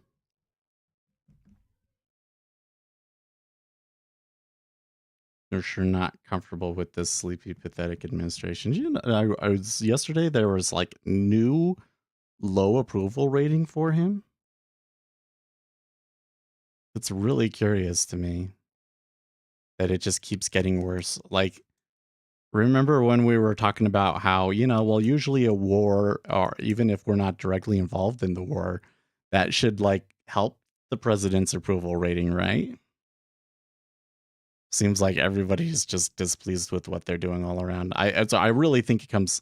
They're sure not comfortable with this sleepy, pathetic administration. I was yesterday. There was like new low approval rating for him. It's really curious to me that it just keeps getting worse. Like, remember when we were talking about how, well, usually a war, or even if we're not directly involved in the war, that should like help the president's approval rating, right? Seems like everybody's just displeased with what they're doing all around. I really think it comes.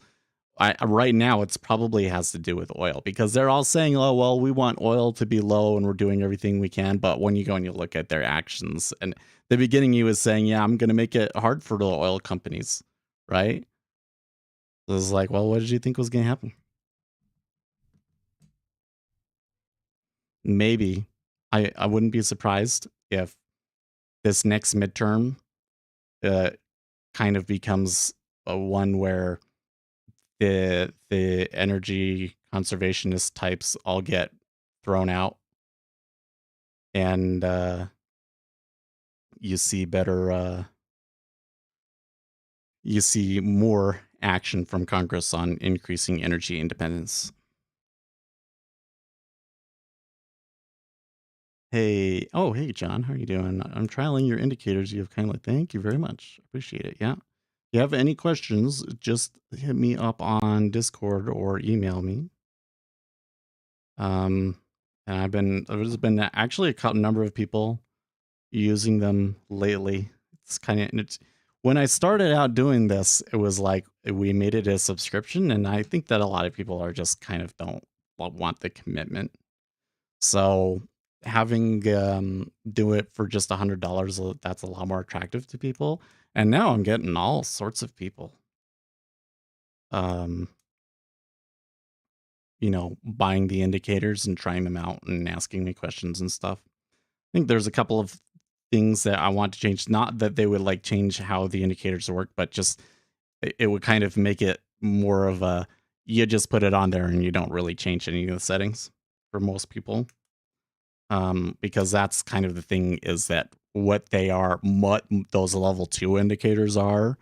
Right now, it's probably has to do with oil, because they're all saying, "Oh, well, we want oil to be low, and we're doing everything we can." But when you go and you look at their actions, and the beginning, he was saying, "Yeah, I'm going to make it hard for the oil companies," right? It was like, well, what did you think was going to happen? Maybe I wouldn't be surprised if this next midterm kind of becomes a one where the energy conservationist types all get thrown out, and you see better you see more action from Congress on increasing energy independence. Hey, oh, hey, John, how are you doing? I'm trialing your indicators you have kindly. Thank you very much. Appreciate it. Yeah. If you have any questions, just hit me up on Discord or email me. And there's been actually a number of people using them lately. It's when I started out doing this, it was like we made it a subscription, and I think that a lot of people are just kind of don't want the commitment. So having do it for just $100, that's a lot more attractive to people. And now I'm getting all sorts of people, um, buying the indicators and trying them out and asking me questions and stuff. I think there's a couple of things that I want to change. Not that they would like change how the indicators work, but just it would kind of make it more of a, you just put it on there and you don't really change any of the settings for most people. Because that's kind of the thing, is that what those level 2 indicators are,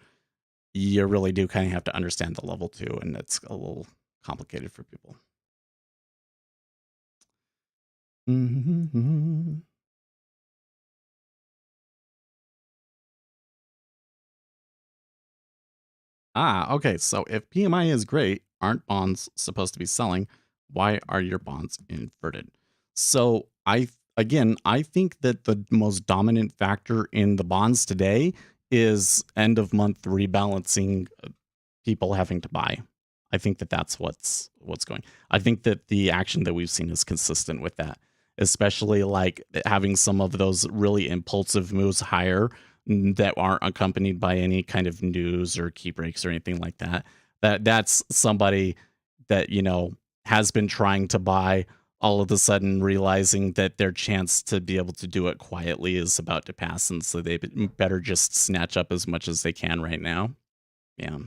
you really do kind of have to understand the level 2, and it's a little complicated for people. Okay. So if PMI is great, aren't bonds supposed to be selling? Why are your bonds inverted? So I think that the most dominant factor in the bonds today is end of month rebalancing, people having to buy. I think that that's what's going. I think that the action that we've seen is consistent with that, especially like having some of those really impulsive moves higher, that aren't accompanied by any kind of news or key breaks or anything like that. That's somebody that, has been trying to buy, all of a sudden realizing that their chance to be able to do it quietly is about to pass, and so they better just snatch up as much as they can right now. Yeah.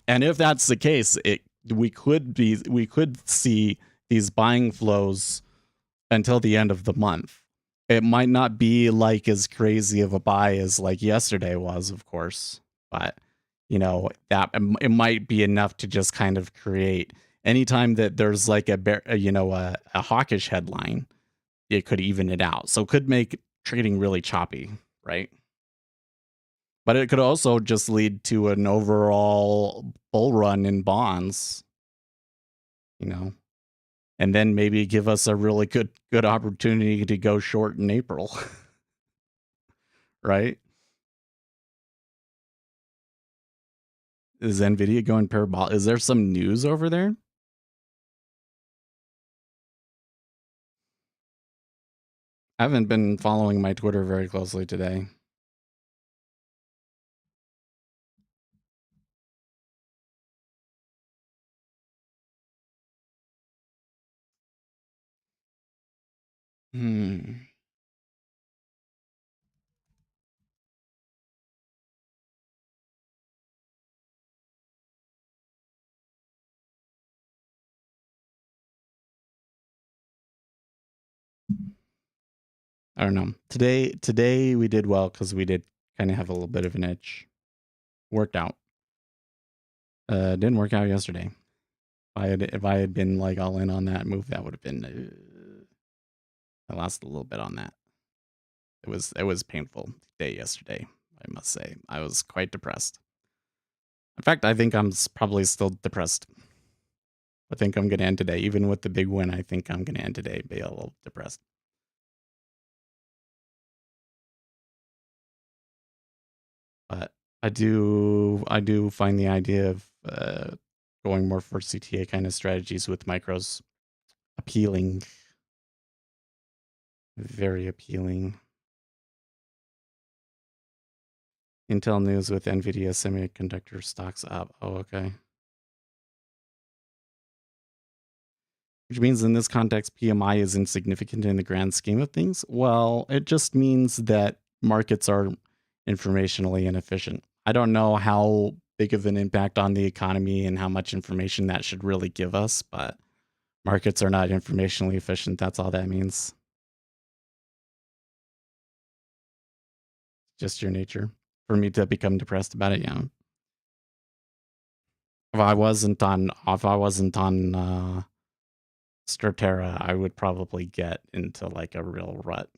And if that's the case, we could see these buying flows until the end of the month. It might not be like as crazy of a buy as like yesterday was, of course, but that it might be enough to just kind of create, anytime that there's like a hawkish headline, it could even it out. So it could make trading really choppy, right? But it could also just lead to an overall bull run in bonds, and then maybe give us a really good opportunity to go short in April, right? Is Nvidia going parabolic? Is there some news over there? I haven't been following my Twitter very closely today. I don't know. Today we did well because we did kind of have a little bit of an edge. Worked out. Didn't work out yesterday. If I had been like all in on that move, that would have been. I lost a little bit on that. It was painful day yesterday, I must say. I was quite depressed. In fact, I think I'm probably still depressed. I think I'm going to end today, even with the big win. I think I'm going to end today be a little depressed. But I do find the idea of going more for CTA kind of strategies with micros appealing. Very appealing. Intel news with Nvidia semiconductor stocks up. Oh, okay. Which means in this context, PMI is insignificant in the grand scheme of things. Well, it just means that markets are informationally inefficient. I don't know how big of an impact on the economy and how much information that should really give us, but markets are not informationally efficient. That's all that means. Just your nature. For me to become depressed about it, yeah. If I wasn't on Sterterra, I would probably get into like a real rut.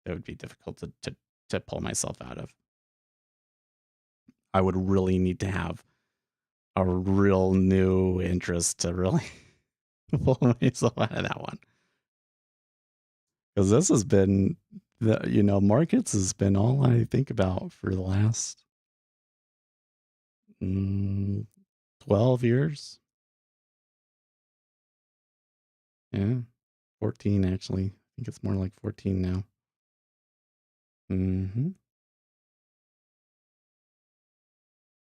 It would be difficult to pull myself out of. I would really need to have a real new interest to really pull myself out of that one. Because this has been markets has been all I think about for the last 12 years. Yeah, 14 actually. I think it's more like 14 now.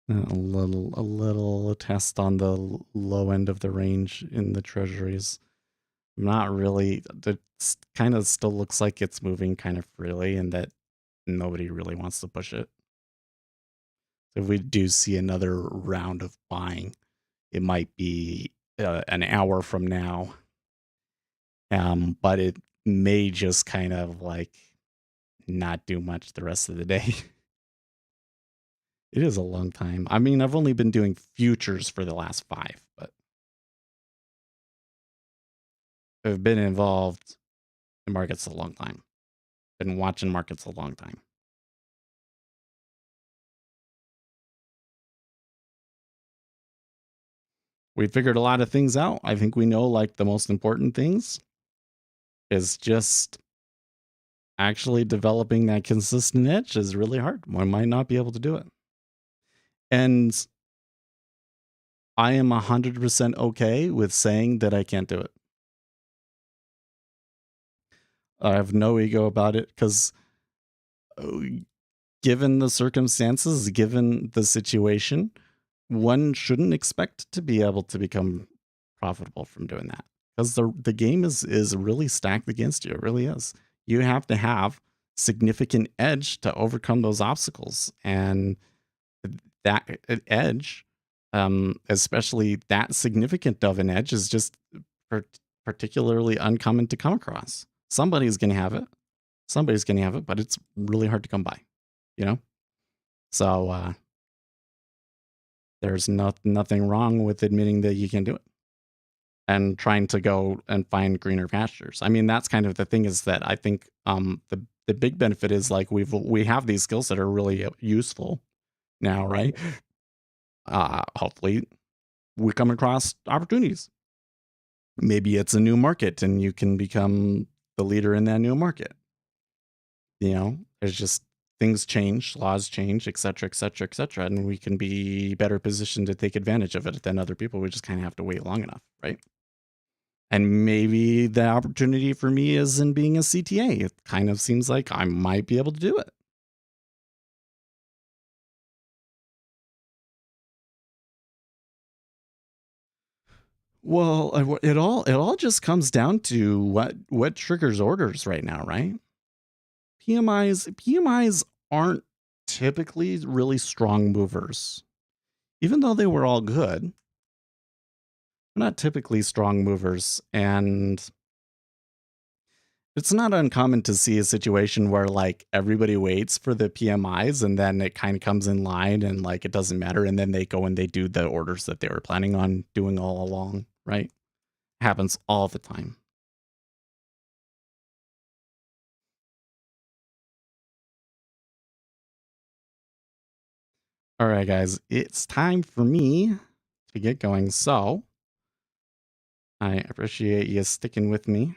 A little test on the low end of the range in the treasuries. Not really. It kind of still looks like it's moving kind of freely, and that nobody really wants to push it. If we do see another round of buying, it might be an hour from now. But it may just kind of like not do much the rest of the day. It is a long time. I mean, I've only been doing futures for the last 5, but I've been involved in markets a long time. Been watching markets a long time. We figured a lot of things out. I think we know like the most important things is just actually developing that consistent edge is really hard. One might not be able to do it. And I am 100% okay with saying that I can't do it. I have no ego about it because given the circumstances, given the situation, one shouldn't expect to be able to become profitable from doing that because the game is really stacked against you. It really is. You have to have significant edge to overcome those obstacles, and that edge, especially that significant of an edge, is just particularly uncommon to come across. Somebody's going to have it. Somebody's going to have it, but it's really hard to come by, you know? So there's nothing wrong with admitting that you can do it and trying to go and find greener pastures. I mean, that's kind of the thing is that I think the big benefit is like we have these skills that are really useful now, right? Hopefully we come across opportunities. Maybe it's a new market and you can become the leader in that new market. You know, there's just things change, laws change, et cetera, et cetera, et cetera. And we can be better positioned to take advantage of it than other people. We just kind of have to wait long enough, right? And maybe the opportunity for me is in being a CTA. It kind of seems like I might be able to do it. Well, it all just comes down to what triggers orders right now, right? PMIs aren't typically really strong movers. Even though they were all good, they're not typically strong movers. And it's not uncommon to see a situation where like everybody waits for the PMIs and then it kind of comes in line and like it doesn't matter. And then they go and they do the orders that they were planning on doing all along, right? Happens all the time. All right, guys, it's time for me to get going. So I appreciate you sticking with me.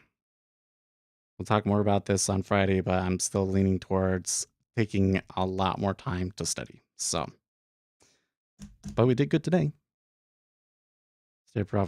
We'll talk more about this on Friday, but I'm still leaning towards taking a lot more time to study. So, but we did good today. Stay profitable.